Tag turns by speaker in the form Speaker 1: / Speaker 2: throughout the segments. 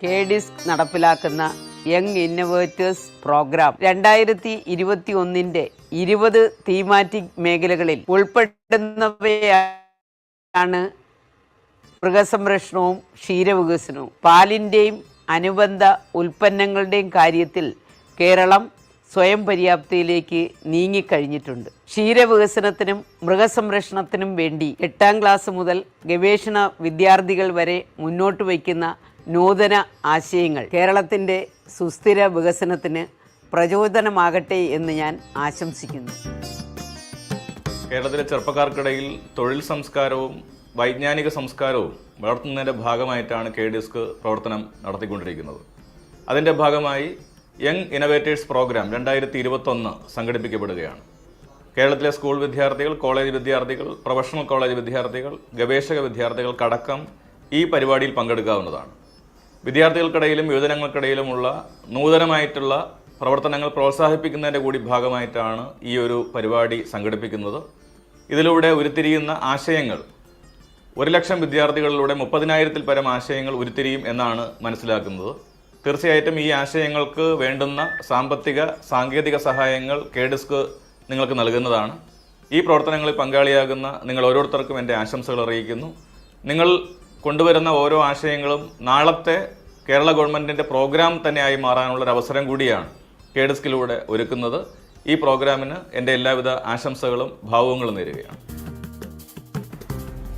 Speaker 1: KDISC നടപ്പിലാക്കുന്ന young innovators programme 2021 20 thematic മേഖലകളിൽ ഉൾപ്പെടുന്നവയാണ് മൃഗസംരക്ഷണവും ക്ഷീരവികസനവും. പാലിൻ്റെയും അനുബന്ധ ഉൽപ്പന്നങ്ങളുടെയും കാര്യത്തിൽ കേരളം സ്വയം പര്യാപ്തയിലേക്ക് നീങ്ങിക്കഴിഞ്ഞിട്ടുണ്ട്. ക്ഷീരവികസനത്തിനും മൃഗസംരക്ഷണത്തിനും വേണ്ടി 8ാം ക്ലാസ് മുതൽ ഗവേഷണ വിദ്യാർത്ഥികൾ വരെ മുന്നോട്ട് വയ്ക്കുന്ന നൂതന ആശയങ്ങൾ കേരളത്തിൻ്റെ സുസ്ഥിര വികസനത്തിന് പ്രചോദനമാകട്ടെ എന്ന് ഞാൻ ആശംസിക്കുന്നു.
Speaker 2: കേരളത്തിലെ ചെറുപ്പക്കാർക്കിടയിൽ തൊഴിൽ സംസ്കാരവും വൈജ്ഞാനിക സംസ്കാരവും വളർത്തുന്നതിൻ്റെ ഭാഗമായിട്ടാണ് KDISC പ്രവർത്തനം നടത്തിക്കൊണ്ടിരിക്കുന്നത്. അതിൻ്റെ ഭാഗമായി യങ് ഇന്നോവേറ്റേഴ്സ് പ്രോഗ്രാം 2021 സംഘടിപ്പിക്കപ്പെടുകയാണ്. കേരളത്തിലെ സ്കൂൾ വിദ്യാർത്ഥികൾ, കോളേജ് വിദ്യാർത്ഥികൾ, പ്രൊഫഷണൽ കോളേജ് വിദ്യാർത്ഥികൾ, ഗവേഷക വിദ്യാർത്ഥികൾക്കടക്കം ഈ പരിപാടിയിൽ പങ്കെടുക്കാവുന്നതാണ്. വിദ്യാർത്ഥികൾക്കിടയിലും യുവജനങ്ങൾക്കിടയിലുമുള്ള നൂതനമായിട്ടുള്ള പ്രവർത്തനങ്ങൾ പ്രോത്സാഹിപ്പിക്കുന്നതിൻ്റെ കൂടി ഭാഗമായിട്ടാണ് ഈ ഒരു പരിപാടി സംഘടിപ്പിക്കുന്നത്. ഇതിലൂടെ ഉരുത്തിരിയുന്ന ആശയങ്ങൾ 1,00,000 വിദ്യാർത്ഥികളിലൂടെ 30,000-ൽ പരം ആശയങ്ങൾ ഉരുത്തിരിയും എന്നാണ് മനസ്സിലാക്കുന്നത്. തീർച്ചയായിട്ടും ഈ ആശയങ്ങൾക്ക് വേണ്ടുന്ന സാമ്പത്തിക സാങ്കേതിക സഹായങ്ങൾ KDISC നിങ്ങൾക്ക് നൽകുന്നതാണ്. ഈ പ്രവർത്തനങ്ങളിൽ പങ്കാളിയാകുന്ന നിങ്ങൾ ഓരോരുത്തർക്കും എൻ്റെ ആശംസകൾ അറിയിക്കുന്നു. നിങ്ങൾ കൊണ്ടുവരുന്ന ഓരോ ആശയങ്ങളും നാളത്തെ കേരള ഗവൺമെൻറ്റിൻ്റെ പ്രോഗ്രാം തന്നെയായി മാറാനുള്ളൊരു അവസരം കൂടിയാണ് KDISC-ലൂടെ ഒരുക്കുന്നത്. ഈ പ്രോഗ്രാമിന് എൻ്റെ എല്ലാവിധ ആശംസകളും ഭാവുകങ്ങളും നേരുകയാണ്.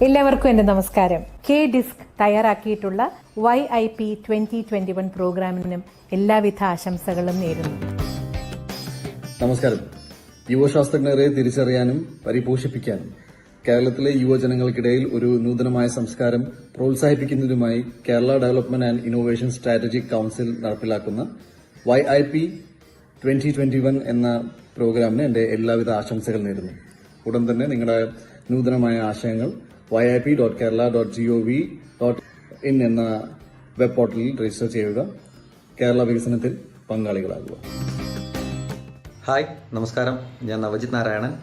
Speaker 3: എല്ലാവർക്കും എൻ്റെ നമസ്കാരം. KDISC തയ്യാറാക്കിയിട്ടുള്ള YIP 2021 പ്രോഗ്രാമിനും എല്ലാവിധ ആശംസകളും നേരുന്നു.
Speaker 4: നമസ്കാരം. യുവശാസ്ത്രജ്ഞരെ തിരിച്ചറിയാനും പരിപോഷിപ്പിക്കാനും കേരളത്തിലെ യുവജനങ്ങൾക്കിടയിൽ ഒരു നൂതനമായ സംസ്കാരം പ്രോത്സാഹിപ്പിക്കുന്നതിനുമായി Kerala development and innovation strategic council നടപ്പിലാക്കുന്ന YIP 2021 എന്ന പ്രോഗ്രാമിന് എൻ്റെ എല്ലാവിധ ആശംസകൾ നേരുന്നു. ഉടൻ തന്നെ നിങ്ങളുടെ നൂതനമായ ആശയങ്ങൾ yip.kerala.gov.in എന്ന വെബ് പോർട്ടലിൽ രജിസ്റ്റർ ചെയ്യുക. കേരള വികസനത്തിൽ പങ്കാളികളാകുക.
Speaker 5: ഹായ്, നമസ്കാരം. ഞാൻ നവജിത് നാരായണൻ.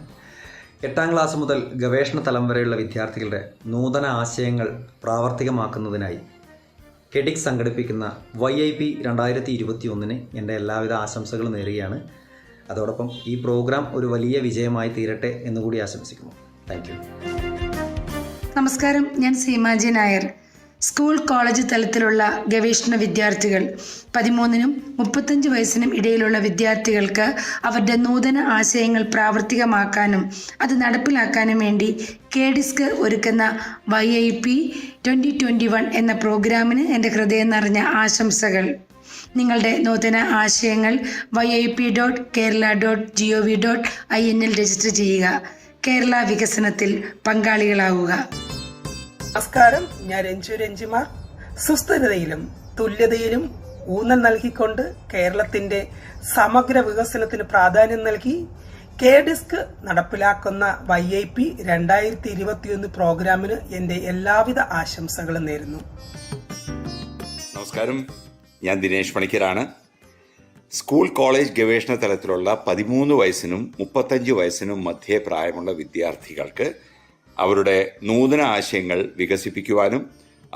Speaker 5: 8ാം ക്ലാസ് മുതൽ ഗവേഷണ തലം വരെയുള്ള വിദ്യാർത്ഥികളുടെ നൂതന ആശയങ്ങൾ പ്രാവർത്തികമാക്കുന്നതിനായി KDISC സംഘടിപ്പിക്കുന്ന YIP 2021 എൻ്റെ എല്ലാവിധ ആശംസകളും നേരുകയാണ്. അതോടൊപ്പം ഈ പ്രോഗ്രാം ഒരു വലിയ വിജയമായി തീരട്ടെ എന്നുകൂടി ആശംസിക്കുന്നു. Thank you.
Speaker 6: നമസ്കാരം. ഞാൻ സീമാജി നായർ. സ്കൂൾ കോളേജ് തലത്തിലുള്ള ഗവേഷണ വിദ്യാർത്ഥികൾ 13-നും 35 വയസ്സിനും ഇടയിലുള്ള വിദ്യാർത്ഥികൾക്ക് അവരുടെ നൂതന ആശയങ്ങൾ പ്രാവർത്തികമാക്കാനും അത് നടപ്പിലാക്കാനും വേണ്ടി KDISC ഒരുക്കുന്ന YIP 2021 എന്ന പ്രോഗ്രാമിന് എൻ്റെ ഹൃദയം നിറഞ്ഞ ആശംസകൾ. നിങ്ങളുടെ നൂതന ആശയങ്ങൾ yip.kerala.gov.in രജിസ്റ്റർ ചെയ്യുക. കേരള വികസനത്തിൽ പങ്കാളികളാവുക.
Speaker 7: നമസ്കാരം. ഞാൻ രഞ്ജിമാർ. സുസ്ഥിരതയിലും തുല്യതയിലും ഊന്നൽ നൽകിക്കൊണ്ട് കേരളത്തിന്റെ സമഗ്ര വികസനത്തിന് പ്രാധാന്യം നൽകി KDISC നടപ്പിലാക്കുന്ന YIP 2021 പ്രോഗ്രാമിന് എൻ്റെ എല്ലാവിധ ആശംസകളും നേരുന്നു.
Speaker 8: നമസ്കാരം. ഞാൻ ദിനേശ് പണിക്കരാണ്. സ്കൂൾ കോളേജ് ഗവേഷണ തലത്തിലുള്ള 13 വയസ്സിനും 35 വയസ്സിനും മധ്യേ പ്രായമുള്ള വിദ്യാർത്ഥികൾക്ക് അവരുടെ നൂതന ആശയങ്ങൾ വികസിപ്പിക്കുവാനും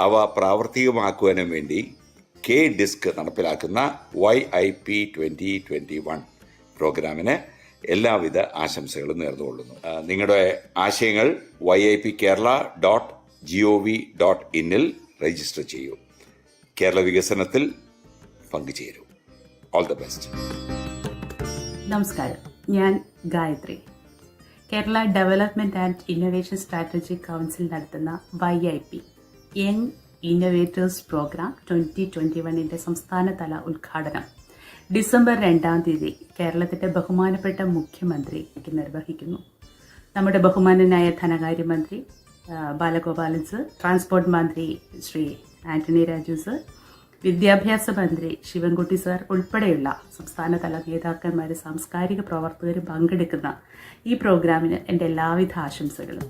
Speaker 8: അവ പ്രാവർത്തികമാക്കുവാനും വേണ്ടി KDISC നടപ്പിലാക്കുന്ന YIP 2021 പ്രോഗ്രാമിന് എല്ലാവിധ ആശംസകളും നേർന്നുകൊള്ളുന്നു. നിങ്ങളുടെ ആശയങ്ങൾ yip.kerala.gov.in രജിസ്റ്റർ ചെയ്യൂ. കേരള വികസനത്തിൽ പങ്കുചേരൂ. All the best.
Speaker 9: നമസ്കാരം. ഞാൻ Gayathri. Kerala development and innovation strategic council നടത്തുന്ന YIP യങ് ഇന്നോവേറ്റേഴ്സ് പ്രോഗ്രാം 2021 സംസ്ഥാനതല ഉദ്ഘാടനം ഡിസംബർ 2-ാം തീയതി കേരളത്തിന്റെ ബഹുമാനപ്പെട്ട മുഖ്യമന്ത്രി നിർവഹിക്കുന്നു. നമ്മുടെ ബഹുമാനനായ ധനകാര്യമന്ത്രി ബാലഗോപാലൻ സർ, ട്രാൻസ്പോർട്ട് മന്ത്രി ശ്രീ ആന്റണി രാജു സർ, വിദ്യാഭ്യാസ മന്ത്രി ശിവൻകുട്ടി സാർ ഉൾപ്പെടെയുള്ള സംസ്ഥാനതല നേതാക്കന്മാർ, സാംസ്കാരിക പ്രവർത്തകരും പങ്കെടുക്കുന്ന ഈ പ്രോഗ്രാമിന് എൻ്റെ എല്ലാവിധ ആശംസകളും.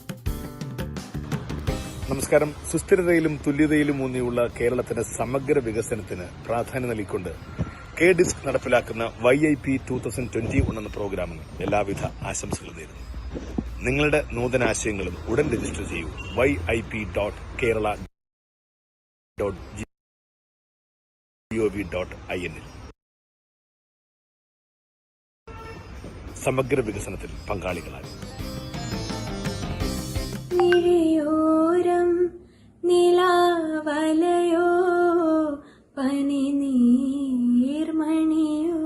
Speaker 10: നമസ്കാരം. സുസ്ഥിരതയിലും തുല്യതയിലും ഊന്നിയുള്ള കേരളത്തിന്റെ സമഗ്ര വികസനത്തിന് പ്രാധാന്യം നൽകിക്കൊണ്ട് KDISC നടപ്പിലാക്കുന്ന YIP 2021 എന്ന പ്രോഗ്രാമിന് എല്ലാവിധ ആശംസകളും നേരുന്നു. നിങ്ങളുടെ നൂതനാശയങ്ങളും ഉടൻ രജിസ്റ്റർ ചെയ്യൂ. yip.kerala.gov gov.in സമഗ്ര വികസനത്തിൽ പങ്കാളികളാകും.
Speaker 11: നിലാവലയോ പനി നീർമണിയോ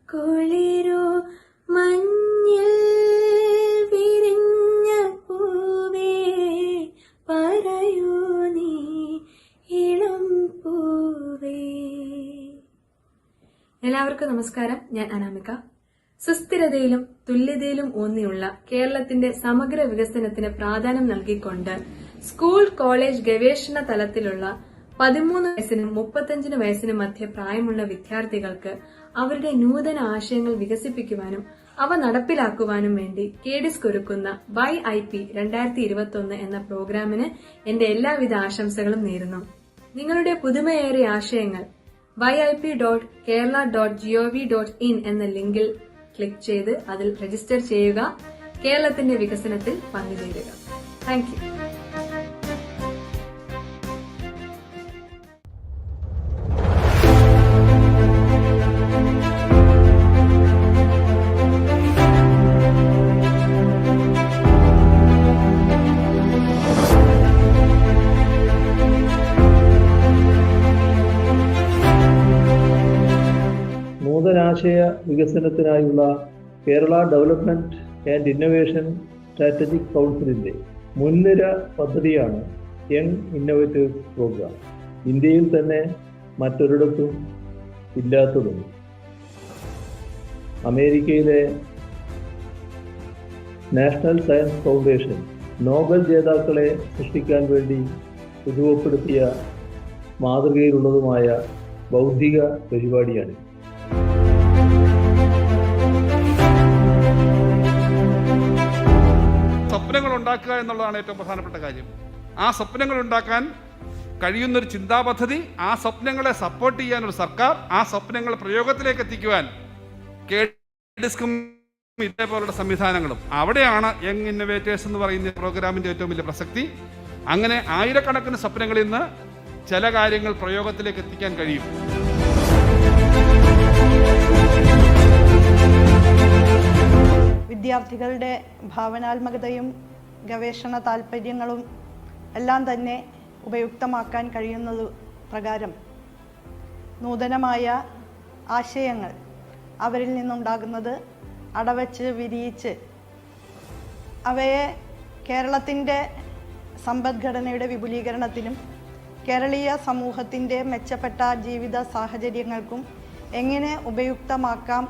Speaker 11: കുളിരോ മഞ്ഞിൽ വിരിഞ്ഞ പൂവേ പറയൂ നീ ഇളം പൂവേ. എല്ലാവർക്കും നമസ്കാരം. ഞാൻ അനാമിക. സുസ്ഥിരതയിലും തുല്യതയിലും ഊന്നിയുള്ള കേരളത്തിന്റെ സമഗ്ര വികസനത്തിന് പ്രാധാന്യം നൽകിക്കൊണ്ട് സ്കൂൾ കോളേജ് ഗവേഷണ തലത്തിലുള്ള 13 വയസ്സിനും 35 വയസ്സിനും മധ്യ പ്രായമുള്ള വിദ്യാർത്ഥികൾക്ക് അവരുടെ നൂതന ആശയങ്ങൾ വികസിപ്പിക്കുവാനും അവ നടപ്പിലാക്കുവാനും വേണ്ടി KDISC ഒരുക്കുന്ന YIP 2021 എന്ന പ്രോഗ്രാമിന് എന്റെ എല്ലാവിധ ആശംസകളും നേരുന്നു. നിങ്ങളുടെ പുതുമയേറിയ ആശയങ്ങൾ yip.kerala.gov.in എന്ന ലിങ്കിൽ ക്ലിക്ക് ചെയ്ത് അതിൽ രജിസ്റ്റർ ചെയ്യുക. കേരളത്തിന്റെ വികസനത്തിൽ പങ്കുചേരുക. Thank you.
Speaker 12: നൂതനാശയ വികസനത്തിനായുള്ള Kerala development and innovation strategic കൗൺസിലിൻ്റെ മുൻനിര പദ്ധതിയാണ് യങ് ഇന്നോവേറ്റേഴ്സ് പ്രോഗ്രാം. ഇന്ത്യയിൽ തന്നെ മറ്റൊരിടത്തും ഇല്ലാത്തതും അമേരിക്കയിലെ നാഷണൽ സയൻസ് ഫൗണ്ടേഷൻ നോബൽ ജേതാക്കളെ സൃഷ്ടിക്കാൻ വേണ്ടി രൂപപ്പെടുത്തിയ മാതൃകയിലുള്ളതുമായ ബൗദ്ധിക പരിപാടിയാണ്.
Speaker 13: സ്വപ്നങ്ങൾ ഉണ്ടാക്കുക എന്നുള്ളതാണ് ഏറ്റവും പ്രധാനപ്പെട്ട കാര്യം. ആ സ്വപ്നങ്ങൾ ഉണ്ടാക്കാൻ കഴിയുന്നൊരു ചിന്താ പദ്ധതി, ആ സ്വപ്നങ്ങളെ സപ്പോർട്ട് ചെയ്യാൻ ഒരു സർക്കാർ, ആ സ്വപ്നങ്ങൾ പ്രയോഗത്തിലേക്ക് എത്തിക്കുവാൻ KDISCും ഇതേപോലുള്ള സംവിധാനങ്ങളും. അവിടെയാണ് യങ് ഇന്നോവേറ്റേഴ്സ് എന്ന് പറയുന്ന പ്രോഗ്രാമിൻ്റെ ഏറ്റവും വലിയ പ്രസക്തി. അങ്ങനെ ആയിരക്കണക്കിന് സ്വപ്നങ്ങളിൽ നിന്ന് ചില കാര്യങ്ങൾ പ്രയോഗത്തിലേക്ക് എത്തിക്കാൻ കഴിയും.
Speaker 14: വിദ്യാർത്ഥികളുടെ ഭാവനാത്മകതയും ഗവേഷണ താൽപ്പര്യങ്ങളും എല്ലാം തന്നെ ഉപയുക്തമാക്കാൻ കഴിയുന്നത് പ്രകാരം നൂതനമായ ആശയങ്ങൾ അവരിൽ നിന്നുണ്ടാകുന്നത് അടവച്ച് വിരിയിച്ച് അവയെ കേരളത്തിൻ്റെ സമ്പദ്ഘടനയുടെ വിപുലീകരണത്തിനും കേരളീയ സമൂഹത്തിൻ്റെ മെച്ചപ്പെട്ട ജീവിത സാഹചര്യങ്ങൾക്കും എങ്ങനെ ഉപയുക്തമാക്കാം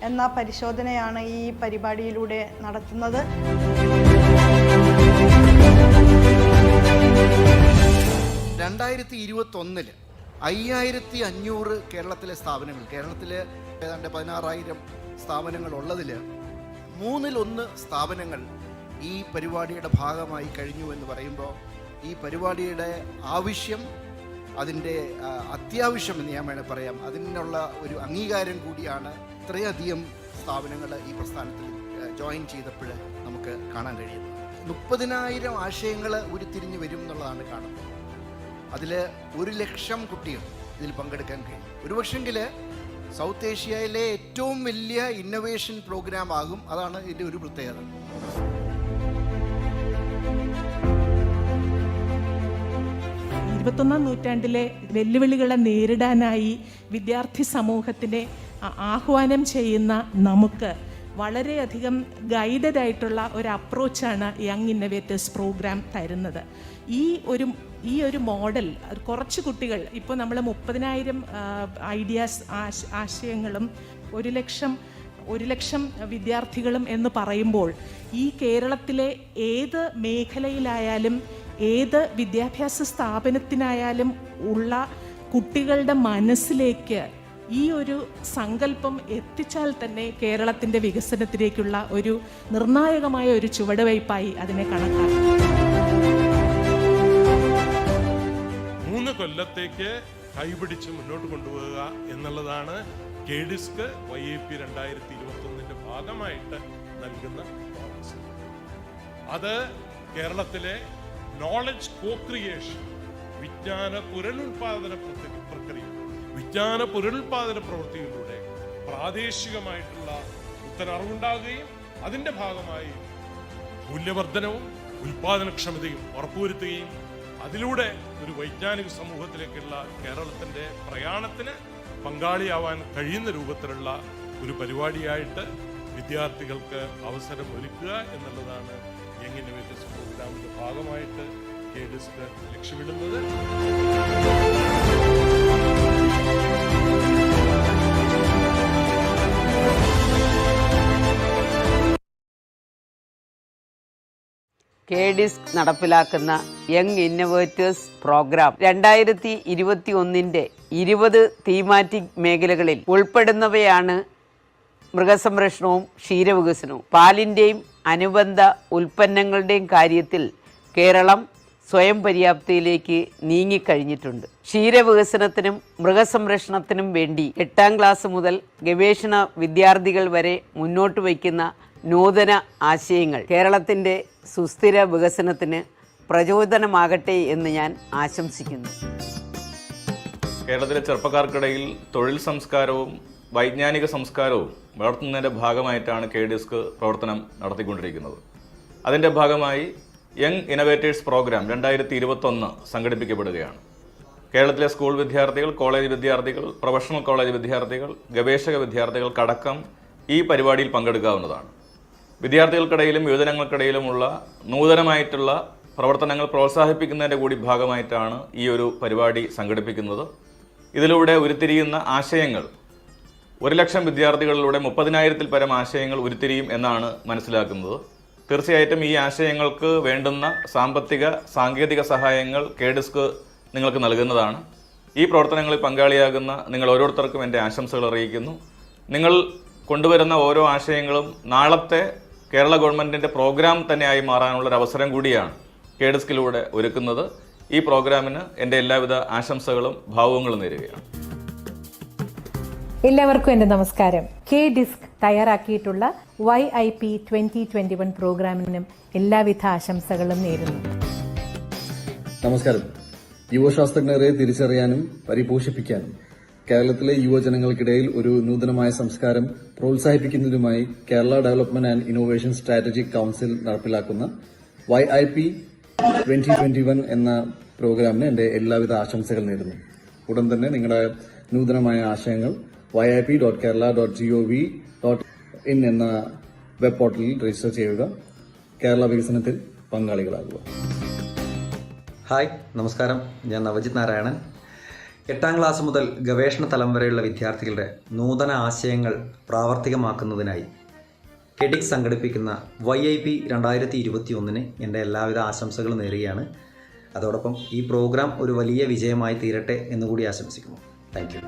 Speaker 14: എന്ന പരിശോധനയാണ് ഈ പരിപാടിയിലൂടെ നടത്തുന്നത്.
Speaker 15: 2021 5500 കേരളത്തിലെ സ്ഥാപനങ്ങൾ, കേരളത്തിൽ ഏതാണ്ട് 16,000 സ്ഥാപനങ്ങൾ ഉള്ളതിൽ 1/3 സ്ഥാപനങ്ങൾ ഈ പരിപാടിയുടെ ഭാഗമായി കഴിഞ്ഞു എന്ന് പറയുമ്പോൾ ഈ പരിപാടിയുടെ ആവശ്യം, അതിൻ്റെ അത്യാവശ്യം എന്ന് ഞാൻ വേണേൽ പറയാം, അതിനുള്ള ഒരു അംഗീകാരം കൂടിയാണ് ഇത്രയധികം സ്ഥാപനങ്ങൾ ഈ പ്രസ്ഥാനത്തിൽ ജോയിൻ ചെയ്തപ്പോൾ നമുക്ക് കാണാൻ കഴിയുന്നത്. 30,000 ആശയങ്ങൾ ഉരുത്തിരിഞ്ഞ് വരും എന്നുള്ളതാണ് കാണുന്നത്. അതിൽ 1,00,000 കുട്ടികൾ ഇതിൽ പങ്കെടുക്കാൻ കഴിയും. ഒരുപക്ഷെങ്കിൽ സൗത്ത് ഏഷ്യയിലെ ഏറ്റവും വലിയ ഇന്നൊവേഷൻ പ്രോഗ്രാം ആകും. അതാണ് ഇതിൻ്റെ ഒരു പ്രത്യേകത.
Speaker 16: ഇരുപത്തൊന്നാം നൂറ്റാണ്ടിലെ വെല്ലുവിളികളെ നേരിടാനായി വിദ്യാർത്ഥി സമൂഹത്തിനെ ആഹ്വാനം ചെയ്യുന്ന നമുക്ക് വളരെയധികം ഗൈഡഡ് ആയിട്ടുള്ള ഒരു അപ്രോച്ചാണ് യങ് ഇന്നോവേറ്റേഴ്സ് പ്രോഗ്രാം തരുന്നത്. ഈ ഒരു മോഡൽ കുറച്ച് കുട്ടികൾ, ഇപ്പോൾ നമ്മൾ 30,000 ഐഡിയാസ് ആശയങ്ങളും 1,00,000 വിദ്യാർത്ഥികളും എന്ന് പറയുമ്പോൾ ഈ കേരളത്തിലെ ഏത് മേഖലയിലായാലും ഏത് വിദ്യാഭ്യാസ സ്ഥാപനത്തിനായാലും ഉള്ള കുട്ടികളുടെ മനസ്സിലേക്ക് ഈ ഒരു സങ്കല്പം എത്തിച്ചാൽ തന്നെ കേരളത്തിൻ്റെ വികസനത്തിലേക്കുള്ള ഒരു നിർണായകമായ ഒരു ചുവടുവയ്പായി അതിനെ കണക്കാക്കും.
Speaker 17: 3 കൊല്ലത്തേക്ക് കൈപിടിച്ച് മുന്നോട്ട് കൊണ്ടുപോവുക എന്നുള്ളതാണ് KDISC YIP 2021 ഭാഗമായിട്ട് നൽകുന്ന പോളിസി. അത് കേരളത്തിലെ നോളജ് കോ ക്രിയേഷൻ, വിജ്ഞാന പുനരുൽപാദന പ്രക്രിയ, വിജ്ഞാന പുനരുൽപാദന പ്രവൃത്തികളിലൂടെ പ്രാദേശികമായിട്ടുള്ള പുത്തനറിവുണ്ടാകുകയും അതിൻ്റെ ഭാഗമായി മൂല്യവർദ്ധനവും ഉൽപാദനക്ഷമതയും ഉറപ്പുവരുത്തുകയും അതിലൂടെ ഒരു വൈജ്ഞാനിക സമൂഹത്തിലേക്കുള്ള കേരളത്തിൻ്റെ പ്രയാണത്തിന് പങ്കാളിയാവാൻ കഴിയുന്ന രൂപത്തിലുള്ള ഒരു പരിപാടിയായിട്ട് വിദ്യാർത്ഥികൾക്ക് അവസരം ഒരുക്കുക എന്നുള്ളതാണ് യങ് ഇന്നോവേറ്റേഴ്സ് പ്രോഗ്രാമിൻ്റെ ഭാഗമായിട്ട് KDISC ലക്ഷ്യമിടുന്നത്.
Speaker 1: KDISC നടപ്പിലാക്കുന്ന യങ് ഇന്നോവേറ്റേഴ്സ് പ്രോഗ്രാം 2021 20 തീമാറ്റിക് മേഖലകളിൽ ഉൾപ്പെടുന്നവയാണ് മൃഗസംരക്ഷണവും ക്ഷീരവികസനവും. പാലിൻ്റെയും അനുബന്ധ ഉൽപ്പന്നങ്ങളുടെയും കാര്യത്തിൽ കേരളം സ്വയം പര്യാപ്തതയിലേക്ക് നീങ്ങിക്കഴിഞ്ഞിട്ടുണ്ട്. ക്ഷീരവികസനത്തിനും മൃഗസംരക്ഷണത്തിനും വേണ്ടി 8ാം ക്ലാസ് മുതൽ ഗവേഷണ വിദ്യാർത്ഥികൾ വരെ മുന്നോട്ട് വയ്ക്കുന്ന നൂതന ആശയങ്ങൾ കേരളത്തിൻ്റെ സുസ്ഥിര വികസനത്തിന് പ്രചോദനമാകട്ടെ എന്ന് ഞാൻ ആശംസിക്കുന്നു.
Speaker 2: കേരളത്തിലെ ചെറുപ്പക്കാർക്കിടയിൽ തൊഴിൽ സംസ്കാരവും വൈജ്ഞാനിക സംസ്കാരവും വളർത്തുന്നതിൻ്റെ ഭാഗമായിട്ടാണ് KDISC പ്രവർത്തനം നടത്തിക്കൊണ്ടിരിക്കുന്നത്. അതിൻ്റെ ഭാഗമായി യങ് ഇന്നോവേറ്റേഴ്സ് പ്രോഗ്രാം 2021 സംഘടിപ്പിക്കപ്പെടുകയാണ്. കേരളത്തിലെ സ്കൂൾ വിദ്യാർത്ഥികൾ, കോളേജ് വിദ്യാർത്ഥികൾ, പ്രൊഫഷണൽ കോളേജ് വിദ്യാർത്ഥികൾ, ഗവേഷക വിദ്യാർത്ഥികൾക്കടക്കം ഈ പരിപാടിയിൽ പങ്കെടുക്കാവുന്നതാണ്. വിദ്യാർത്ഥികൾക്കിടയിലും യുവജനങ്ങൾക്കിടയിലുമുള്ള നൂതനമായിട്ടുള്ള പ്രവർത്തനങ്ങൾ പ്രോത്സാഹിപ്പിക്കുന്നതിൻ്റെ കൂടി ഭാഗമായിട്ടാണ് ഈ ഒരു പരിപാടി സംഘടിപ്പിക്കുന്നത്. ഇതിലൂടെ ഉരുത്തിരിയുന്ന ആശയങ്ങൾ 1,00,000 വിദ്യാർത്ഥികളിലൂടെ 30,000-ൽ പരം ആശയങ്ങൾ ഉരുത്തിരിയും എന്നാണ് മനസ്സിലാക്കുന്നത്. തീർച്ചയായിട്ടും ഈ ആശയങ്ങൾക്ക് വേണ്ടുന്ന സാമ്പത്തിക സാങ്കേതിക സഹായങ്ങൾ KDISC നിങ്ങൾക്ക് നൽകുന്നതാണ്. ഈ പ്രവർത്തനങ്ങളിൽ പങ്കാളിയാകുന്ന നിങ്ങൾ ഓരോരുത്തർക്കും എൻ്റെ ആശംസകൾ അറിയിക്കുന്നു. നിങ്ങൾ കൊണ്ടുവരുന്ന ഓരോ ആശയങ്ങളും നാളത്തെ കേരള ഗവൺമെൻറ്റിൻ്റെ പ്രോഗ്രാം തന്നെയായി മാറാനുള്ളൊരു അവസരം കൂടിയാണ് KDISC-ലൂടെ ഒരുക്കുന്നത്. ഈ പ്രോഗ്രാമിന് എൻ്റെ എല്ലാവിധ ആശംസകളും ഭാവുകങ്ങളും നേരുകയാണ്.
Speaker 3: എല്ലാവർക്കും എൻ്റെ നമസ്കാരം. KDISC തയ്യാറാക്കിയിട്ടുള്ള YIP 2021 പ്രോഗ്രാമിനും എല്ലാവിധ ആശംസകളും നേരുന്നു.
Speaker 4: നമസ്കാരം. യുവശാസ്ത്രജ്ഞരെ തിരിച്ചറിയാനും പരിപോഷിപ്പിക്കാനും കേരളത്തിലെ യുവജനങ്ങൾക്കിടയിൽ ഒരു നൂതനമായ സംസ്കാരം പ്രോത്സാഹിപ്പിക്കുന്നതിനുമായി Kerala development and innovation strategic council നടപ്പിലാക്കുന്ന YIP 2021 എന്ന പ്രോഗ്രാമിന് എൻ്റെ എല്ലാവിധ ആശംസകൾ നേരുന്നു. ഉടൻ തന്നെ നിങ്ങളുടെ നൂതനമായ ആശയങ്ങൾ yip.kerala.gov.in എന്ന വെബ് പോർട്ടലിൽ രജിസ്റ്റർ ചെയ്യുക. കേരള വികസനത്തിൽ പങ്കാളികളാകുക.
Speaker 5: ഹായ്, നമസ്കാരം. ഞാൻ നവജിത് നാരായണൻ. 8ാം ക്ലാസ് മുതൽ ഗവേഷണ തലം വരെയുള്ള വിദ്യാർത്ഥികളുടെ നൂതന ആശയങ്ങൾ പ്രാവർത്തികമാക്കുന്നതിനായി KDISC സംഘടിപ്പിക്കുന്ന YIP 2021 എൻ്റെ എല്ലാവിധ ആശംസകളും നേരുകയാണ്. അതോടൊപ്പം ഈ പ്രോഗ്രാം ഒരു വലിയ വിജയമായി തീരട്ടെ എന്നുകൂടി ആശംസിക്കുന്നു. Thank you.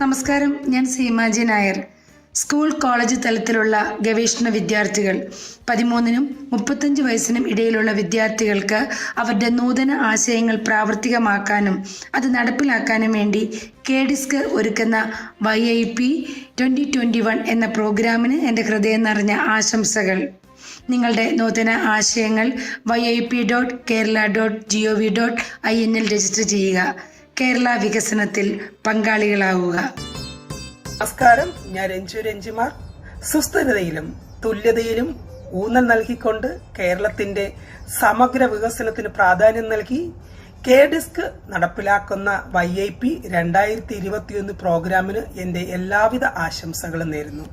Speaker 6: നമസ്കാരം, ഞാൻ സീമാജി നായർ. സ്കൂൾ കോളേജ് തലത്തിലുള്ള ഗവേഷണ വിദ്യാർത്ഥികൾ 13-നും 35 വയസ്സിനും ഇടയിലുള്ള വിദ്യാർത്ഥികൾക്ക് അവരുടെ നൂതന ആശയങ്ങൾ പ്രാവർത്തികമാക്കാനും അത് നടപ്പിലാക്കാനും വേണ്ടി KDISC ഒരുക്കുന്ന YIP 2021 എന്ന പ്രോഗ്രാമിന് എൻ്റെ ഹൃദയം നിറഞ്ഞ ആശംസകൾ. നിങ്ങളുടെ നൂതന ആശയങ്ങൾ yip.kerala.gov.in രജിസ്റ്റർ ചെയ്യുക. കേരള വികസനത്തിൽ പങ്കാളികളാവുക.
Speaker 7: നമസ്കാരം, ഞാൻ രഞ്ജിമാർ. സുസ്ഥിരതയിലും തുല്യതയിലും ഊന്നൽ നൽകിക്കൊണ്ട് കേരളത്തിന്റെ സമഗ്ര വികസനത്തിന് പ്രാധാന്യം നൽകി KDISC നടപ്പിലാക്കുന്ന YIP 2021 പ്രോഗ്രാമിന് എൻ്റെ എല്ലാവിധ ആശംസകളും നേരുന്നു.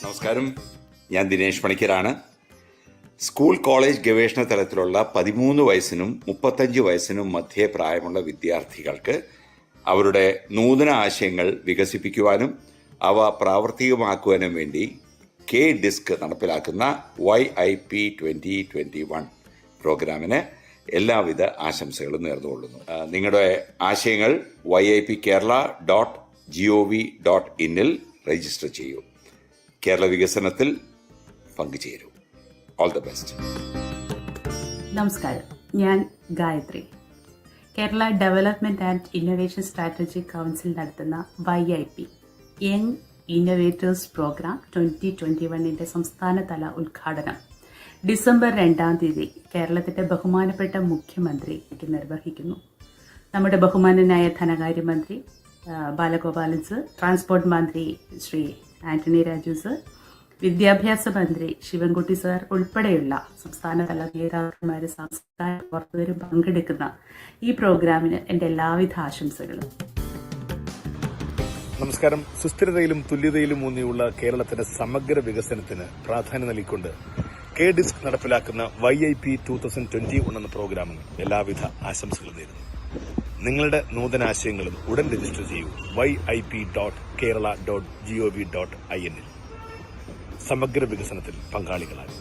Speaker 8: നമസ്കാരം, ഞാൻ ദിനേശ് പണിക്കരാണ്. സ്കൂൾ കോളേജ് ഗവേഷണ തലത്തിലുള്ള 13 വയസ്സിനും 35 വയസ്സിനും മധ്യേ പ്രായമുള്ള വിദ്യാർത്ഥികൾക്ക് അവരുടെ നൂതന ആശയങ്ങൾ വികസിപ്പിക്കുവാനും അവ പ്രാവർത്തികമാക്കുവാനും വേണ്ടി KDISC നടപ്പിലാക്കുന്ന YIP 2021 പ്രോഗ്രാമിന് എല്ലാവിധ ആശംസകളും നേർന്നുകൊള്ളുന്നു. നിങ്ങളുടെ ആശയങ്ങൾ yip.kerala.gov.in രജിസ്റ്റർ ചെയ്യൂ. കേരള വികസനത്തിൽ പങ്കുചേരൂ. All the best.
Speaker 9: നമസ്കാരം, ഞാൻ Gayathri. Kerala development and innovation strategic council നടത്തുന്ന YIP യങ് ഇന്നോവേറ്റേഴ്സ് പ്രോഗ്രാം 2021 സംസ്ഥാനതല ഉദ്ഘാടനം ഡിസംബർ 2 കേരളത്തിന്റെ ബഹുമാനപ്പെട്ട മുഖ്യമന്ത്രി നിർവഹിക്കുന്നു. നമ്മുടെ ബഹുമാനനായ ധനകാര്യമന്ത്രി ബാലഗോപാലൻ സർ, ട്രാൻസ്പോർട്ട് മന്ത്രി ശ്രീ ആന്റണി രാജു സർ, വിദ്യാഭ്യാസ മന്ത്രി ശിവൻകുട്ടി സാർ ഉൾപ്പെടെയുള്ള സംസ്ഥാനതല നേതാക്കന്മാരും സംസ്ഥാന പ്രവർത്തകരും പങ്കെടുക്കുന്ന ഈ പ്രോഗ്രാമിന് എൻ്റെ എല്ലാവിധ ആശംസകളും.
Speaker 10: നമസ്കാരം. സുസ്ഥിരതയിലും തുല്യതയിലും ഊന്നിയുള്ള കേരളത്തിന്റെ സമഗ്ര വികസനത്തിന് പ്രാധാന്യം നൽകിക്കൊണ്ട് KDISC നടപ്പിലാക്കുന്ന YIP 2021 എന്ന പ്രോഗ്രാമിന് എല്ലാവിധ ആശംസകളും നേരുന്നു. നിങ്ങളുടെ നൂതനാശയങ്ങളും ഉടൻ രജിസ്റ്റർ ചെയ്യൂ yip.kerala.gov.in ൽ. സമഗ്ര വികസനത്തിൽ പങ്കാളികളാകും.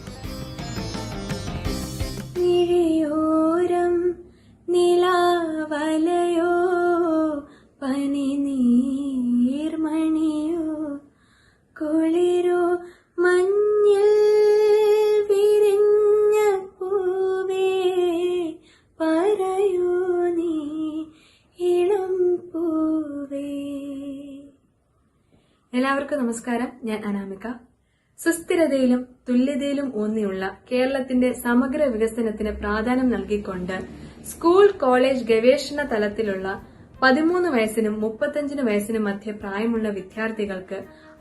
Speaker 11: നിലാവലയോ പനിനീർമണിയോ കുളിരോ മഞ്ഞിൽ വിരിഞ്ഞ പൂവേ പറയൂ നീ ഇളം പൂവേ. എല്ലാവർക്കും നമസ്കാരം. ഞാൻ അനാമിക. സുസ്ഥിരതയിലും തുല്യതയിലും ഊന്നിയുള്ള കേരളത്തിന്റെ സമഗ്ര വികസനത്തിന് പ്രാധാന്യം നൽകിക്കൊണ്ട് സ്കൂൾ കോളേജ് ഗവേഷണ തലത്തിലുള്ള 13 വയസ്സിനും 35 വയസ്സിനും മധ്യ പ്രായമുള്ള വിദ്യാർത്ഥികൾക്ക്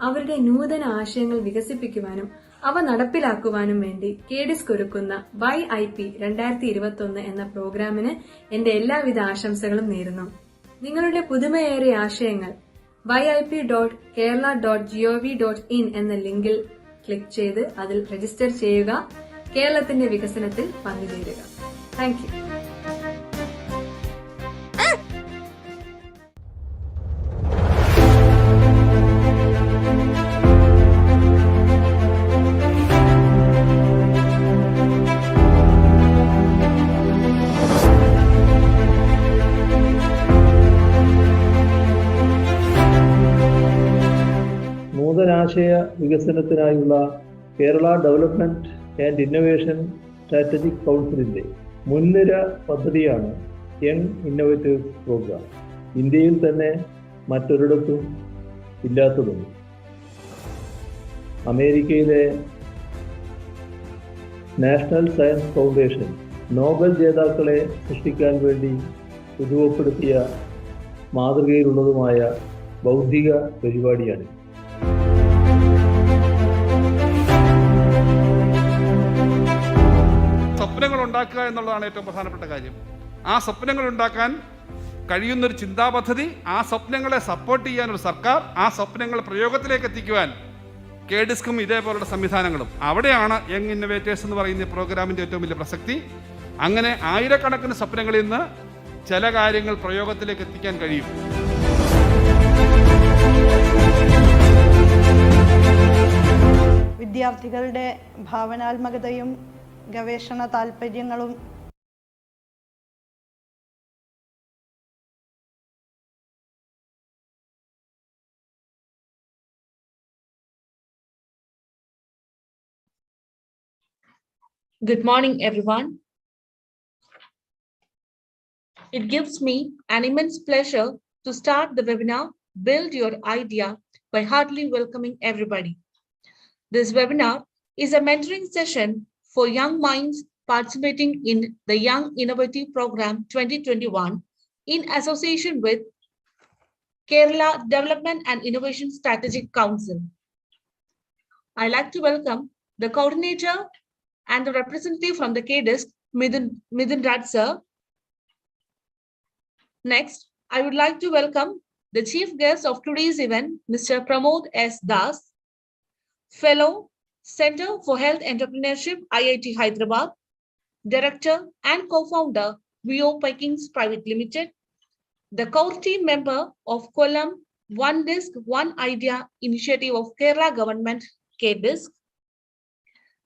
Speaker 11: അവരുടെ നൂതന ആശയങ്ങൾ വികസിപ്പിക്കുവാനും അവ നടപ്പിലാക്കുവാനും വേണ്ടി KDISC ഒരുക്കുന്ന YIP 2021 എന്ന പ്രോഗ്രാമിന് എന്റെ എല്ലാവിധ ആശംസകളും നേരുന്നു. നിങ്ങളുടെ പുതുമയേറിയ ആശയങ്ങൾ yip.kerala.gov.in എന്ന ലിങ്കിൽ ക്ലിക്ക് ചെയ്ത് അതിൽ രജിസ്റ്റർ ചെയ്യുക. കേരളത്തിന്റെ വികസനത്തിൽ പങ്കുചേരുക. Thank you.
Speaker 12: നൂതനാശയ വികസനത്തിനായുള്ള Kerala development and innovation strategic കൗൺസിലിന്റെ മുൻനിര പദ്ധതിയാണ് യങ് ഇന്നോവേറ്റേഴ്സ് പ്രോഗ്രാം. ഇന്ത്യയിൽ തന്നെ മറ്റൊരിടത്തും ഇല്ലാത്തതും അമേരിക്കയിലെ നാഷണൽ സയൻസ് ഫൗണ്ടേഷൻ നോബൽ ജേതാക്കളെ സൃഷ്ടിക്കാൻ വേണ്ടി രൂപപ്പെടുത്തിയ മാതൃകയിലുള്ളതുമായ ബൗദ്ധിക പരിപാടിയാണ്.
Speaker 13: സ്വപ്നങ്ങൾ ഉണ്ടാക്കുക എന്നുള്ളതാണ് ഏറ്റവും പ്രധാനപ്പെട്ട കാര്യം. ആ സ്വപ്നങ്ങൾ ഉണ്ടാക്കാൻ കഴിയുന്നൊരു ചിന്താപദ്ധതി, ആ സ്വപ്നങ്ങളെ സപ്പോർട്ട് ചെയ്യാനൊരു സർക്കാർ, ആ സ്വപ്നങ്ങൾ പ്രയോഗത്തിലേക്ക് എത്തിക്കുവാൻ KDISCും ഇതേപോലുള്ള സംവിധാനങ്ങളും. അവിടെയാണ് യങ് ഇന്നോവേറ്റേഴ്സ് എന്ന് പറയുന്ന പ്രോഗ്രാമിൻ്റെ ഏറ്റവും വലിയ പ്രസക്തി. അങ്ങനെ ആയിരക്കണക്കിന് സ്വപ്നങ്ങളിൽ നിന്ന് ചില കാര്യങ്ങൾ പ്രയോഗത്തിലേക്ക് എത്തിക്കാൻ കഴിയും.
Speaker 14: വിദ്യാർത്ഥികളുടെ ഭാവനാത്മകതയും ഗവേഷണ താൽപ്പര്യങ്ങളും
Speaker 18: Good morning, everyone. It gives me an immense pleasure to start the webinar, Build Your Idea, by heartily welcoming everybody. This webinar is a mentoring session for young minds participating in the Young Innovative Program 2021 in association with Kerala Development and Innovation Strategic Council. I'd like to welcome the coordinator and the representative from the KDISC, Midun Raj sir. Next, I would like to welcome the chief guest of today's event, Mr. Pramod S. Das, Fellow, Center for Health Entrepreneurship, IIT Hyderabad, Director and Co-founder, VO Pikings Private Limited, the core team member of Kollam One Disc, One Idea initiative of Kerala Government, KDISC,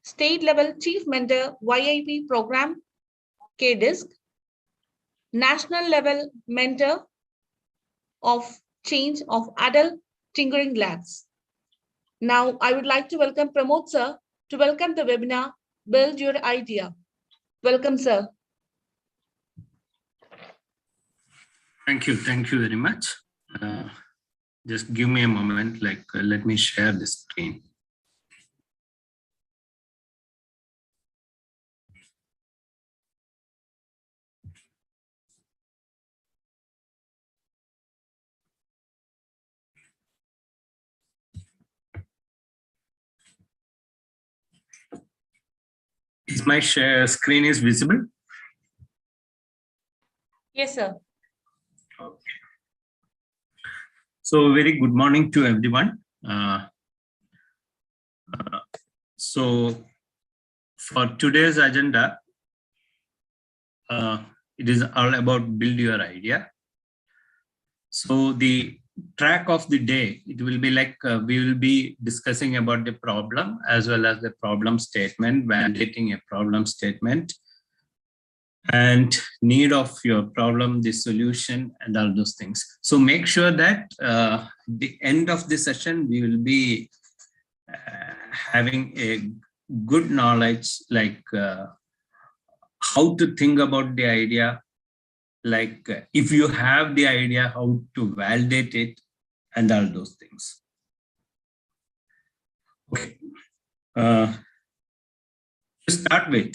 Speaker 18: State Level Chief Mentor, YIP Program, KDISC, National Level Mentor of Change of Adult Tinkering Labs. Now, I would like to welcome Pramod sir to welcome the webinar, Build Your Idea. Welcome, sir.
Speaker 19: Thank you very much. Just give me a moment, let me share the screen. Is my screen is visible?
Speaker 18: Yes, sir.
Speaker 19: Okay. So very good morning to everyone. So for today's agenda, it is all about build your idea. So the track of the day, it will be like we will be discussing about the problem as well as the problem statement, validating a problem statement, and need of your problem, the solution, and all those things. So make sure that the end of the session, we will be having a good knowledge, like how to think about the idea, like if you have the idea, how to validate it, and all those things. Okay. To start with,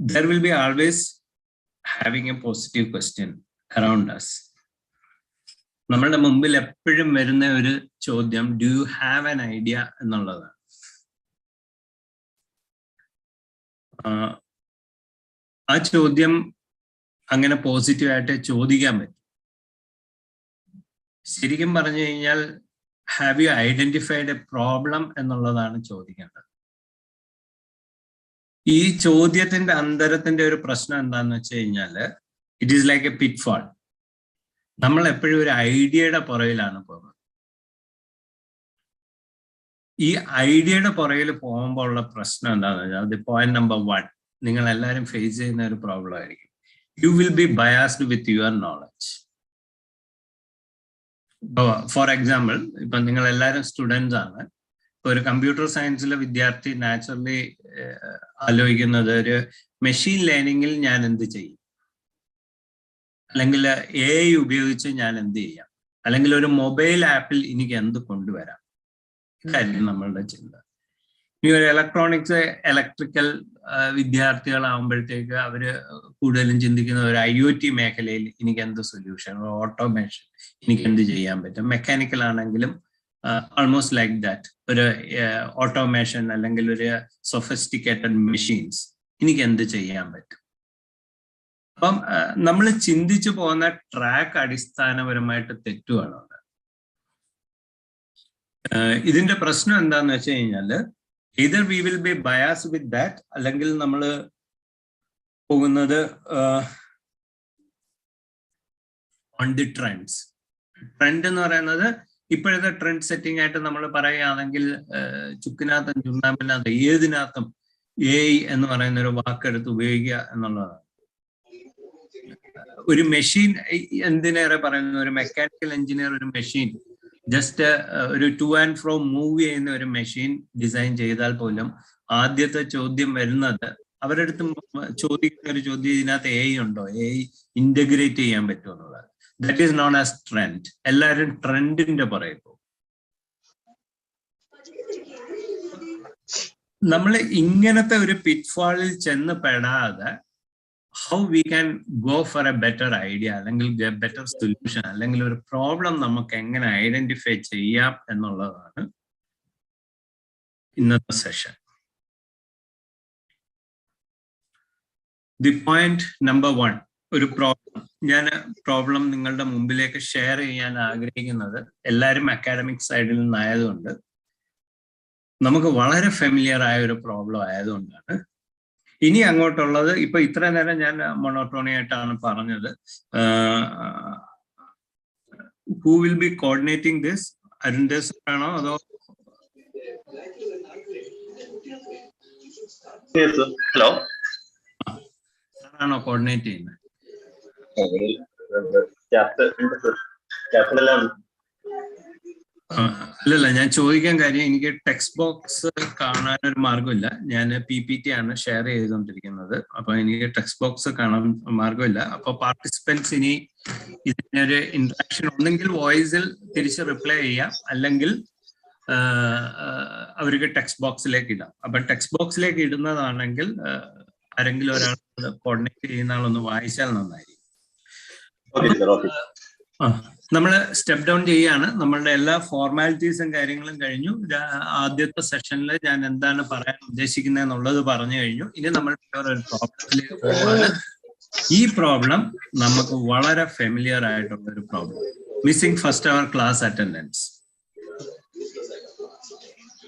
Speaker 19: there will be always having a positive question around us. നമ്മളുടെ മുമ്പിൽ എപ്പോഴും വരുന്ന ഒരു ചോദ്യം, do you have an idea എന്നുള്ളതാണ്. ആ ചോദ്യം അങ്ങനെ പോസിറ്റീവായിട്ട് ചോദിക്കാൻ പറ്റും. ശരിക്കും പറഞ്ഞു കഴിഞ്ഞാൽ, have you identified A problem എന്നുള്ളതാണ് ചോദിക്കേണ്ടത്. ഈ ചോദ്യത്തിന്റെ അന്തരത്തിന്റെ ഒരു പ്രശ്നം എന്താന്ന് വെച്ച് കഴിഞ്ഞാല്, it is like a pitfall. നമ്മൾ എപ്പോഴും ഒരു ഐഡിയയുടെ പുറകിലാണ് പോകുന്നത്. ഈ ഐഡിയയുടെ പുറകിൽ പോകുമ്പോൾ ഉള്ള പ്രശ്നം എന്താണെന്ന് വെച്ചാൽ, അത് പോയിന്റ് നമ്പർ 1, നിങ്ങൾ എല്ലാവരും ഫേസ് ചെയ്യുന്ന ഒരു പ്രോബ്ലം ആയിരിക്കും. U will B biased with your knowledge. For example, ഇപ്പൊ നിങ്ങൾ എല്ലാവരും സ്റ്റുഡൻസ് ആണ്. ഇപ്പൊ ഒരു കമ്പ്യൂട്ടർ സയൻസിലെ വിദ്യാർത്ഥി നാച്ചുറലി ആലോചിക്കുന്നത്, ഒരു മെഷീൻ ലേണിംഗിൽ ഞാൻ എന്ത് ചെയ്യും, അല്ലെങ്കിൽ AI ഉപയോഗിച്ച് ഞാൻ എന്ത് ചെയ്യാം, അല്ലെങ്കിൽ ഒരു മൊബൈൽ ആപ്പിൽ എനിക്ക് എന്ത് കൊണ്ടുവരാം, ഇതായിരിക്കും നമ്മളുടെ ചിന്ത. ഈ ഒരു ഇലക്ട്രോണിക്സ്, ഇലക്ട്രിക്കൽ വിദ്യാർത്ഥികളാകുമ്പോഴത്തേക്ക് അവര് കൂടുതലും ചിന്തിക്കുന്ന ഒരു IoT മേഖലയിൽ എനിക്ക് എന്ത് സൊല്യൂഷൻ, ഓട്ടോമേഷൻ എനിക്ക് എന്ത് ചെയ്യാൻ പറ്റും. മെക്കാനിക്കൽ ആണെങ്കിലും ആൾമോസ്റ്റ് ലൈക്ക് ദാറ്റ്, ഒരു ഓട്ടോമേഷൻ അല്ലെങ്കിൽ ഒരു സൊഫിസ്റ്റിക്കേറ്റഡ് മെഷീൻസ് എനിക്ക് എന്ത് ചെയ്യാൻ പറ്റും. അപ്പം നമ്മൾ ചിന്തിച്ചു പോകുന്ന ട്രാക്ക് അടിസ്ഥാനപരമായിട്ട് തെറ്റുമാണ്. ഇതിന്റെ പ്രശ്നം എന്താന്ന് വെച്ച് കഴിഞ്ഞാല്, either we will be biased with that, അല്ലെങ്കിൽ നമ്മൾ പോകുന്നത് on the trends. ട്രെൻഡ് എന്ന് പറയുന്നത് ഇപ്പോഴത്തെ ട്രെൻഡ് സെറ്റിംഗ് ആയിട്ട് നമ്മൾ പറയുകയാണെങ്കിൽ, ചുക്കിനകത്തും ചുണ്ണാമ്പിനകത്തും ഏതിനകത്തും AI എന്ന് പറയുന്ന ഒരു വാക്കെടുത്ത് ഉപയോഗിക്കുക എന്നുള്ളതാണ്. ഒരു മെഷീൻ എന്തിനേറെ പറയുന്നത്, ഒരു മെക്കാനിക്കൽ എഞ്ചിനീയർ ഒരു മെഷീൻ ജസ്റ്റ് ഒരു ടു ആൻഡ് ഫ്രോ മൂവ് ചെയ്യുന്ന ഒരു മെഷീൻ ഡിസൈൻ ചെയ്താൽ പോലും ആദ്യത്തെ ചോദ്യം വരുന്നത്, അവരുടെ അടുത്ത് ചോദിക്കുന്ന ഒരു ചോദ്യം, ഇതിനകത്ത് AI ഉണ്ടോ, AI ഇന്റഗ്രേറ്റ് ചെയ്യാൻ പറ്റുമോ എന്നുള്ളത്. That is known as trend. എല്ലാവരും ട്രെൻഡിന്റെ പുറകെ പോകും. നമ്മൾ ഇങ്ങനത്തെ ഒരു പിറ്റ്ഫാളിൽ ചെന്ന് പെടാതെ, how we can go for a better idea, അല്ലെങ്കിൽ better solution, അല്ലെങ്കിൽ ഒരു പ്രോബ്ലം നമുക്ക് എങ്ങനെ ഐഡന്റിഫൈ ചെയ്യാം എന്നുള്ളതാണ് ഇന്നത്തെ സെഷൻ. ദി പോയിന്റ് നമ്പർ 1, ഒരു പ്രോബ്ലം. ഞാൻ പ്രോബ്ലം നിങ്ങളുടെ മുമ്പിലേക്ക് ഷെയർ ചെയ്യാൻ ആഗ്രഹിക്കുന്നത് എല്ലാവരും അക്കാഡമിക് സൈഡിൽ നിന്നായതുകൊണ്ട്, നമുക്ക് വളരെ ഫെമിലിയർ ആയ ഒരു പ്രോബ്ലം ആയതുകൊണ്ടാണ്. ഇനി അങ്ങോട്ടുള്ളത്, ഇപ്പൊ ഇത്ര നേരം ഞാൻ മൊണോട്ടോണി ആയിട്ടാണ് പറഞ്ഞത്. Who will be coordinating this? Arundev ആണോ അതോ?
Speaker 20: ഹലോ,
Speaker 19: ആണോ കോർഡിനേറ്റ് ചെയ്യുന്നത്? അല്ലല്ല, ഞാൻ ചോദിക്കാൻ കാര്യം, എനിക്ക് ടെക്സ്റ്റ് ബോക്സ് കാണാനൊരു മാർഗമില്ല. ഞാൻ PPT ആണ് ഷെയർ ചെയ്തുകൊണ്ടിരിക്കുന്നത്. അപ്പൊ എനിക്ക് ടെക്സ്റ്റ് ബോക്സ് കാണാൻ മാർഗമില്ല. അപ്പൊ പാർട്ടിസിപ്പൻസ് ഇനി ഇതിനൊരു ഇന്ററാക്ഷൻ ഒന്നെങ്കിൽ വോയിസിൽ തിരിച്ച് റിപ്ലൈ ചെയ്യാം, അല്ലെങ്കിൽ അവർക്ക് ടെക്സ്റ്റ് ബോക്സിലേക്ക് ഇടാം. അപ്പൊ ടെക്സ്റ്റ് ബോക്സിലേക്ക് ഇടുന്നതാണെങ്കിൽ ആരെങ്കിലും ഒരാൾ കോർഡിനേറ്റ് ചെയ്യുന്ന ആളൊന്ന് വായിച്ചാൽ നന്നായിരിക്കും. നമ്മൾ സ്റ്റെപ്പ് ഡൗൺ ചെയ്യാണ്. നമ്മളുടെ എല്ലാ ഫോർമാലിറ്റീസും കാര്യങ്ങളും കഴിഞ്ഞു. ആദ്യത്തെ സെഷനിൽ ഞാൻ എന്താണ് പറയാൻ ഉദ്ദേശിക്കുന്നത് എന്നുള്ളത് പറഞ്ഞു കഴിഞ്ഞു. ഇനി നമ്മൾ ഒരു പ്രോബ്ലത്തിലേക്ക് പോവാണ്. ഈ പ്രോബ്ലം നമുക്ക് വളരെ ഫെമിലിയർ ആയിട്ടുള്ള ഒരു problem. Missing first hour class attendance.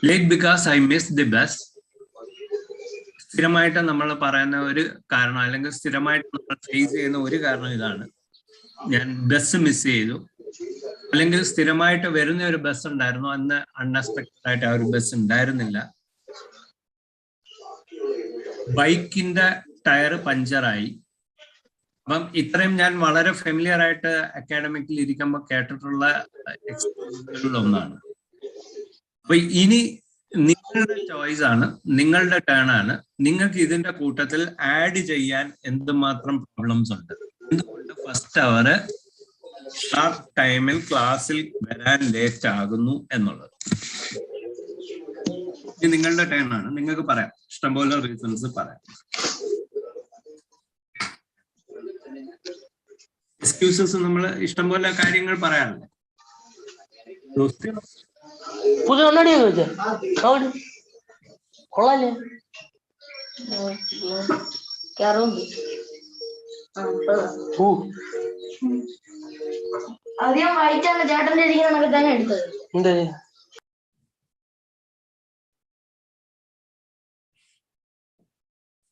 Speaker 19: Late because I miss the bus. സ്ഥിരമായിട്ട് നമ്മൾ പറയുന്ന ഒരു കാരണം, അല്ലെങ്കിൽ സ്ഥിരമായിട്ട് നമ്മൾ ഫേസ് ചെയ്യുന്ന ഒരു കാരണം ഇതാണ്: ഞാൻ ബസ് മിസ് ചെയ്തു. അല്ലെങ്കിൽ സ്ഥിരമായിട്ട് വരുന്ന ഒരു ബസ് ഉണ്ടായിരുന്നു, അന്ന് അൺഎക്സ്പെക്ടഡ് ആയിട്ട് ആ ഒരു ബസ് ഉണ്ടായിരുന്നില്ല. ബൈക്കിന്റെ ടയർ പഞ്ചറായി. അപ്പം ഇത്രയും ഞാൻ വളരെ ഫെമിലിയർ ആയിട്ട് അക്കാഡമിക്കിൽ ഇരിക്കുമ്പോൾ കേട്ടിട്ടുള്ള എക്സ്പീരിയൻസുകളിൽ ഒന്നാണ്. അപ്പൊ ഇനി നിങ്ങളുടെ ചോയ്സ് ആണ്, നിങ്ങളുടെ ടേൺ ആണ്. നിങ്ങൾക്ക് ഇതിന്റെ കൂട്ടത്തിൽ ആഡ് ചെയ്യാൻ എന്തുമാത്രം പ്രോബ്ലംസ് ഉണ്ട്. എന്തുകൊണ്ട് ഫസ്റ്റ് അവർ ഷാർപ്പ് ടൈമിൽ ക്ലാസ്സിൽ വരാൻ ലേറ്റ് ആകുന്നു എന്നുള്ളത്. ഇത് നിങ്ങളുടെ ടേൺ ആണ്. നിങ്ങൾക്ക് പറയാം, ഇഷ്ടംപോലെ റീസൺസ് പറയാം. എക്സ്ക്യൂസസ് നമ്മൾ ഇഷ്ടംപോലെ കാര്യങ്ങൾ പറയാറില്ല.
Speaker 20: അധികം വായിച്ചാണ് ചേട്ടന്റെ ഇരിക്കുന്ന തന്നെ എടുത്തത്.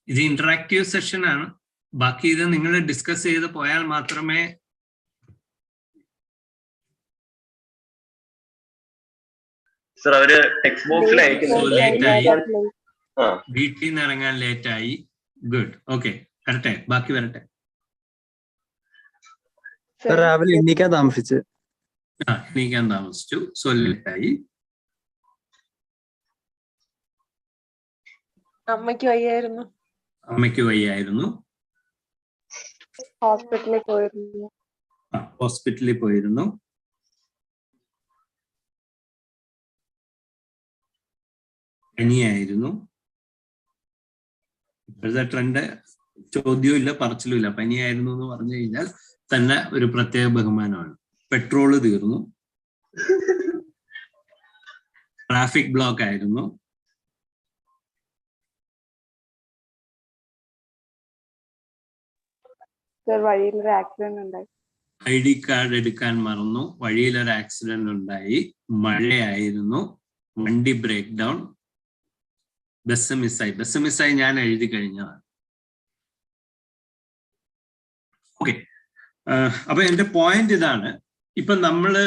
Speaker 19: ഇത് ഇന്ററാക്റ്റീവ് സെഷൻ ആണ്. ബാക്കി ഇത് നിങ്ങൾ ഡിസ്കസ് ചെയ്ത് പോയാൽ മാത്രമേ
Speaker 21: സർ അവര് ടെക്സ്റ്റ് ബോക്സിൽ
Speaker 19: ലേറ്റായി, വീട്ടിൽ നിന്ന് ഇറങ്ങാൻ ലേറ്റായി. ഗുഡ്, ഓക്കെ, വരട്ടെ, ബാക്കി വരട്ടെ.
Speaker 22: രാവിലെ എണീക്കാൻ താമസിച്ചു.
Speaker 19: എണീക്കാൻ താമസിച്ചു, സോ ലേറ്റായി.
Speaker 23: അമ്മയ്ക്ക് വയ്യായിരുന്നു.
Speaker 19: അമ്മയ്ക്ക് വയ്യായിരുന്നു.
Speaker 23: ഹോസ്പിറ്റലിൽ പോയിരുന്നു.
Speaker 19: ഹോസ്പിറ്റലിൽ പോയിരുന്നു. പനിയായിരുന്നു. ഇപ്പോഴത്തെ ട്രെൻഡ് ചോദ്യവും ഇല്ല പറച്ചിലും ഇല്ല. പനിയായിരുന്നു എന്ന് പറഞ്ഞു കഴിഞ്ഞാൽ തന്നെ ഒരു പ്രത്യേക ബഹുമാനമാണ്. പെട്രോള് തീർന്നു. ട്രാഫിക് ബ്ലോക്ക് ആയിരുന്നു.
Speaker 23: വഴിയിലൊരു ആക്സിഡന്റ് ഉണ്ടായി.
Speaker 19: ID കാർഡ് എടുക്കാൻ മറന്നു. വഴിയിലൊരു ആക്സിഡന്റ് ഉണ്ടായി. മഴയായിരുന്നു. വണ്ടി ബ്രേക്ക് ഡൗൺ. ബസ് മിസ്സായി. ബസ് മിസ്സായി ഞാൻ എഴുതി കഴിഞ്ഞതാണ്. ഓക്കെ, അപ്പൊ എന്റെ പോയിന്റ് ഇതാണ്. ഇപ്പൊ നമ്മള്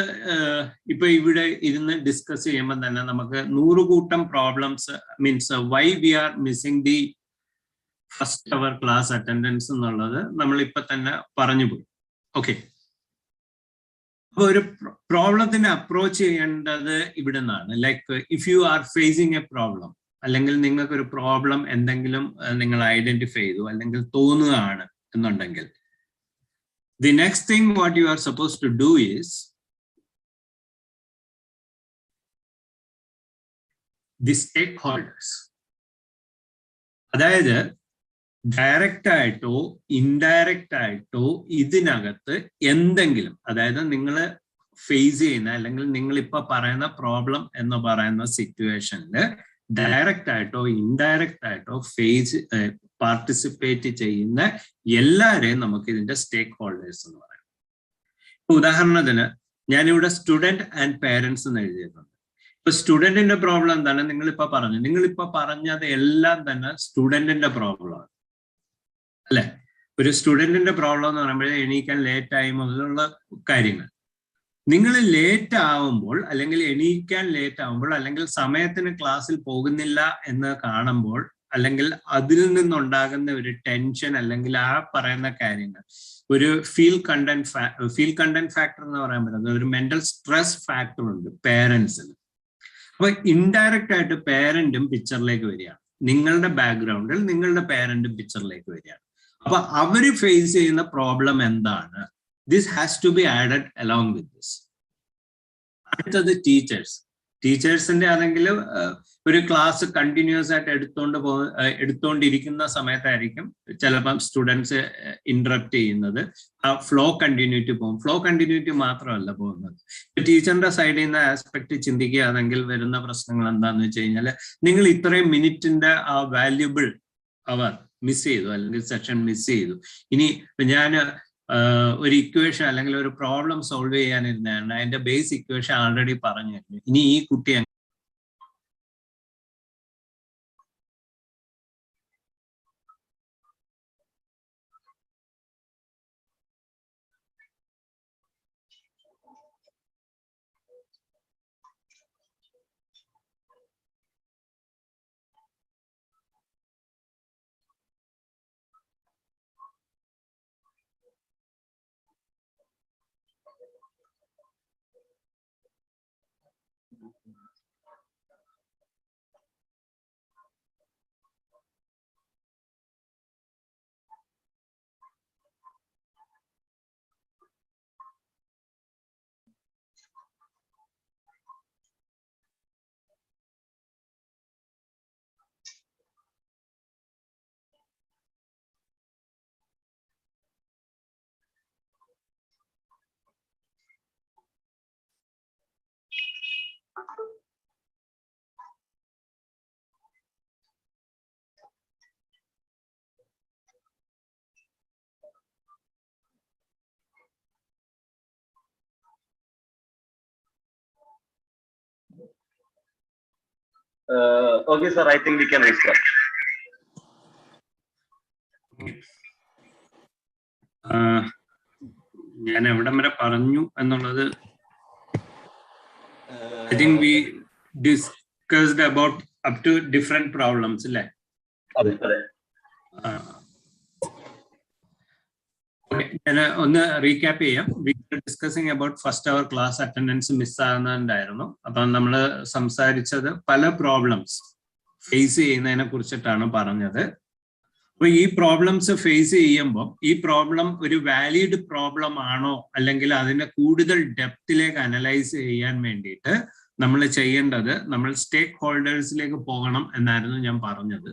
Speaker 19: ഇപ്പൊ ഇവിടെ ഇരുന്ന് ഡിസ്കസ് ചെയ്യുമ്പോൾ തന്നെ നമുക്ക് 100 കൂട്ടം problems, means why we are missing the first hour class attendance എന്നുള്ളത് നമ്മൾ ഇപ്പൊ തന്നെ പറഞ്ഞു പോയി. ഓക്കെ, അപ്പൊ ഒരു പ്രോബ്ലത്തിനെ അപ്രോച്ച് ചെയ്യേണ്ടത് ഇവിടെ നിന്നാണ്. Like if you are facing A problem, അല്ലെങ്കിൽ നിങ്ങൾക്കൊരു പ്രോബ്ലം എന്തെങ്കിലും നിങ്ങൾ ഐഡന്റിഫൈ ചെയ്തു അല്ലെങ്കിൽ തോന്നുകയാണ് എന്നുണ്ടെങ്കിൽ, the next thing what you are supposed to do is the stakeholders. അതായത് ഡയറക്റ്റ് ആയിട്ടോ ഇൻഡയറക്റ്റ് ആയിട്ടോ ഇതിനകത്ത് എന്തെങ്കിലും, അതായത് നിങ്ങൾ ഫേസ് ചെയ്യുന്ന അല്ലെങ്കിൽ നിങ്ങൾ ഇപ്പൊ പറയുന്ന പ്രോബ്ലം എന്ന് പറയുന്ന സിറ്റുവേഷനിൽ ഡയറക്റ്റ് ആയിട്ടോ ഇൻഡയറക്റ്റ് ആയിട്ടോ പാർട്ടിസിപ്പേറ്റ് ചെയ്യുന്ന എല്ലാവരെയും നമുക്ക് ഇതിന്റെ സ്റ്റേക്ക് ഹോൾഡേഴ്സ് എന്ന് പറയാം. ഉദാഹരണത്തിന് ഞാനിവിടെ സ്റ്റുഡന്റ് ആൻഡ് പേരൻസ് എന്ന് എഴുതിയിട്ടുണ്ട്. ഇപ്പൊ സ്റ്റുഡന്റിന്റെ പ്രോബ്ലം എന്താണ്? നിങ്ങളിപ്പോ പറഞ്ഞത് എല്ലാം തന്നെ സ്റ്റുഡന്റിന്റെ പ്രോബ്ലമാണ്, അല്ലെ? ഒരു സ്റ്റുഡന്റിന്റെ പ്രോബ്ലം എന്ന് പറയുമ്പോൾ എണീക്കാൻ ലേറ്റ് ആയി മുതലുള്ള കാര്യങ്ങൾ. നിങ്ങൾ ലേറ്റ് ആവുമ്പോൾ അല്ലെങ്കിൽ എണീക്കാൻ ലേറ്റ് ആവുമ്പോൾ അല്ലെങ്കിൽ സമയത്തിന് ക്ലാസ്സിൽ പോകുന്നില്ല എന്ന് കാണുമ്പോൾ അല്ലെങ്കിൽ അതിൽ നിന്നുണ്ടാകുന്ന ഒരു ടെൻഷൻ അല്ലെങ്കിൽ ആ പറയുന്ന കാര്യങ്ങൾ, ഒരു ഫീൽ കണ്ടന്റ് ഫാക്ടർ എന്ന് പറയാൻ പറ്റുന്നത് ഒരു മെന്റൽ സ്ട്രെസ് ഫാക്ടർ ഉണ്ട് പേരൻസിന്. അപ്പൊ ഇൻഡയറക്റ്റ് ആയിട്ട് പേരന്റും പിക്ചറിലേക്ക് വരികയാണ്. നിങ്ങളുടെ ബാക്ക്ഗ്രൗണ്ടിൽ നിങ്ങളുടെ പേരന്റും പിക്ചറിലേക്ക് വരികയാണ്. അപ്പൊ അവര് ഫേസ് ചെയ്യുന്ന പ്രോബ്ലം എന്താണ്? This has to be added along with this. അടുത്തത് ടീച്ചേഴ്സ്. ടീച്ചേഴ്സിന്റെ ആണെങ്കിൽ ഒരു ക്ലാസ് കണ്ടിന്യൂസ് ആയിട്ട് എടുത്തോണ്ടിരിക്കുന്ന സമയത്തായിരിക്കും ചിലപ്പം സ്റ്റുഡൻസ് ഇന്ററപ്റ്റ് ചെയ്യുന്നത്. ആ ഫ്ലോ കണ്ടിന്യൂറ്റി പോകും. ഫ്ലോ കണ്ടിന്യൂറ്റി മാത്രമല്ല പോകുന്നത്. ടീച്ചറിന്റെ സൈഡിൽ നിന്ന് ആസ്പെക്ട് ചിന്തിക്കുകയാണെങ്കിൽ വരുന്ന പ്രശ്നങ്ങൾ എന്താണെന്ന് വെച്ച് കഴിഞ്ഞാൽ, നിങ്ങൾ ഇത്രയും മിനിറ്റിന്റെ ആ വാല്യുബിൾ അവർ മിസ് ചെയ്തു, അല്ലെങ്കിൽ സെഷൻ മിസ് ചെയ്തു. ഇനി ഞാൻ ഒരു ഇക്വേഷൻ അല്ലെങ്കിൽ ഒരു പ്രോബ്ലം സോൾവ് ചെയ്യാനിരുന്നതാണ്, അതിന്റെ ബേസ് ഇക്വേഷൻ ആൾറെഡി പറഞ്ഞു കഴിഞ്ഞു. ഇനി ഈ കുട്ടി
Speaker 21: Okay, sir. I think we can restart.
Speaker 19: ഞാൻ എവിടം വരെ പറഞ്ഞു എന്നുള്ളത്, I think we discussed about up to different problems, അല്ലേ? ഞാൻ ഒന്ന് റീക്യാപ്പ് ചെയ്യാം. We discussing about first hour class attendance മിസ്സാകുന്നുണ്ടായിരുന്നു. അപ്പം നമ്മൾ സംസാരിച്ചത് പല പ്രോബ്ലംസ് ഫേസ് ചെയ്യുന്നതിനെ കുറിച്ചിട്ടാണ് പറഞ്ഞത്. അപ്പൊ ഈ പ്രോബ്ലംസ് ഫേസ് ചെയ്യുമ്പോൾ ഈ പ്രോബ്ലം ഒരു വാലിഡ് പ്രോബ്ലം ആണോ, അല്ലെങ്കിൽ അതിനെ കൂടുതൽ ഡെപ്തിലേക്ക് അനലൈസ് ചെയ്യാൻ വേണ്ടിയിട്ട് നമ്മൾ ചെയ്യേണ്ടത്, നമ്മൾ സ്റ്റേക്ക് ഹോൾഡേഴ്സിലേക്ക് പോകണം എന്നായിരുന്നു ഞാൻ പറഞ്ഞത്.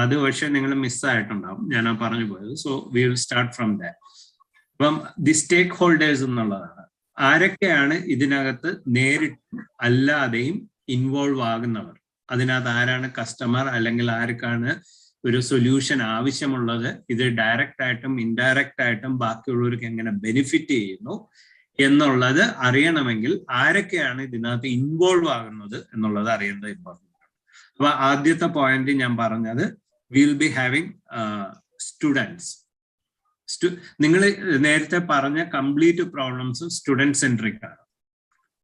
Speaker 19: അത് പക്ഷെ നിങ്ങൾ മിസ്സായിട്ടുണ്ടാവും, ഞാൻ പറഞ്ഞു പോയത്. So we will start from that. അപ്പം ദി സ്റ്റേക്ക് ഹോൾഡേഴ്സ് എന്നുള്ളതാണ് ആരൊക്കെയാണ് ഇതിനകത്ത് നേരിട്ടും അല്ലാതെയും ഇൻവോൾവ് ആകുന്നവർ. അതിനകത്ത് ആരാണ് കസ്റ്റമർ, അല്ലെങ്കിൽ ആർക്കാണ് ഒരു സൊല്യൂഷൻ ആവശ്യമുള്ളത്, ഇത് ഡയറക്റ്റ് ആയിട്ടും ഇൻഡയറക്റ്റ് ആയിട്ടും ബാക്കിയുള്ളവർക്ക് എങ്ങനെ ബെനിഫിറ്റ് ചെയ്യുന്നു എന്നുള്ളത് അറിയണമെങ്കിൽ ആരൊക്കെയാണ് ഇതിനകത്ത് ഇൻവോൾവ് ആകുന്നത് എന്നുള്ളത് അറിയേണ്ടത് ഇമ്പോർട്ടൻ്റ് ആണ്. അപ്പൊ ആദ്യത്തെ പോയിന്റ് ഞാൻ പറഞ്ഞത്, വിൽ ബി ഹാവിങ് സ്റ്റുഡൻസ്. നിങ്ങൾ നേരത്തെ പറഞ്ഞ കംപ്ലീറ്റ് പ്രോബ്ലംസ് സ്റ്റുഡൻറ് സെൻട്രിക് ആണ്.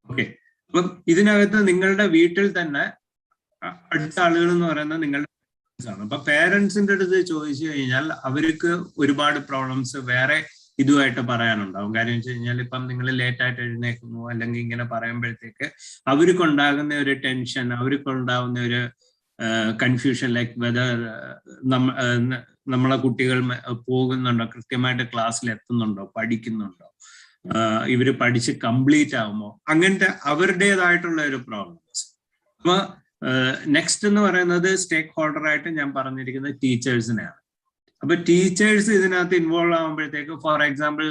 Speaker 19: ഓക്കെ, അപ്പം ഇതിനകത്ത് നിങ്ങളുടെ വീട്ടിൽ തന്നെ അടുത്ത ആളുകൾ എന്ന് പറയുന്നത് നിങ്ങളുടെ ആണ്. അപ്പൊ പേരൻസിന്റെ അടുത്ത് ചോദിച്ചു കഴിഞ്ഞാൽ അവർക്ക് ഒരുപാട് പ്രോബ്ലംസ് വേറെ ഇതുമായിട്ട് പറയാനുണ്ടാവും. കാര്യം വെച്ച് കഴിഞ്ഞാൽ ഇപ്പം നിങ്ങൾ ലേറ്റ് ആയിട്ട് എഴുന്നേക്കുന്നു അല്ലെങ്കിൽ ഇങ്ങനെ പറയുമ്പോഴത്തേക്ക് അവർക്കുണ്ടാകുന്ന ഒരു ടെൻഷൻ, അവർക്കുണ്ടാകുന്ന ഒരു കൺഫ്യൂഷൻ, ലൈക്ക് വെദർ നമ്മളെ കുട്ടികൾ പോകുന്നുണ്ടോ, കൃത്യമായിട്ട് ക്ലാസ്സിൽ എത്തുന്നുണ്ടോ, പഠിക്കുന്നുണ്ടോ, ഇവര് പഠിച്ച് കംപ്ലീറ്റ് ആകുമോ, അങ്ങനത്തെ അവരുടേതായിട്ടുള്ള ഒരു പ്രോബ്ലംസ്. അപ്പൊ നെക്സ്റ്റ് എന്ന് പറയുന്നത് സ്റ്റേക്ക് ഹോൾഡർ ആയിട്ട് ഞാൻ പറഞ്ഞിരിക്കുന്നത് ടീച്ചേഴ്സിനെയാണ്. അപ്പൊ ടീച്ചേഴ്സ് ഇതിനകത്ത് ഇൻവോൾവ് ആകുമ്പോഴത്തേക്ക്, ഫോർ എക്സാമ്പിൾ,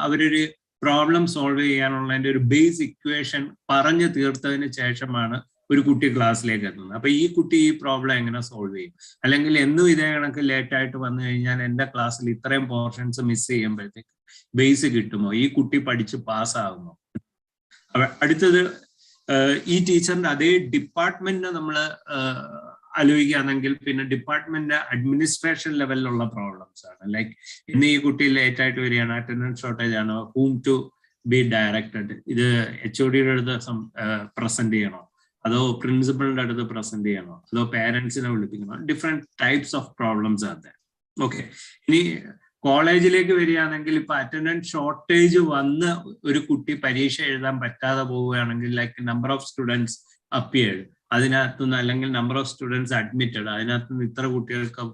Speaker 19: അവരൊരു പ്രോബ്ലം സോൾവ് ചെയ്യാനുള്ളതിന്റെ ഒരു ബേസ് ഇക്വേഷൻ പറഞ്ഞു തീർത്തതിന് ശേഷമാണ് ഒരു കുട്ടി ക്ലാസ്സിലേക്ക് എത്തുന്നത്. അപ്പൊ ഈ കുട്ടി ഈ പ്രോബ്ലം എങ്ങനെ സോൾവ് ചെയ്യും, അല്ലെങ്കിൽ എന്നും ഇതേ കണക്ക് ലേറ്റ് ആയിട്ട് വന്നു കഴിഞ്ഞാൽ എന്റെ ക്ലാസ്സിൽ ഇത്രയും പോർഷൻസ് മിസ് ചെയ്യുമ്പോഴത്തേക്ക് ബേസ് കിട്ടുമോ, ഈ കുട്ടി പഠിച്ച് പാസ്സാകുമോ. അടുത്തത്, ഈ ടീച്ചറിന്റെ അതേ ഡിപ്പാർട്ട്മെന്റിനെ നമ്മൾ ആലോചിക്കുകയാണെങ്കിൽ പിന്നെ ഡിപ്പാർട്ട്മെന്റ് അഡ്മിനിസ്ട്രേഷൻ ലെവലിലുള്ള പ്രോബ്ലംസ് ആണ്. ലൈക്ക് ഇന്ന് ഈ കുട്ടി ലേറ്റ് ആയിട്ട് വരികയാണ്, അറ്റൻഡൻസ് ഷോർട്ടേജ് ആണ്, ഹൂം ടു ബി ഡയറക്റ്റഡ്, ഇത് HOD അടുത്ത് പ്രസന്റ് ചെയ്യണോ, അതോ പ്രിൻസിപ്പളിന്റെ അടുത്ത് പ്രസന്റ് ചെയ്യണോ, അതോ പേരൻസിനെ വിളിപ്പിക്കണോ. ഡിഫറെന്റ് ടൈപ്സ് ഓഫ് പ്രോബ്ലംസ് ആണ്. ഓക്കെ, ഇനി കോളേജിലേക്ക് വരികയാണെങ്കിൽ ഇപ്പൊ അറ്റൻഡൻസ് ഷോർട്ടേജ് വന്ന് ഒരു കുട്ടി പരീക്ഷ എഴുതാൻ പറ്റാതെ പോവുകയാണെങ്കിൽ, like number of students appeared, അതിനകത്തുനിന്ന്, അല്ലെങ്കിൽ നമ്പർ ഓഫ് സ്റ്റുഡൻസ് അഡ്മിറ്റഡ്, അതിനകത്തുനിന്ന് ഇത്ര കുട്ടികൾക്ക്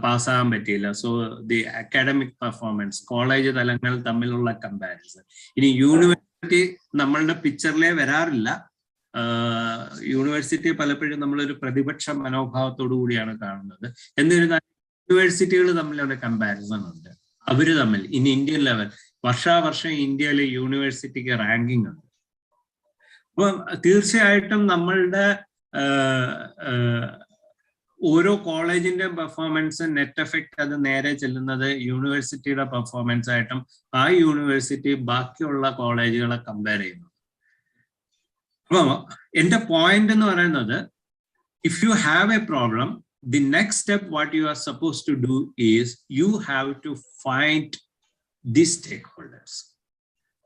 Speaker 19: പാസ്സാകാൻ പറ്റിയില്ല. So the academic performance, college തലങ്ങൾ തമ്മിലുള്ള കമ്പാരിസൺ. ഇനി യൂണിവേഴ്സിറ്റി നമ്മളുടെ പിക്ചറിലേ വരാറില്ല, യൂണിവേഴ്സിറ്റി പലപ്പോഴും നമ്മളൊരു പ്രതിപക്ഷ മനോഭാവത്തോടു കൂടിയാണ് കാണുന്നത്. എന്നിരുന്നാലും യൂണിവേഴ്സിറ്റികൾ തമ്മിലുള്ള കമ്പാരിസൺ ഉണ്ട്. അവര് തമ്മിൽ ഇൻ ഇന്ത്യൻ ലെവൽ വർഷാവർഷം ഇന്ത്യയിലെ യൂണിവേഴ്സിറ്റിക്ക് റാങ്കിങ് ഉണ്ട്. അപ്പൊ തീർച്ചയായിട്ടും നമ്മളുടെ ഓരോ കോളേജിന്റെ പെർഫോമൻസ് നെറ്റ് എഫക്റ്റ് അത് നേരെ ചെല്ലുന്നത് യൂണിവേഴ്സിറ്റിയുടെ പെർഫോമൻസ് ആയിട്ടും ആ യൂണിവേഴ്സിറ്റി ബാക്കിയുള്ള കോളേജുകളെ കമ്പയർ ചെയ്യുന്നു. അപ്പൊ എന്റെ പോയിന്റ് എന്ന് പറയുന്നത്, if you have A problem, the next step what you are supposed to do is you have to find the stakeholders.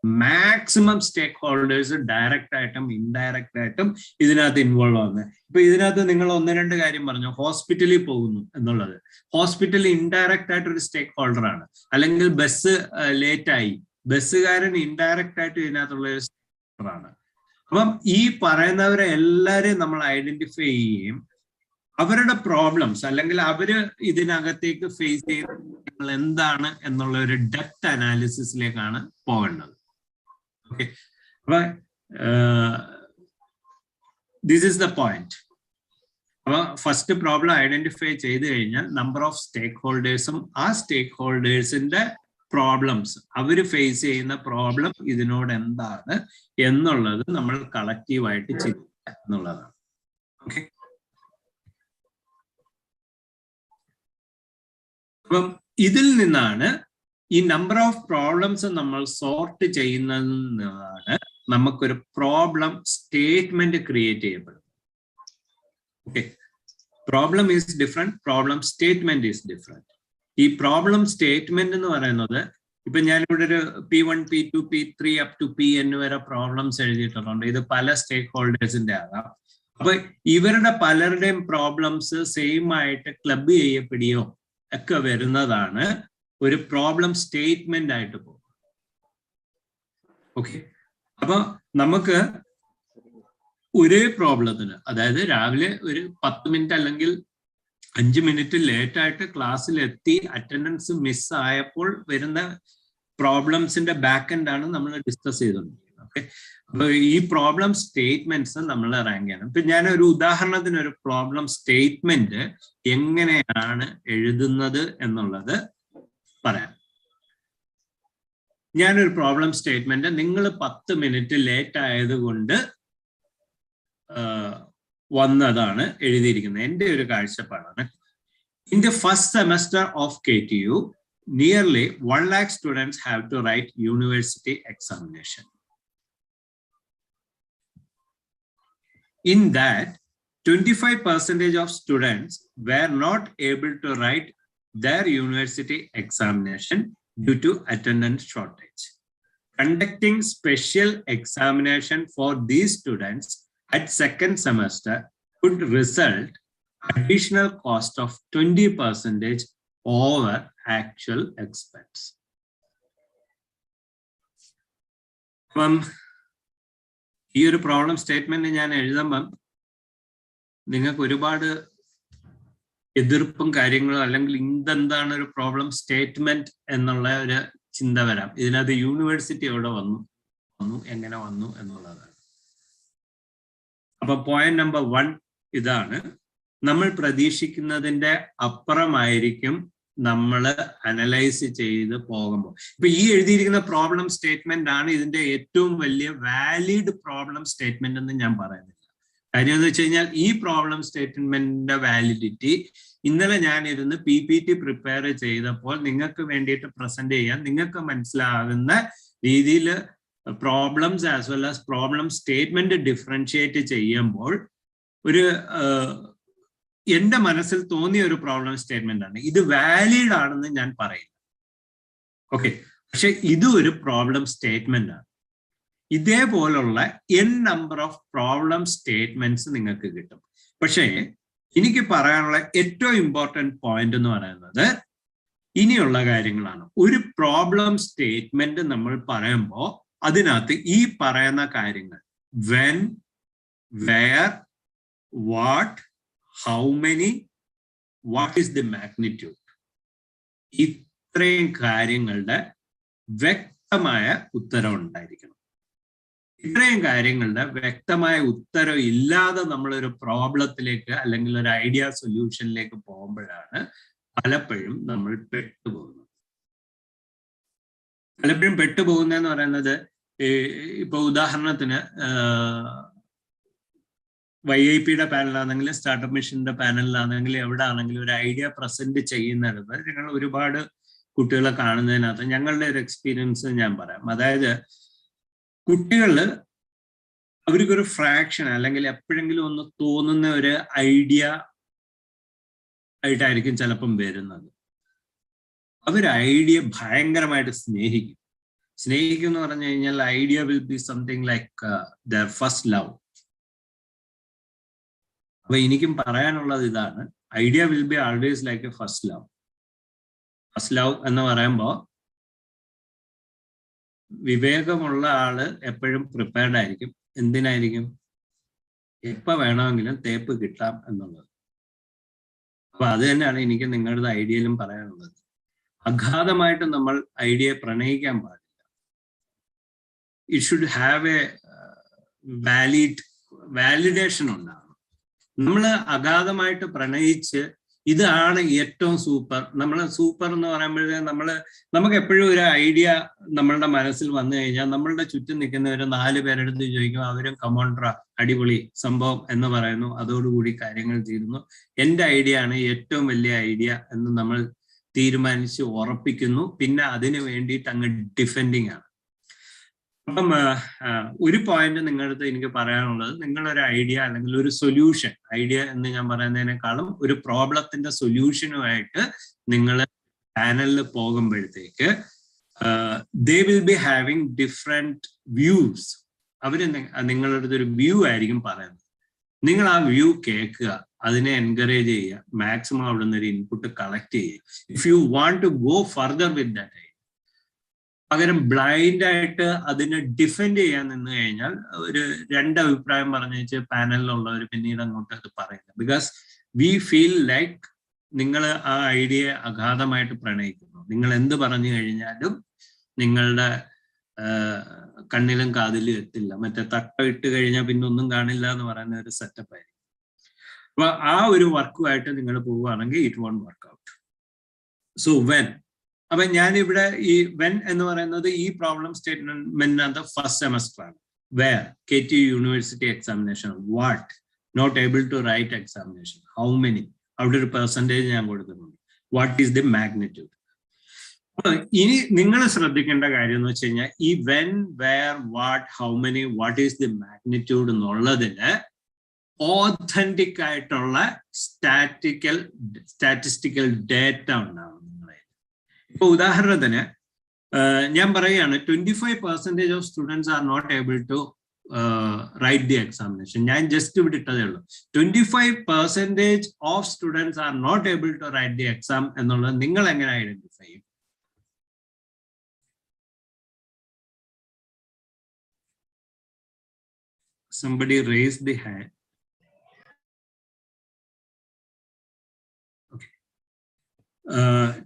Speaker 19: Maximum stakeholders direct ആയിട്ടും ഇൻഡയറക്റ്റ് ആയിട്ടും ഇതിനകത്ത് ഇൻവോൾവ് ആവുന്നത്. ഇപ്പൊ ഇതിനകത്ത് നിങ്ങൾ 1-2 കാര്യം പറഞ്ഞു. ഹോസ്പിറ്റലിൽ പോകുന്നു എന്നുള്ളത്, ഹോസ്പിറ്റലിൽ ഇൻഡയറക്റ്റ് ആയിട്ട് ഒരു സ്റ്റേക്ക് ഹോൾഡറാണ്. അല്ലെങ്കിൽ ബസ് ലേറ്റായി, ബസ്സുകാരൻ ഇൻഡയറക്റ്റ് ആയിട്ട് ഇതിനകത്തുള്ള ഒരു സ്റ്റേക്ക് ഹോൾഡറാണ്. അപ്പം ഈ പറയുന്നവരെ എല്ലാവരെയും നമ്മൾ ഐഡന്റിഫൈ ചെയ്യുകയും അവരുടെ പ്രോബ്ലംസ് അല്ലെങ്കിൽ അവര് ഇതിനകത്തേക്ക് ഫേസ് ചെയ്യുന്ന എന്താണ് എന്നുള്ള ഒരു ഡെപ്ത് അനാലിസിസിലേക്കാണ് പോകേണ്ടത്. ഓക്കെ, അപ്പൊ ദിസ് ഈസ് ദ പോയിന്റ്. അപ്പൊ ഫസ്റ്റ് പ്രോബ്ലം ഐഡന്റിഫൈ ചെയ്ത് കഴിഞ്ഞാൽ നമ്പർ ഓഫ് സ്റ്റേക്ക് ഹോൾഡേഴ്സും ആ സ്റ്റേക്ക് ഹോൾഡേഴ്സിന്റെ പ്രോബ്ലംസ്, അവര് ഫേസ് ചെയ്യുന്ന പ്രോബ്ലം ഇതിനോട് എന്താണ് എന്നുള്ളത് നമ്മൾ കളക്റ്റീവായിട്ട് ചിന്തിക്കുക എന്നുള്ളതാണ്. ഓക്കെ, അപ്പം ഇതിൽ നിന്നാണ് ഈ നമ്പർ ഓഫ് പ്രോബ്ലംസ് നമ്മൾ സോർട്ട് ചെയ്യുന്നതാണ് നമുക്കൊരു പ്രോബ്ലം സ്റ്റേറ്റ്മെന്റ് ക്രിയേറ്റ് ചെയ്യപ്പെടുന്നത്. Okay, problem is different, problem statement is different. ഈ പ്രോബ്ലം സ്റ്റേറ്റ്മെന്റ് എന്ന് പറയുന്നത്, ഇപ്പൊ ഞാനിവിടെ ഒരു P1, P2, P3 up to PN വരെ പ്രോബ്ലംസ് എഴുതിയിട്ടുണ്ട്. ഇത് പല സ്റ്റേക്ക് ഹോൾഡേഴ്സിന്റെ ആകാം. അപ്പൊ ഇവരുടെ പലരുടെയും പ്രോബ്ലംസ് സെയിം ആയിട്ട് ക്ലബ് ചെയ്യപ്പെടുകയോ ഒക്കെ വരുന്നതാണ് ഒരു പ്രോബ്ലം സ്റ്റേറ്റ്മെന്റ് ആയിട്ട് പോകും. ഓക്കെ, അപ്പൊ നമുക്ക് ഒരേ പ്രോബ്ലത്തിന്, അതായത് രാവിലെ ഒരു 10 മിനിറ്റ് അല്ലെങ്കിൽ 5 മിനിറ്റ് ലേറ്റ് ആയിട്ട് ക്ലാസ്സിലെത്തി അറ്റൻഡൻസ് മിസ് ആയപ്പോൾ വരുന്ന പ്രോബ്ലംസിന്റെ ബാക്ക് എൻഡ് ആണ് നമ്മൾ ഡിസ്കസ് ചെയ്തുകൊണ്ടിരിക്കുന്നത്. ഓക്കെ, അപ്പൊ ഈ പ്രോബ്ലം സ്റ്റേറ്റ്മെന്റ്സ് നമ്മൾ റാങ്ക് ചെയ്യണം. ഇപ്പൊ ഞാൻ ഒരു ഉദാഹരണത്തിന് ഒരു പ്രോബ്ലം സ്റ്റേറ്റ്മെന്റ് എങ്ങനെയാണ് എഴുതുന്നത് എന്നുള്ളത് പറയാം. ഞാനൊരു പ്രോബ്ലം സ്റ്റേറ്റ്മെന്റ്, നിങ്ങൾ 10 മിനിറ്റ് ലേറ്റ് ആയതുകൊണ്ട് വന്നതാണ് എഴുതിയിരിക്കുന്നത്. എൻ്റെ ഒരു കാഴ്ചപ്പാടാണ്. In the first semester of KTU, nearly 1 lakh students have to write university examination. In that, 25% of students were not able to write their university examination due to attendance shortage. Conducting special examination for these students at second semester could result additional cost of 20% over actual expense. ഈ ഒരു problem statement ഞാൻ എഴുതുമ്പം നിങ്ങൾക്ക് ഒരുപാട് എതിർപ്പും കാര്യങ്ങളും, അല്ലെങ്കിൽ ഇതെന്താണ് ഒരു പ്രോബ്ലം സ്റ്റേറ്റ്മെന്റ് എന്നുള്ള ഒരു ചിന്ത വരാം. ഇതിനകത്ത് യൂണിവേഴ്സിറ്റി എവിടെ വന്നു എങ്ങനെ വന്നു എന്നുള്ളതാണ്. അപ്പൊ പോയിന്റ് നമ്പർ 1 ഇതാണ്. നമ്മൾ പ്രതീക്ഷിക്കുന്നതിന്റെ അപ്പുറമായിരിക്കും നമ്മൾ അനലൈസ് ചെയ്ത് പോകുമ്പോൾ. ഇപ്പൊ ഈ എഴുതിയിരിക്കുന്ന പ്രോബ്ലം സ്റ്റേറ്റ്മെന്റ് ആണ് ഇതിന്റെ ഏറ്റവും വലിയ വാലിഡ് പ്രോബ്ലം സ്റ്റേറ്റ്മെന്റ് എന്ന് ഞാൻ പറയുന്നില്ല. കാര്യം എന്ന് വെച്ച് കഴിഞ്ഞാൽ ഈ പ്രോബ്ലം സ്റ്റേറ്റ്മെന്റിന്റെ വാലിഡിറ്റി ഇന്നലെ ഞാനിരുന്ന് PPT പ്രിപ്പയർ ചെയ്തപ്പോൾ നിങ്ങൾക്ക് വേണ്ടിയിട്ട് പ്രസന്റ് ചെയ്യാൻ നിങ്ങൾക്ക് മനസ്സിലാകുന്ന രീതിയിൽ problems as well as problem statement differentiate ചെയ്യുമ്പോൾ ഒരു എന്റെ മനസ്സിൽ തോന്നിയ ഒരു പ്രോബ്ലം സ്റ്റേറ്റ്മെന്റ് ആണ്. ഇത് വാലിഡ് ആണെന്ന് ഞാൻ പറയില്ല. ഓക്കെ, പക്ഷെ ഇത് ഒരു പ്രോബ്ലം സ്റ്റേറ്റ്മെന്റ് ആണ്. ഇതേപോലുള്ള n number of problem statements നിങ്ങൾക്ക് കിട്ടും. പക്ഷേ എനിക്ക് പറയാനുള്ള ഏറ്റവും ഇമ്പോർട്ടൻറ്റ് പോയിന്റ് എന്ന് പറയുന്നത് ഇനിയുള്ള കാര്യങ്ങളാണ്. ഒരു പ്രോബ്ലം സ്റ്റേറ്റ്മെന്റ് നമ്മൾ പറയുമ്പോൾ അതിനകത്ത് ഈ പറയുന്ന കാര്യങ്ങൾ when, where, what, how many, what is the magnitude, ഇത്രയും കാര്യങ്ങളുടെ വ്യക്തമായ ഉത്തരം ഉണ്ടായിരിക്കണം. ഇത്രയും കാര്യങ്ങളുടെ വ്യക്തമായ ഉത്തരം ഇല്ലാതെ നമ്മളൊരു പ്രോബ്ലത്തിലേക്ക് അല്ലെങ്കിൽ ഒരു ഐഡിയ സൊല്യൂഷനിലേക്ക് പോകുമ്പോഴാണ് പലപ്പോഴും നമ്മൾ പെട്ടുപോകുന്നത്. പലപ്പോഴും പെട്ടുപോകുന്നതെന്ന് പറയുന്നത്, ഇപ്പൊ ഉദാഹരണത്തിന് YIPയുടെ പാനലാണെങ്കിൽ, സ്റ്റാർട്ടപ്പ് മിഷന്റെ പാനലിലാണെങ്കിൽ, എവിടെ ആണെങ്കിലും ഒരു ഐഡിയ പ്രസന്റ് ചെയ്യുന്നിടത്ത് ഞങ്ങൾ ഒരുപാട് കുട്ടികളെ കാണുന്നതിനകത്ത് ഞങ്ങളുടെ ഒരു എക്സ്പീരിയൻസ് ഞാൻ പറയാം. അതായത് കുട്ടികള് അവർക്കൊരു ഫ്രാക്ഷൻ അല്ലെങ്കിൽ എപ്പോഴെങ്കിലും ഒന്ന് തോന്നുന്ന ഒരു ഐഡിയ ആയിട്ടായിരിക്കും ചിലപ്പം വരുന്നത്. അവർ ഐഡിയ ഭയങ്കരമായിട്ട് സ്നേഹിക്കും എന്ന് പറഞ്ഞു കഴിഞ്ഞാൽ idea will be something like there first love. അപ്പൊ എനിക്കും പറയാനുള്ളത് ഇതാണ്, idea will B always like A first love. First love എന്ന് പറയുമ്പോൾ വിവേകമുള്ള ആള് എപ്പോഴും പ്രിപ്പയർഡ് ആയിരിക്കും. എന്തിനായിരിക്കും? എപ്പോ വേണമെങ്കിലും തേപ്പ് കിട്ടാം എന്നുള്ളത്. അപ്പൊ അത് തന്നെയാണ് എനിക്ക് നിങ്ങളുടെ ഐഡിയയിലും പറയാനുള്ളത്. അഗാധമായിട്ട് നമ്മൾ ഐഡിയയെ പ്രണയിക്കാൻ പാടില്ല. It should have A validation ഉണ്ടാകും. നമ്മൾ അഗാധമായിട്ട് പ്രണയിച്ച് ഇതാണ് ഏറ്റവും സൂപ്പർ, നമ്മൾ സൂപ്പർ എന്ന് പറയുമ്പോഴേ നമുക്ക് എപ്പോഴും ഒരു ഐഡിയ നമ്മളുടെ മനസ്സിൽ വന്നു കഴിഞ്ഞാൽ നമ്മളുടെ ചുറ്റും നിൽക്കുന്നവർ 4 പേരെടുത്ത് ചോദിക്കും, അവരും കമോൺട്ര അടിപൊളി സംഭവം എന്ന് പറയുന്നു. അതോടുകൂടി കാര്യങ്ങൾ തീരുന്നു. എൻ്റെ ഐഡിയ ആണ് ഏറ്റവും വലിയ ഐഡിയ എന്ന് നമ്മൾ തീരുമാനിച്ച് ഉറപ്പിക്കുന്നു. പിന്നെ അതിന് വേണ്ടിയിട്ട് അങ്ങ് ഡിഫെൻഡിങ് ആണ്. അപ്പം ഒരു പോയിന്റ് നിങ്ങളടുത്ത് എനിക്ക് പറയാനുള്ളത്, നിങ്ങളൊരു ഐഡിയ അല്ലെങ്കിൽ ഒരു സൊല്യൂഷൻ, ഐഡിയ എന്ന് ഞാൻ പറയുന്നതിനേക്കാളും ഒരു പ്രോബ്ലത്തിന്റെ സൊല്യൂഷനുമായിട്ട് നിങ്ങൾ പാനലിൽ പോകുമ്പോഴത്തേക്ക് ദേ will be having different views. അവര് നിങ്ങളുടെ അടുത്ത് ഒരു വ്യൂ ആയിരിക്കും പറയുന്നത്. നിങ്ങൾ ആ വ്യൂ കേൾക്കുക, അതിനെ എൻകറേജ് ചെയ്യുക, മാക്സിമം അവിടെ നിന്ന് ഒരു ഇൻപുട്ട് കളക്ട് ചെയ്യുക. If you want to go further with that, പകരം ബ്ലൈൻഡ് ആയിട്ട് അതിനെ ഡിഫെൻഡ് ചെയ്യാൻ നിന്ന് കഴിഞ്ഞാൽ ഒരു 2 അഭിപ്രായം പറഞ്ഞു പാനലിലുള്ളവർ പിന്നീട് അങ്ങോട്ട് അത് പറയുന്നത്. ബിക്കോസ് വി ഫീൽ ലൈക്ക് നിങ്ങൾ ആ ഐഡിയയെ അഗാധമായിട്ട് പ്രണയിക്കുന്നു. നിങ്ങൾ എന്ത് പറഞ്ഞു കഴിഞ്ഞാലും നിങ്ങളുടെ കണ്ണിലും കാതിലും എത്തില്ല. മറ്റേ തട്ട ഇട്ട് കഴിഞ്ഞാൽ പിന്നെ ഒന്നും കാണില്ല എന്ന് പറയുന്ന ഒരു സെറ്റപ്പ് ആയിരിക്കും. അപ്പൊ ആ ഒരു വർക്കുമായിട്ട് നിങ്ങൾ പോവുകയാണെങ്കിൽ it won't work out. So അപ്പൊ ഞാനിവിടെ ഈ വെൻ എന്ന് പറയുന്നത് ഈ പ്രോബ്ലം സ്റ്റേറ്റ്മെന്റിനകത്ത് ഫസ്റ്റ് സെമസ്റ്റർ ആണ്. Where KT university examination, what not able to write examination, how many, അവിടെ ഒരു പെർസെൻറ്റേജ് ഞാൻ കൊടുക്കുന്നുണ്ട്. What is the magnitude. ഇനി നിങ്ങൾ ശ്രദ്ധിക്കേണ്ട കാര്യം എന്ന് വെച്ച് കഴിഞ്ഞാൽ ഈ when, where, what, how many, what is the magnitude എന്നുള്ളതിന് ഓതന്റിക് ആയിട്ടുള്ള സ്റ്റാറ്റിസ്റ്റിക്കൽ ഡേറ്റ ഉണ്ടാവും. ഇപ്പൊ ഉദാഹരണത്തിന് ഞാൻ പറയുകയാണ് 25% of students are not able to write the examination. ഞാൻ ജസ്റ്റ് ഇവിടെ ഇട്ടതേ ഉള്ളൂ. 25% of students are not able to write the exam എന്നുള്ളത് നിങ്ങൾ എങ്ങനെ ഐഡന്റിഫൈ ചെയ്യും? Somebody raise the hand.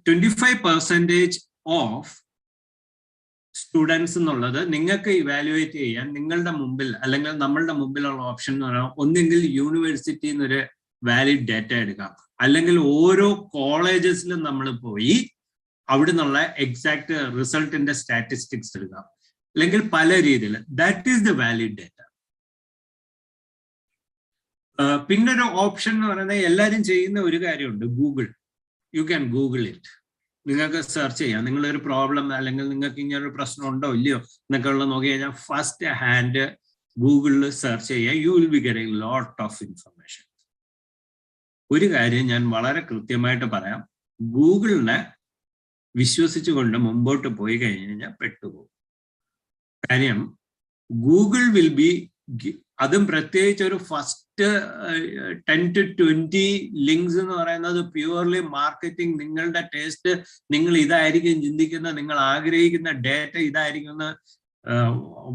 Speaker 19: 25% of students എന്നുള്ളത് നിങ്ങൾക്ക് ഇവാലുവേറ്റ് ചെയ്യാൻ നിങ്ങളുടെ മുമ്പിൽ അല്ലെങ്കിൽ നമ്മളുടെ മുമ്പിലുള്ള ഓപ്ഷൻ എന്ന് പറഞ്ഞാൽ ഒന്നെങ്കിൽ യൂണിവേഴ്സിറ്റിയിൽ നിന്നൊരു വാലിഡ് ഡേറ്റ എടുക്കാം, അല്ലെങ്കിൽ ഓരോ കോളേജസിലും നമ്മൾ പോയി അവിടെ നിന്നുള്ള എക്സാക്ട് റിസൾട്ടിന്റെ സ്റ്റാറ്റിസ്റ്റിക്സ് എടുക്കാം, അല്ലെങ്കിൽ പല രീതിയിൽ. That is the valid data. പിന്നൊരു ഓപ്ഷൻ എന്ന് പറയുന്നത് എല്ലാവരും ചെയ്യുന്ന ഒരു കാര്യമുണ്ട്, Google. You can Google it. നിങ്ങൾക്ക് സെർച്ച് ചെയ്യാം. നിങ്ങളൊരു പ്രോബ്ലം അല്ലെങ്കിൽ നിങ്ങൾക്ക് ഇങ്ങനൊരു പ്രശ്നം ഉണ്ടോ ഇല്ലയോ എന്നൊക്കെ ഉള്ളത് നോക്കി കഴിഞ്ഞാൽ ഫസ്റ്റ് ഹാൻഡ് ഗൂഗിളിൽ സെർച്ച് ചെയ്യുക. U will be getting lot of information. ഒരു കാര്യം ഞാൻ വളരെ കൃത്യമായിട്ട് പറയാം, ഗൂഗിളിനെ വിശ്വസിച്ചുകൊണ്ട് മുമ്പോട്ട് പോയി കഴിഞ്ഞു കഴിഞ്ഞാൽ പെട്ടുപോകും. കാര്യം ഗൂഗിൾ വിൽ ബി, അതും പ്രത്യേകിച്ച് ഒരു ഫസ്റ്റ് 10 to 20 ലിങ്ക്സ് എന്ന് പറയുന്നത് പ്യൂർലി മാർക്കറ്റിംഗ്. നിങ്ങളുടെ ടേസ്റ്റ്, നിങ്ങൾ ഇതായിരിക്കും ചിന്തിക്കുന്ന, നിങ്ങൾ ആഗ്രഹിക്കുന്ന ഡേറ്റ ഇതായിരിക്കും എന്ന്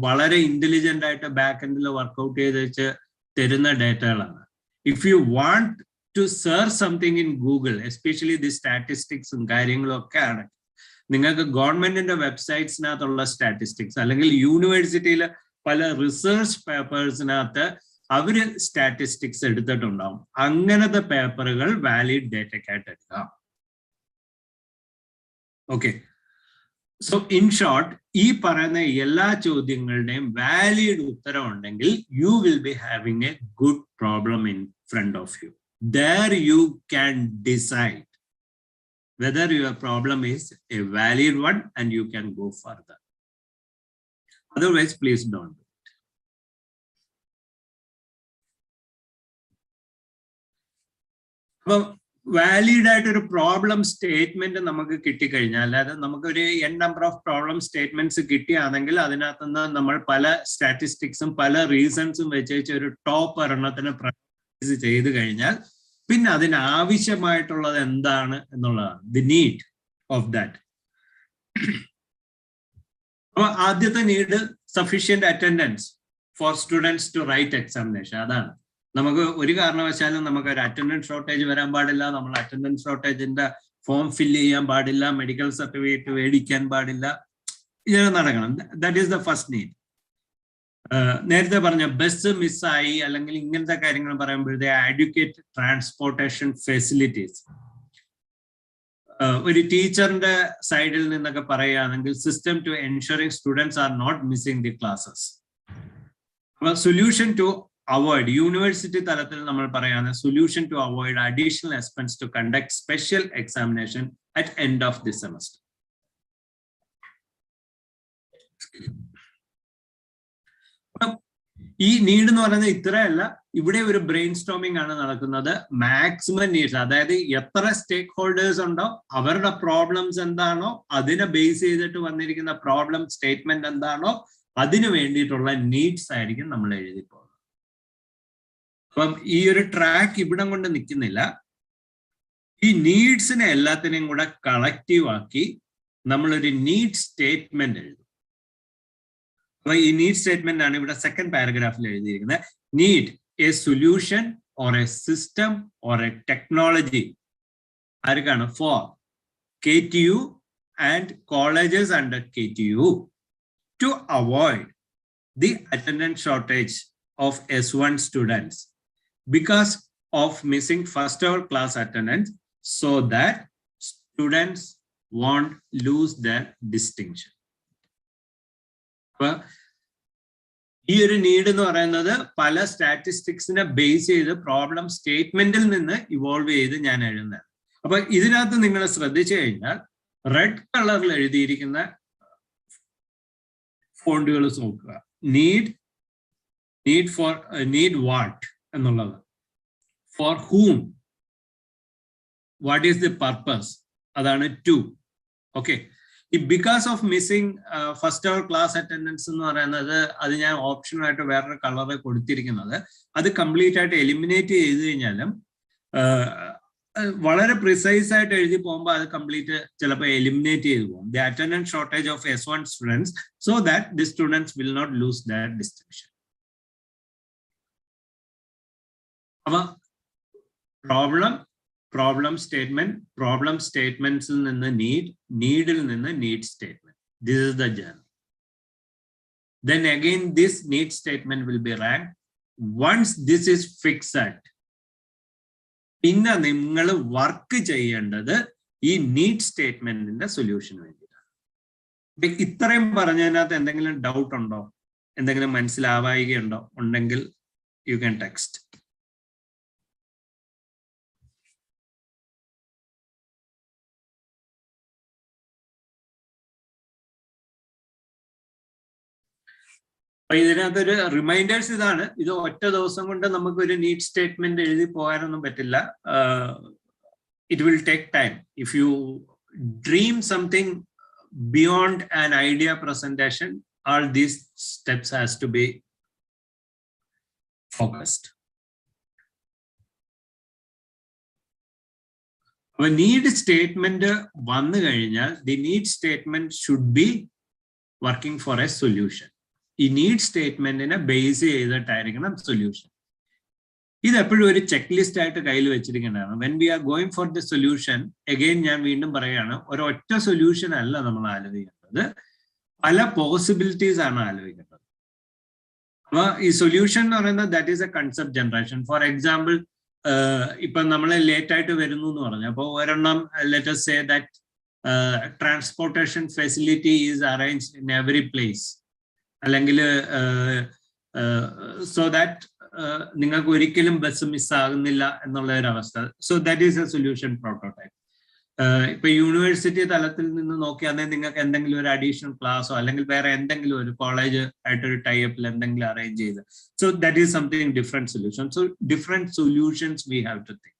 Speaker 19: വളരെ ഇന്റലിജന്റ് ആയിട്ട് ബാക്ക് എൻഡിൽ വർക്ക്ഔട്ട് ചെയ്ത് വെച്ച് തരുന്ന ഡേറ്റകളാണ്. If you want to search something in Google, especially the സ്റ്റാറ്റിസ്റ്റിക്സും കാര്യങ്ങളും ഒക്കെ ആണ്, നിങ്ങൾക്ക് ഗവൺമെന്റിന്റെ വെബ്സൈറ്റ്സിനകത്തുള്ള സ്റ്റാറ്റിസ്റ്റിക്സ് അല്ലെങ്കിൽ യൂണിവേഴ്സിറ്റിയിൽ പല റിസർച്ച് പേപ്പേഴ്സിനകത്ത് അവര് സ്റ്റാറ്റിസ്റ്റിക്സ് എടുത്തിട്ടുണ്ടാവും. അങ്ങനത്തെ പേപ്പറുകൾ വാലിഡ് ഡേറ്റയ്ക്കായിട്ട് എടുക്കാം. ഓക്കെ, സോ ഇൻ ഷോർട്ട്, ഈ പറയുന്ന എല്ലാ ചോദ്യങ്ങളുടെയും വാലിഡ് ഉത്തരം ഉണ്ടെങ്കിൽ you will be having a good problem in front of you. There you can decide whether your problem is a valid one and you can go further. Otherwise, please don't do it. അപ്പോൾ valid ആയിട്ട് ഒരു problem statement നമുക്ക് കിട്ടിക്കഴിഞ്ഞാൽ, അല്ലാതെ നമുക്കൊരു n number of problem statements കിട്ടിയാണെങ്കിൽ അതിനകത്ത് നിന്ന് നമ്മൾ പല സ്റ്റാറ്റിസ്റ്റിക്സും പല റീസൺസും വെച്ച് ഒരു ടോപ്പ് ഒരെണ്ണത്തിന് ചെയ്ത് കഴിഞ്ഞാൽ പിന്നെ അതിനാവശ്യമായിട്ടുള്ളത് എന്താണ് എന്നുള്ളതാണ് ദി നീഡ് ഓഫ് ദാറ്റ്. അപ്പൊ ആദ്യത്തെ need sufficient attendance for students to write examination. അതാണ് നമുക്ക് ഒരു കാരണവശാലും നമുക്ക് ഒരു അറ്റൻഡൻസ് ഷോർട്ടേജ് വരാൻ പാടില്ല. നമ്മൾ അറ്റൻഡൻസ് ഷോർട്ടേജിന്റെ ഫോം ഫില്ല് ചെയ്യാൻ പാടില്ല, മെഡിക്കൽ സർട്ടിഫിക്കറ്റ് മേടിക്കാൻ പാടില്ല, ഇത് നടക്കണം. That is the first need. നേരത്തെ പറഞ്ഞ ബസ് മിസ്സായി അല്ലെങ്കിൽ ഇങ്ങനത്തെ കാര്യങ്ങൾ പറയുമ്പോഴത്തെ അഡ്യൂക്കേറ്റ് ട്രാൻസ്പോർട്ടേഷൻ ഫെസിലിറ്റീസ്. ഒരു ടീച്ചറിന്റെ സൈഡിൽ നിന്നൊക്കെ പറയുകയാണെങ്കിൽ system to ensuring students are not missing the classes. അപ്പൊ സൊല്യൂഷൻ ടു അവോയ്ഡ്, യൂണിവേഴ്സിറ്റി തലത്തിൽ നമ്മൾ പറയുകയാണ് solution to avoid additional expense to conduct special examination at end of the semester. ഈ നീഡ് എന്ന് പറയുന്നത് ഇത്രയല്ല, ഇവിടെ ഒരു ബ്രെയിൻ സ്റ്റോമിംഗ് ആണ് നടക്കുന്നത്. മാക്സിമം നീഡ്സ്, അതായത് എത്ര സ്റ്റേക്ക് ഹോൾഡേഴ്സ് ഉണ്ടോ അവരുടെ പ്രോബ്ലംസ് എന്താണോ അതിനെ ബേസ് ചെയ്തിട്ട് വന്നിരിക്കുന്ന പ്രോബ്ലം സ്റ്റേറ്റ്മെന്റ് എന്താണോ അതിന് വേണ്ടിയിട്ടുള്ള നീഡ്സ് ആയിരിക്കും നമ്മൾ എഴുതി പോകുന്നത്. അപ്പം ഈ ഒരു ട്രാക്ക് ഇവിടം കൊണ്ട് നിൽക്കുന്നില്ല. ഈ നീഡ്സിനെ എല്ലാത്തിനെയും കൂടെ കളക്റ്റീവ് ആക്കി നമ്മളൊരു നീഡ് സ്റ്റേറ്റ്മെന്റ് എഴുതും. അപ്പൊ ഈ നീഡ് സ്റ്റേറ്റ്മെന്റ് ആണ് ഇവിടെ സെക്കൻഡ് പാരഗ്രാഫിൽ എഴുതിയിരിക്കുന്നത്. Need a solution or a system or a technology. ആർക്കാണ്? For KTU and colleges under KTU to avoid the attendance shortage of S1 students because of missing first hour class attendance, so that students won't lose their distinction. ഈ ഒരു need എന്ന് പറയുന്നത് പല സ്റ്റാറ്റിസ്റ്റിക്സിനെ base ചെയ്ത് problem സ്റ്റേറ്റ്മെന്റിൽ നിന്ന് evolve ചെയ്ത് ഞാൻ എഴുതുന്നത്. അപ്പൊ ഇതിനകത്ത് നിങ്ങൾ ശ്രദ്ധിച്ചു കഴിഞ്ഞാൽ റെഡ് കളറിൽ എഴുതിയിരിക്കുന്ന ഫോണ്ടുകൾ നോക്കുക. നീഡ് വാട്ട് എന്നുള്ളത്, for whom, what is the purpose, അതാണ് 2. ഓക്കെ, ഈ because of missing first hour class attendance എന്ന് പറയുന്നത് അത് ഞാൻ ഓപ്ഷനായിട്ട് വേറൊരു കളറ് കൊടുത്തിരിക്കുന്നത്. അത് കംപ്ലീറ്റ് ആയിട്ട് എലിമിനേറ്റ് ചെയ്ത് കഴിഞ്ഞാലും വളരെ പ്രിസൈസ് ആയിട്ട് എഴുതി പോകുമ്പോൾ അത് കംപ്ലീറ്റ് ചിലപ്പോൾ എലിമിനേറ്റ് ചെയ്തു പോകും. The attendance shortage of S1 students so that the students will not lose that distinction. അപ്പൊ പ്രോബ്ലം സ്റ്റേറ്റ്മെന്റ്സിൽ നിന്ന് നീഡിൽ നിന്ന് need statement. This is the journey. Then again this need statement will be ranked. Once this is fixed, പിന്നെ നിങ്ങൾ work ചെയ്യേണ്ടത് ഈ need സ്റ്റേറ്റ്മെന്റിന്റെ സൊല്യൂഷന് വേണ്ടിയിട്ടാണ്. ഇത്രയും പറഞ്ഞതിനകത്ത് എന്തെങ്കിലും ഡൗട്ട് ഉണ്ടോ, എന്തെങ്കിലും മനസ്സിലാവായികയുണ്ടോ? ഉണ്ടെങ്കിൽ യു ക്യാൻ ടെക്സ്റ്റ്. ഇതിനകത്തൊരു റിമൈൻഡേഴ്സ് ഇതാണ്. ഇത് ഒറ്റ ദിവസം കൊണ്ട് നമുക്കൊരു നീഡ് സ്റ്റേറ്റ്മെന്റ് എഴുതി പോകാനൊന്നും പറ്റില്ല. It will take time. If you dream something beyond an idea presentation, all these steps has to be focused. A need statement വന്നു കഴിഞ്ഞാൽ the need statement should be working for a solution. ഈ need സ്റ്റേറ്റ്മെന്റിനെ base ചെയ്തിട്ടായിരിക്കണം solution. ഇത് എപ്പോഴും ഒരു check list ആയിട്ട് കയ്യിൽ വെച്ചിരിക്കേണ്ടതാണ്. When we are going for the solution, again ഞാൻ വീണ്ടും പറയുകയാണ്, ഒരൊറ്റ സൊല്യൂഷൻ അല്ല നമ്മൾ ആലോചിക്കേണ്ടത്, പല പോസിബിലിറ്റീസ് ആണ് ആലോചിക്കേണ്ടത്. അപ്പോൾ ഈ സൊല്യൂഷൻ എന്ന് പറയുന്നത് that is A concept generation. For example, ഇപ്പം നമ്മൾ ലേറ്റ് ആയിട്ട് വരുന്നു എന്ന് പറഞ്ഞു. അപ്പോൾ ഒരെണ്ണം let us say that transportation facility is arranged in every place, അല്ലെങ്കിൽ സോ ദാറ്റ് നിങ്ങൾക്ക് ഒരിക്കലും ബസ് മിസ്സാകുന്നില്ല എന്നുള്ള ഒരു അവസ്ഥ. So that is A solution prototype. ഇപ്പൊ യൂണിവേഴ്സിറ്റി തലത്തിൽ നിന്ന് നോക്കിയാണെങ്കിൽ നിങ്ങൾക്ക് എന്തെങ്കിലും ഒരു അഡീഷണൽ ക്ലാസ്സോ അല്ലെങ്കിൽ വേറെ എന്തെങ്കിലും ഒരു കോളേജ് ആയിട്ടൊരു ടൈപ്പിൽ എന്തെങ്കിലും അറേഞ്ച് ചെയ്ത്, so that is something different solution. So different solutions we have to think.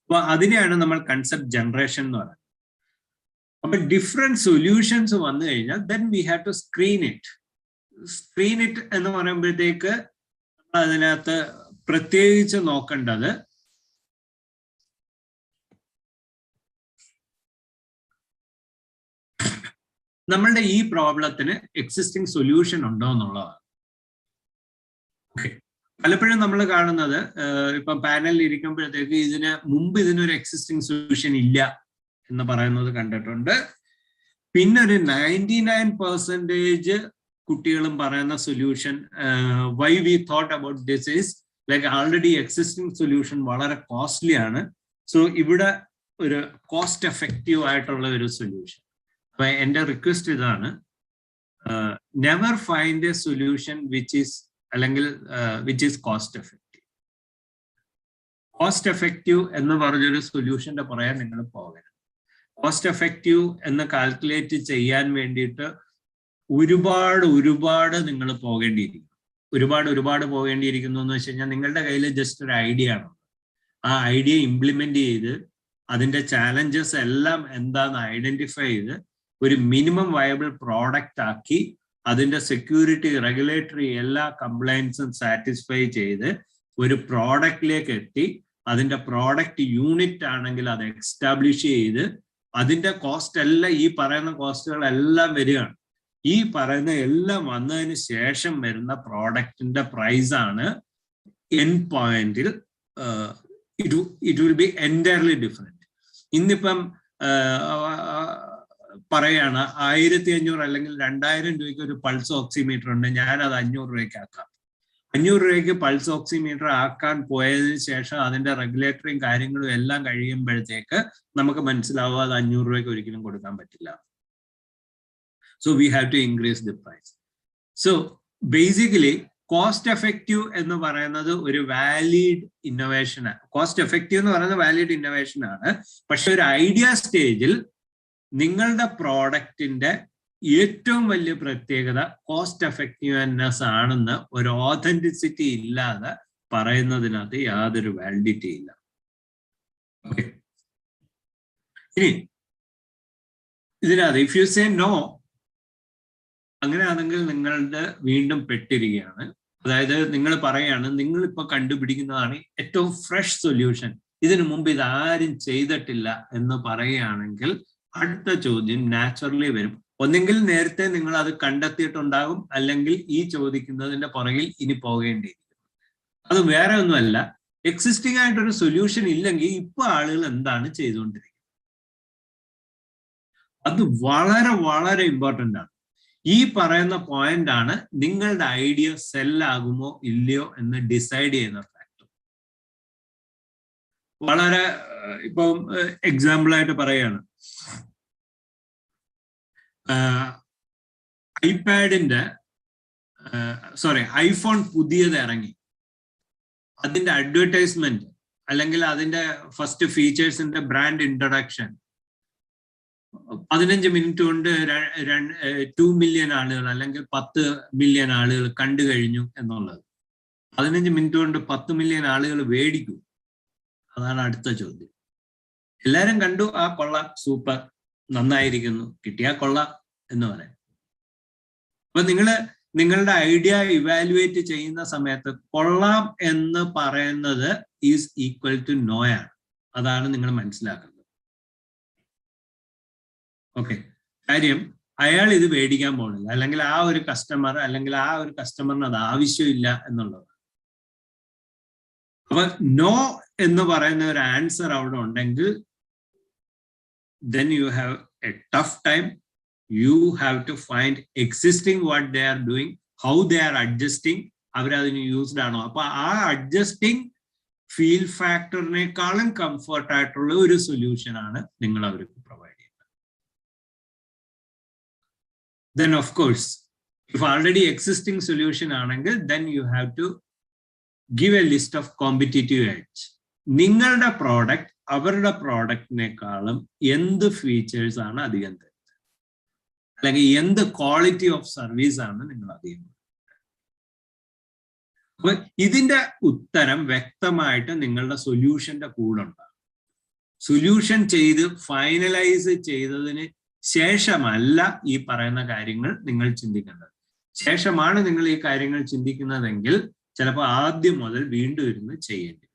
Speaker 19: അപ്പൊ അതിനെയാണ് നമ്മൾ കൺസെപ്റ്റ് ജനറേഷൻ എന്ന് പറയുന്നത്. അപ്പൊ ഡിഫറെന്റ് സൊല്യൂഷൻസ് വന്നു കഴിഞ്ഞാൽ then we have to screen it. Screen it എന്ന് പറയുമ്പോഴത്തേക്ക് അതിനകത്ത് പ്രത്യേകിച്ച് നോക്കേണ്ടത് നമ്മളുടെ ഈ പ്രോബ്ലത്തിന് എക്സിസ്റ്റിംഗ് സൊല്യൂഷൻ ഉണ്ടോ എന്നുള്ളതാണ്. ഓക്കെ, പലപ്പോഴും നമ്മൾ കാണുന്നത് ഇപ്പം പാനലിൽ ഇരിക്കുമ്പോഴത്തേക്ക് ഇതിനൊരു എക്സിസ്റ്റിംഗ് സൊല്യൂഷൻ ഇല്ല എന്ന് പറയുന്നത് കണ്ടിട്ടുണ്ട്. പിന്നെ ഒരു 99% കുട്ടികളും പറയുന്ന solution why we thought about this is like already existing solution വളരെ കോസ്റ്റ്ലി ആണ്. സോ ഇവിടെ ഒരു കോസ്റ്റ് എഫക്റ്റീവ് ആയിട്ടുള്ള ഒരു സൊല്യൂഷൻ. അപ്പൊ എൻ്റെ റിക്വസ്റ്റ് ഇതാണ്, never find A solution which is cost effective. Cost effective എന്ന് പറഞ്ഞൊരു സൊല്യൂഷന്റെ പുറകെ നിങ്ങൾ പോകരുത്. കോസ്റ്റ് എഫക്റ്റീവ് എന്ന് കാൽക്കുലേറ്റ് ചെയ്യാൻ വേണ്ടിയിട്ട് ഒരുപാട് നിങ്ങൾ ഒരുപാട് പോകേണ്ടിയിരിക്കുന്നു എന്ന് വെച്ച് കഴിഞ്ഞാൽ നിങ്ങളുടെ കയ്യിൽ ജസ്റ്റ് ഒരു ഐഡിയ ആണ്. ആ ഐഡിയ ഇംപ്ലിമെന്റ് ചെയ്ത് അതിന്റെ ചാലഞ്ചസ് എല്ലാം എന്താന്ന് ഐഡന്റിഫൈ ചെയ്ത് ഒരു മിനിമം വയബിൾ പ്രോഡക്റ്റ് ആക്കി അതിന്റെ സെക്യൂരിറ്റി, റെഗുലേറ്ററി എല്ലാ കംപ്ലയൻസും സാറ്റിസ്ഫൈ ചെയ്ത് ഒരു പ്രോഡക്റ്റിലേക്ക് എത്തി അതിന്റെ പ്രോഡക്റ്റ് യൂണിറ്റ് ആണെങ്കിൽ അത് എക്സ്റ്റാബ്ലിഷ് ചെയ്ത് അതിന്റെ കോസ്റ്റ് എല്ലാം ഈ പറയുന്ന കോസ്റ്റുകളെല്ലാം വരികയാണ്. ഈ പറയുന്ന എല്ലാം വന്നതിന് ശേഷം വരുന്ന പ്രോഡക്റ്റിന്റെ പ്രൈസ് ആണ് എൻഡ് പോയിന്റിൽ it will B entirely different. ഇന്നിപ്പം പറയാണ് 1500 അല്ലെങ്കിൽ 2000 രൂപയ്ക്ക് ഒരു പൾസ് ഓക്സിമീറ്റർ ഉണ്ട്, ഞാനത് 500 രൂപയ്ക്ക് ആക്കാം. 500 രൂപയ്ക്ക് പൾസ് ഓക്സിമീറ്റർ ആക്കാൻ പോയതിനു ശേഷം അതിന്റെ റെഗുലേറ്ററിയും കാര്യങ്ങളും എല്ലാം കഴിയുമ്പോഴത്തേക്ക് നമുക്ക് മനസ്സിലാവുക അത് 500 രൂപയ്ക്ക് ഒരിക്കലും കൊടുക്കാൻ പറ്റില്ല. So we have to increase the price. So basically cost effective എന്ന് പറയുന്നത് ഒരു വാലിഡ് ഇന്നോവേഷൻ ആണ്. കോസ്റ്റ് എഫക്റ്റീവ് എന്ന് പറയുന്നത് വാലിഡ് ഇന്നോവേഷൻ ആണ്. പക്ഷെ ഒരു ഐഡിയ സ്റ്റേജിൽ നിങ്ങളുടെ പ്രോഡക്റ്റിന്റെ ഏറ്റവും വലിയ പ്രത്യേകത കോസ്റ്റ് എഫക്റ്റീവ്നെസ് ആണെന്ന് ഒരു ഓതന്റിസിറ്റി ഇല്ലാതെ പറയുന്നതിനകത്ത് യാതൊരു വാലിഡിറ്റി ഇല്ല. ഓക്കെ, ഇനി ഇതിനകത്ത് ഇഫ് യു സേ നോ, അങ്ങനെയാണെങ്കിൽ നിങ്ങളുടെ വീണ്ടും പെട്ടിരിക്കുകയാണ്. അതായത് നിങ്ങൾ പറയാണ് നിങ്ങൾ ഇപ്പൊ കണ്ടുപിടിക്കുന്നതാണ് ഏറ്റവും ഫ്രഷ് സൊല്യൂഷൻ, ഇതിനു മുമ്പ് ഇതാരും ചെയ്തിട്ടില്ല എന്ന് പറയുകയാണെങ്കിൽ അടുത്ത ചോദ്യം നാച്ചുറലി വരും. ഒന്നെങ്കിൽ നേരത്തെ നിങ്ങൾ അത് കണ്ടെത്തിയിട്ടുണ്ടാകും, അല്ലെങ്കിൽ ഈ ചോദിക്കുന്നതിന്റെ പുറകിൽ ഇനി പോകേണ്ടിയിരിക്കും. അത് വേറെ ഒന്നുമല്ല, എക്സിസ്റ്റിംഗ് ആയിട്ടൊരു സൊല്യൂഷൻ ഇല്ലെങ്കിൽ ഇപ്പൊ ആളുകൾ എന്താണ് ചെയ്തുകൊണ്ടിരിക്കുന്നത്. അത് വളരെ ഇമ്പോർട്ടൻ്റ് ആണ്. ഈ പറയുന്ന പോയിന്റ് ആണ് നിങ്ങളുടെ ഐഡിയ സെല്ലാകുമോ ഇല്ലയോ എന്ന് ഡിസൈഡ് ചെയ്യുന്ന ഫാക്ടർ. വളരെ ഇപ്പം എക്സാമ്പിൾ ആയിട്ട് പറയാണ്, ഐഫോൺ പുതിയത് ഇറങ്ങി, അതിന്റെ അഡ്വർടൈസ്മെന്റ് അല്ലെങ്കിൽ അതിന്റെ ഫസ്റ്റ് ഫീച്ചേഴ്സിന്റെ ബ്രാൻഡ് ഇൻട്രൊഡക്ഷൻ 15 മിനിറ്റ് കൊണ്ട് 2 മില്യൺ ആളുകൾ അല്ലെങ്കിൽ 10 മില്യൺ ആളുകൾ കണ്ടു കഴിഞ്ഞു എന്നുള്ളത്. 15 മിനിറ്റ് കൊണ്ട് 10 മില്യൺ ആളുകൾ മേടിക്കൂ? അതാണ് അടുത്ത ചോദ്യം. എല്ലാരും കണ്ടു, ആ കൊള്ളാം, സൂപ്പർ, നന്നായിരിക്കുന്നു, കിട്ടിയാ കൊള്ളാം എന്ന് പറയാം. അപ്പൊ നിങ്ങളുടെ ഐഡിയ ഇവാലുവേറ്റ് ചെയ്യുന്ന സമയത്ത് കൊള്ളാം എന്ന് പറയുന്നത് ഈസ് ഈക്വൽ ടു നോ ആണ്. അതാണ് നിങ്ങൾ മനസ്സിലാക്കുന്നത്. ഓക്കെ, കാര്യം അയാൾ ഇത് മേടിക്കാൻ പോണില്ല, അല്ലെങ്കിൽ ആ ഒരു കസ്റ്റമറിന് അത് ആവശ്യമില്ല എന്നുള്ളത്. അപ്പൊ നോ എന്ന് പറയുന്ന ഒരു ആൻസർ അവിടെ ഉണ്ടെങ്കിൽ then you have a tough time. You have to find existing what they are doing, how they are adjusting, അവരതിന് യൂസ്ഡ് ആണോ. അപ്പൊ ആ അഡ്ജസ്റ്റിംഗ് ഫീൽ ഫാക്ടറിനേക്കാളും കംഫർട്ട് ആയിട്ടുള്ള ഒരു സൊല്യൂഷൻ ആണ് നിങ്ങൾ അവർക്ക് പ്രൊവൈഡ് ചെയ്യുന്നത്. Then of course, if already existing solution ആണെങ്കിൽ then you have to give a list of competitive edge. നിങ്ങളുടെ പ്രോഡക്റ്റ് അവരുടെ പ്രോഡക്റ്റിനേക്കാളും എന്ത് ഫീച്ചേഴ്സ് ആണ് അധികം തരുന്നത്, അല്ലെങ്കിൽ എന്ത് ക്വാളിറ്റി ഓഫ് സർവീസ് ആണ് നിങ്ങൾ അധികം. അപ്പൊ ഇതിന്റെ ഉത്തരം വ്യക്തമായിട്ട് നിങ്ങളുടെ സൊല്യൂഷന്റെ കൂടെ ഉണ്ടാകും. സൊല്യൂഷൻ ചെയ്ത് ഫൈനലൈസ് ചെയ്തതിന് ശേഷമല്ല ഈ പറയുന്ന കാര്യങ്ങൾ നിങ്ങൾ ചിന്തിക്കേണ്ടത്. ശേഷമാണ് നിങ്ങൾ ഈ കാര്യങ്ങൾ ചിന്തിക്കുന്നതെങ്കിൽ ചിലപ്പോൾ ആദ്യം മുതൽ വീണ്ടും ഇരുന്ന് ചെയ്യേണ്ടി.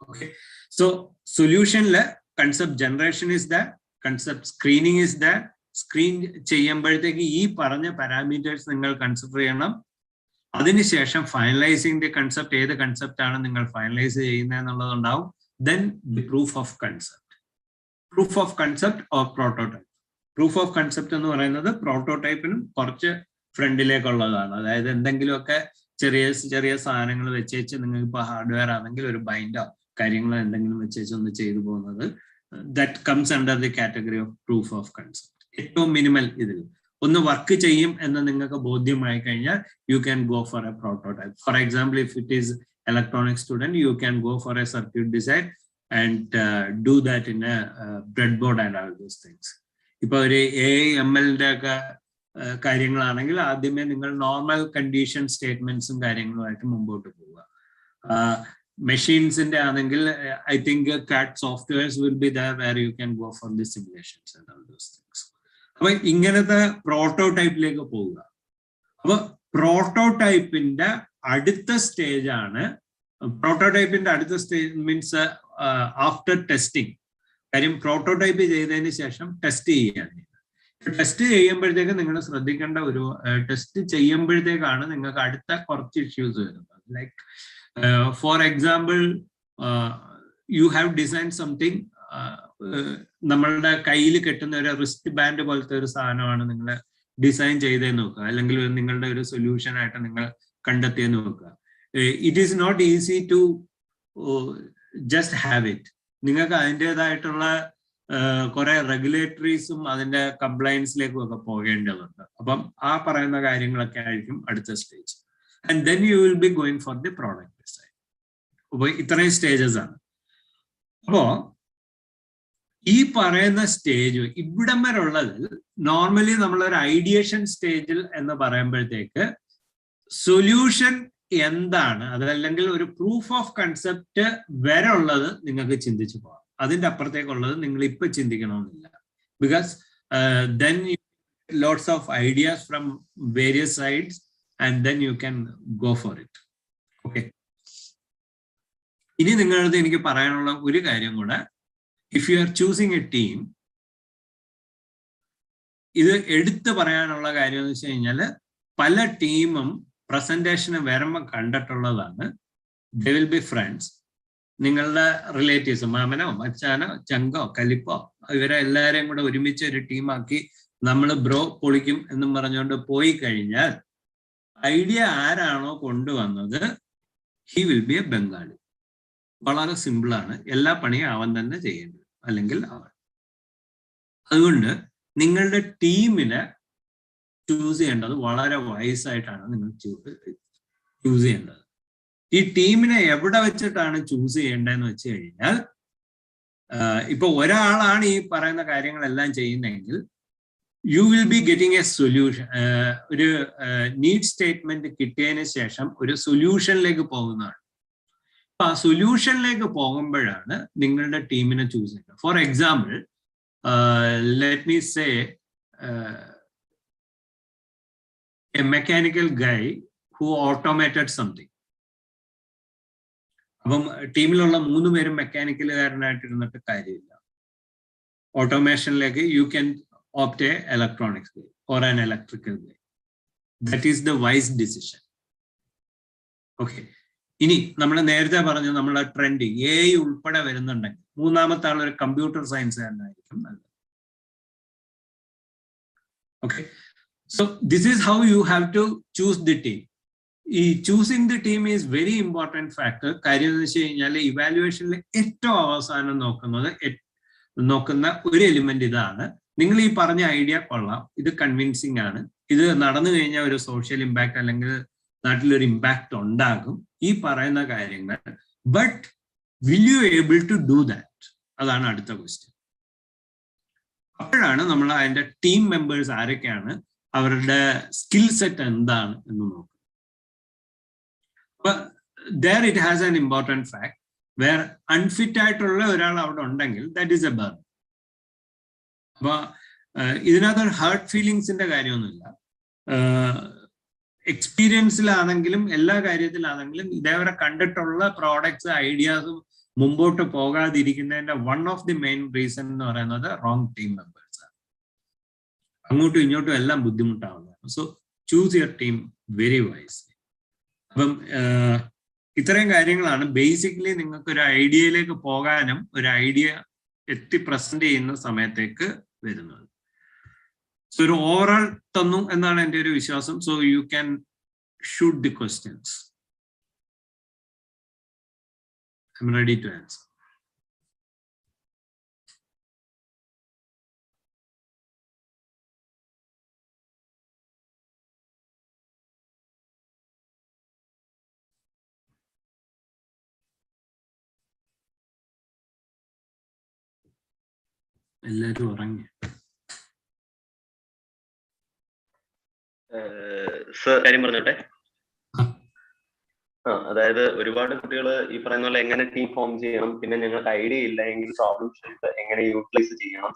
Speaker 19: ഓക്കെ, സോ സൊല്യൂഷനില് concept generation is the, concept screening is the. Screen ചെയ്യുമ്പോഴത്തേക്ക് ഈ പറഞ്ഞ പാരാമീറ്റേഴ്സ് നിങ്ങൾ കൺസിഡർ ചെയ്യണം. അതിനുശേഷം ഫൈനലൈസിങ് ദി കൺസെപ്റ്റ്, ഏത് കൺസെപ്റ്റ് ആണ് നിങ്ങൾ ഫൈനലൈസ് ചെയ്യുന്നത് എന്നുള്ളതുണ്ടാവും. Then the proof of concept. Proof of concept or prototype. Proof of concept എന്ന് പറയുന്നത് പ്രോട്ടോടൈപ്പിനും കുറച്ച് ഫ്രണ്ടിലേക്കുള്ളതാണ്. അതായത് എന്തെങ്കിലുമൊക്കെ ചെറിയ ചെറിയ സാധനങ്ങൾ വെച്ചേച്ച്, നിങ്ങൾക്ക് ഇപ്പോൾ ഹാർഡ്വെയർ ആണെങ്കിൽ ഒരു ബൈൻഡോ കാര്യങ്ങളോ എന്തെങ്കിലും വെച്ചേച്ച് ഒന്ന് ചെയ്തു പോകുന്നത്, that comes under the category of proof of concept. ഏറ്റവും മിനിമൽ ഇതിൽ ഒന്ന് വർക്ക് ചെയ്യും എന്ന് നിങ്ങൾക്ക് ബോധ്യമായി കഴിഞ്ഞാൽ U can go for A prototype. For example, if it is electronic student, U can go for A circuit design and do that in A bread and all those things. ഇപ്പൊ ഒരു AML-ന്റെ ഒക്കെ കാര്യങ്ങളാണെങ്കിൽ ആദ്യമേ നിങ്ങൾ നോർമൽ കണ്ടീഷൻ സ്റ്റേറ്റ്മെന്റ്സും കാര്യങ്ങളുമായിട്ട് മുമ്പോട്ട് പോവുക. മെഷീൻസിന്റെ ആണെങ്കിൽ I think CAD softwares will be there were U can go for the simulations and all those things. അപ്പൊ ഇങ്ങനത്തെ പ്രോട്ടോടൈപ്പിലേക്ക് പോവുക. അപ്പൊ പ്രോട്ടോടൈപ്പിന്റെ അടുത്ത സ്റ്റേജ് ആണ്, പ്രോട്ടോടൈപ്പിന്റെ അടുത്ത സ്റ്റേജ് മീൻസ് ആഫ്റ്റർ ടെസ്റ്റിംഗ്. കാര്യം പ്രോട്ടോടൈപ്പ് ചെയ്തതിന് ശേഷം ടെസ്റ്റ് ചെയ്യാണ്. ടെസ്റ്റ് ചെയ്യുമ്പോഴത്തേക്ക് നിങ്ങൾ ശ്രദ്ധിക്കേണ്ട ഒരു ടെസ്റ്റ് ചെയ്യുമ്പോഴത്തേക്കാണ് നിങ്ങൾക്ക് അടുത്ത കുറച്ച് ഇഷ്യൂസ് വരുന്നത്. Like for example, you have design something, നമ്മളുടെ കയ്യിൽ കെട്ടുന്ന ഒരു റിസ്റ്റ് ബാൻഡ് പോലത്തെ ഒരു സാധനമാണ് നിങ്ങൾ ഡിസൈൻ ചെയ്തേന്ന് നോക്കുക, അല്ലെങ്കിൽ നിങ്ങളുടെ ഒരു സൊല്യൂഷൻ ആയിട്ട് നിങ്ങൾ കണ്ടെത്തിയെന്ന് നോക്കുക. It is not easy to just have it. നിങ്ങൾക്ക് അതിൻ്റെതായിട്ടുള്ള കുറെ റെഗുലേറ്ററീസും അതിന്റെ കംപ്ലയൻസിലേക്കും ഒക്കെ പോകേണ്ടതുണ്ട്. അപ്പം ആ പറയുന്ന കാര്യങ്ങളൊക്കെ ആയിരിക്കും അടുത്ത stage. And then U will be going for the product design. അപ്പൊ ഇത്രയും സ്റ്റേജസ് ആണ്. അപ്പോ ഈ പറയുന്ന സ്റ്റേജ് ഇവിടം വരെ ഉള്ളതിൽ നോർമലി നമ്മളൊരു ഐഡിയേഷൻ സ്റ്റേജിൽ എന്ന് പറയുമ്പോഴത്തേക്ക് സൊല്യൂഷൻ എന്താണ്, അതല്ലെങ്കിൽ ഒരു പ്രൂഫ് ഓഫ് കൺസെപ്റ്റ് വരെ ഉള്ളത് നിങ്ങൾക്ക് ചിന്തിച്ചു പോകാം. അതിന്റെ അപ്പുറത്തേക്കുള്ളത് നിങ്ങൾ ഇപ്പൊ ചിന്തിക്കണമെന്നില്ല. Because then lots of ideas from various sides and then you can go for it. Okay, ഇനി നിങ്ങളടുത്ത് എനിക്ക് പറയാനുള്ള ഒരു കാര്യം കൂടെ, if you are choosing a team, ഇത് എടുത്തു പറയാനുള്ള കാര്യം എന്ന് വെച്ച് കഴിഞ്ഞാൽ പല ടീമും പ്രസന്റേഷന് വരുമ്പോൾ കണ്ടിട്ടുള്ളതാണ്. ദേ വിൽ ബി ഫ്രണ്ട്സ്, നിങ്ങളുടെ റിലേറ്റീവ്സ്, മാമനോ മച്ചാനോ ചങ്കോ കലിപ്പോ, ഇവരെ എല്ലാവരെയും കൂടെ ഒരുമിച്ച് ഒരു ടീമാക്കി നമ്മൾ ബ്രോ പൊളിക്കും എന്നും പറഞ്ഞുകൊണ്ട് പോയി കഴിഞ്ഞാൽ ഐഡിയ ആരാണോ കൊണ്ടുവന്നത് he will be A Bengali. വളരെ സിമ്പിളാണ്, എല്ലാ പണിയും അവൻ തന്നെ ചെയ്യേണ്ടത്, അല്ലെങ്കിൽ അവൻ. അതുകൊണ്ട് നിങ്ങളുടെ ടീമിനെ ചൂസ് ചെയ്യേണ്ടത് വളരെ വൈസായിട്ടാണ് നിങ്ങൾ ചൂസ് ചെയ്യേണ്ടത്. ഈ ടീമിനെ എവിടെ വെച്ചിട്ടാണ് ചൂസ് ചെയ്യേണ്ടതെന്ന് വെച്ച് കഴിഞ്ഞാൽ, ഇപ്പൊ ഒരാളാണ് ഈ പറയുന്ന കാര്യങ്ങളെല്ലാം ചെയ്യുന്നതെങ്കിൽ U will be getting A solution. ഒരു നീഡ് സ്റ്റേറ്റ്മെന്റ് കിട്ടിയതിന് ശേഷം ഒരു സൊല്യൂഷനിലേക്ക് പോകുന്നതാണ്. അപ്പൊ ആ സൊല്യൂഷനിലേക്ക് പോകുമ്പോഴാണ് നിങ്ങളുടെ ടീമിനെ ചൂസ് ചെയ്യുന്നത്. For example, let me say a mechanical guy who automated something. അപ്പം ടീമിലുള്ള 3 പേരും മെക്കാനിക്കലുകാരനായിട്ട് ഇരുന്നിട്ട് കാര്യമില്ല. ഓട്ടോമേഷനിലേക്ക് you can opt a electronics guy or an electrical guy. That is the wise decision. Okay, ഇനി നമ്മൾ നേരത്തെ പറഞ്ഞു നമ്മളെ ട്രെൻഡ് AI ഉൾപ്പെടെ വരുന്നുണ്ടെങ്കിൽ മൂന്നാമത്തെ ആൾ ഒരു കമ്പ്യൂട്ടർ സയൻസുകാരനായിരിക്കും നല്ലത്. Okay, So this is how you have to choose the team. Choosing the team is very important factor. കാര്യം എന്ന് വെച്ച് കഴിഞ്ഞാൽ ഇവാലുവേഷനിൽ ഏറ്റവും അവസാനം നോക്കുന്ന ഒരു എലിമെന്റ് ഇതാണ്. നിങ്ങൾ ഈ പറഞ്ഞ ഐഡിയ കൊള്ളാം, ഇത് കൺവിൻസിങ് ആണ്, ഇത് നടന്നു കഴിഞ്ഞാൽ ഒരു സോഷ്യൽ ഇമ്പാക്ട് അല്ലെങ്കിൽ നാട്ടിലൊരു ഇമ്പാക്ട് ഉണ്ടാകും, ഈ പറയുന്ന കാര്യങ്ങൾ. But will you able to do that? അതാണ് അടുത്ത ക്വസ്റ്റ്യൻ. അപ്പോഴാണ് നമ്മൾ അതിന്റെ ടീം മെമ്പേഴ്സ് ആരൊക്കെയാണ്, അവരുടെ സ്കിൽ സെറ്റ് എന്താണ് എന്ന് നോക്കും. അപ്പൊ there it has an important fact where unfit ആയിട്ടുള്ള ഒരാൾ അവിടെ ഉണ്ടെങ്കിൽ that is a burn. അപ്പൊ ഇതിനകത്ത് ഹേർട്ട് ഫീലിങ്സിന്റെ കാര്യമൊന്നുമില്ല. എക്സ്പീരിയൻസിലാണെങ്കിലും എല്ലാ കാര്യത്തിലാണെങ്കിലും ഇതേവരെ കണ്ടിട്ടുള്ള പ്രോഡക്ട്സ് ഐഡിയാസും മുമ്പോട്ട് പോകാതിരിക്കുന്നതിന്റെ one of the main reason എന്ന് പറയുന്നത് റോങ് ടീം മെമ്പേഴ്സ് ആണ്. അങ്ങോട്ടും ഇങ്ങോട്ടും എല്ലാം ബുദ്ധിമുട്ടാവുന്നതാണ്. So choose your team very wisely. അപ്പം ഇത്രയും കാര്യങ്ങളാണ് ബേസിക്കലി നിങ്ങൾക്ക് ഒരു ഐഡിയയിലേക്ക് പോകാനും ഒരു ഐഡിയ എത്തി പ്രസന്റ് ചെയ്യുന്ന സമയത്തേക്ക് വരുന്നത്. സോ ഒരു ഓവറോൾ തന്നു എന്നാണ് എൻ്റെ ഒരു വിശ്വാസം. So you can shoot the questions. I am ready to answer. എല്ലാരും ഉറങ്ങി.
Speaker 21: കാര്യം പറഞ്ഞോട്ടെ. അതായത് ഒരുപാട് കുട്ടികൾ ഈ പറയുന്ന പോലെ എങ്ങനെ ടീം ഫോം ചെയ്യണം, പിന്നെ ഞങ്ങൾക്ക് ഐഡിയ ഇല്ല എങ്കിൽ പ്രോബ്ലം ഷീറ്റ് എങ്ങനെ യൂട്ടിലൈസ് ചെയ്യണം,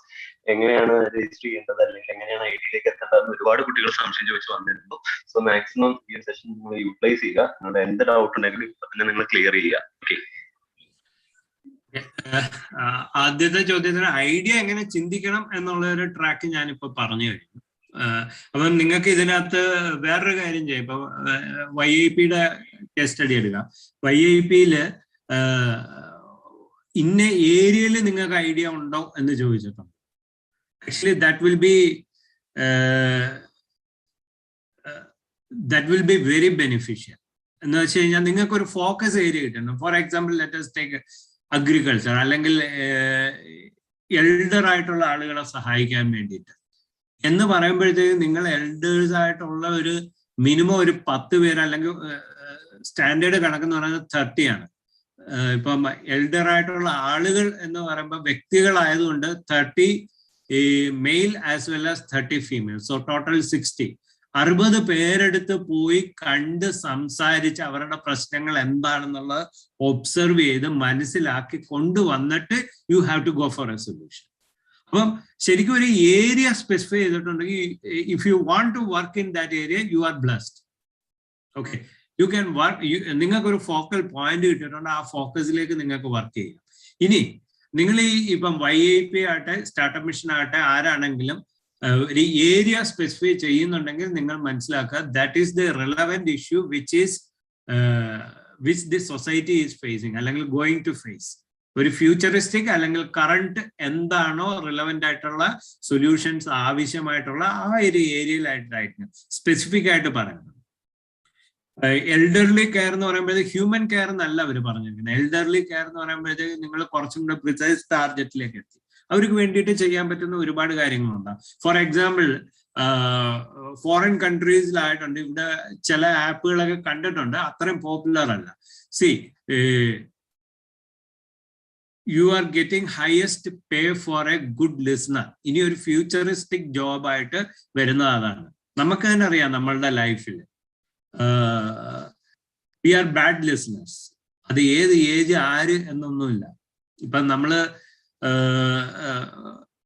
Speaker 21: എങ്ങനെയാണ് രജിസ്റ്റർ ചെയ്യേണ്ടത്, അല്ലെങ്കിൽ എങ്ങനെയാണ് ഐഡിയയിലേക്ക് എത്തേണ്ടതെന്ന് ഒരുപാട് കുട്ടികൾ സംശയം ചോദിച്ചു വന്നിരുന്നു. സോ മാക്സിമം ഈ ഒരു സെഷൻ നിങ്ങൾ യൂട്ടിലൈസ് ചെയ്യുക. നിങ്ങളുടെ എന്ത് ഡൗട്ട് ഉണ്ടെങ്കിലും ഇപ്പൊ തന്നെ നിങ്ങൾ ക്ലിയർ ചെയ്യുക. ഓക്കെ.
Speaker 19: ആദ്യത്തെ ചോദ്യത്തിന് ഐഡിയ എങ്ങനെ ചിന്തിക്കണം എന്നുള്ള ഒരു ട്രാക്ക് ഞാനിപ്പോ പറഞ്ഞു കഴിഞ്ഞു. അപ്പം നിങ്ങൾക്ക് ഇതിനകത്ത് വേറൊരു കാര്യം ചെയ്യാം. ഇപ്പൊ YIP-യുടെ കേസ് സ്റ്റഡി എടുക്കാം. YIP-യില് ഇന്ന ഏരിയയിൽ നിങ്ങൾക്ക് ഐഡിയ ഉണ്ടോ എന്ന് ചോദിച്ചിട്ടുണ്ട്. Actually that will be very beneficial. എന്ന് വെച്ച് കഴിഞ്ഞാൽ നിങ്ങൾക്ക് ഒരു ഫോക്കസ് ഏരിയ കിട്ടണം. Four example let us take agriculture, അല്ലെങ്കിൽ എൽഡർ ആയിട്ടുള്ള ആളുകളെ സഹായിക്കാൻ വേണ്ടിയിട്ട് എന്ന് പറയുമ്പോഴത്തേക്കും നിങ്ങൾ എൽഡേഴ്സ് ആയിട്ടുള്ള ഒരു മിനിമം ഒരു 10 പേര്, അല്ലെങ്കിൽ സ്റ്റാൻഡേർഡ് കണക്കെന്ന് പറയുന്നത് 30 ആണ്. ഇപ്പം എൽഡർ ആയിട്ടുള്ള ആളുകൾ എന്ന് പറയുമ്പോൾ വ്യക്തികളായതുകൊണ്ട് 30 male as well as 30 female. So total 60. 60 പേരെടുത്ത് പോയി കണ്ട് സംസാരിച്ച് അവരുടെ പ്രശ്നങ്ങൾ എന്താണെന്നുള്ളത് ഒബ്സർവ് ചെയ്ത് മനസ്സിലാക്കി കൊണ്ടുവന്നിട്ട് you have to go for a solution. അപ്പം ശരിക്കും ഒരു ഏരിയ സ്പെസിഫൈ ചെയ്തിട്ടുണ്ടെങ്കിൽ if you want to work in that area you are blessed. Okay, you can work. നിങ്ങൾക്കൊരു ഫോക്കൽ പോയിന്റ് കിട്ടിയിട്ടുണ്ട്, ആ ഫോക്കസിലേക്ക് നിങ്ങൾക്ക് വർക്ക് ചെയ്യാം. ഇനി നിങ്ങൾ ഇപ്പം YIP ആകട്ടെ സ്റ്റാർട്ടപ്പ് മിഷൻ ആകട്ടെ ആരാണെങ്കിലും ഒരു ഏരിയ സ്പെസിഫൈ ചെയ്യുന്നുണ്ടെങ്കിൽ നിങ്ങൾ മനസ്സിലാക്കുക that is the relevant issue which the society is facing അല്ലെങ്കിൽ ഗോയിങ് ടു ഫേസ്. ഒരു ഫ്യൂച്ചറിസ്റ്റിക് അല്ലെങ്കിൽ കറണ്ട് എന്താണോ റിലവന്റ് ആയിട്ടുള്ള സൊല്യൂഷൻസ് ആവശ്യമായിട്ടുള്ള ആ ഒരു ഏരിയയിലായിട്ടായിരിക്കും സ്പെസിഫിക് ആയിട്ട് പറയുന്നത്. എൽഡർലി കെയർ എന്ന് പറയുമ്പോഴത്തേക്ക് ഹ്യൂമൻ കെയർ എന്നല്ല അവർ പറഞ്ഞിരിക്കുന്നത്. എൽഡർലി കെയർ എന്ന് പറയുമ്പോഴത്തേക്ക് നിങ്ങൾ കുറച്ചും കൂടെ പ്രിസൈസ് ടാർഗറ്റിലേക്ക് എത്തി. അവർക്ക് വേണ്ടിയിട്ട് ചെയ്യാൻ പറ്റുന്ന ഒരുപാട് കാര്യങ്ങളുണ്ടാകും. ഫോർ എക്സാമ്പിൾ ഫോറിൻ കൺട്രീസിലായിട്ടുണ്ട്, ഇവിടെ ചില ആപ്പുകളൊക്കെ കണ്ടിട്ടുണ്ട്, അത്രയും പോപ്പുലർ അല്ല. C you are getting highest pay for A good listener. ഇനി ഒരു ഫ്യൂച്ചറിസ്റ്റിക് ജോബായിട്ട് വരുന്നത് അതാണ്. നമുക്ക് തന്നെ അറിയാം നമ്മളുടെ ലൈഫിൽ വി ആർ ബാഡ് ലിസണേഴ്സ്. അത് ഏത് ഏജ് ആര് എന്നൊന്നുമില്ല. ഇപ്പം നമ്മള്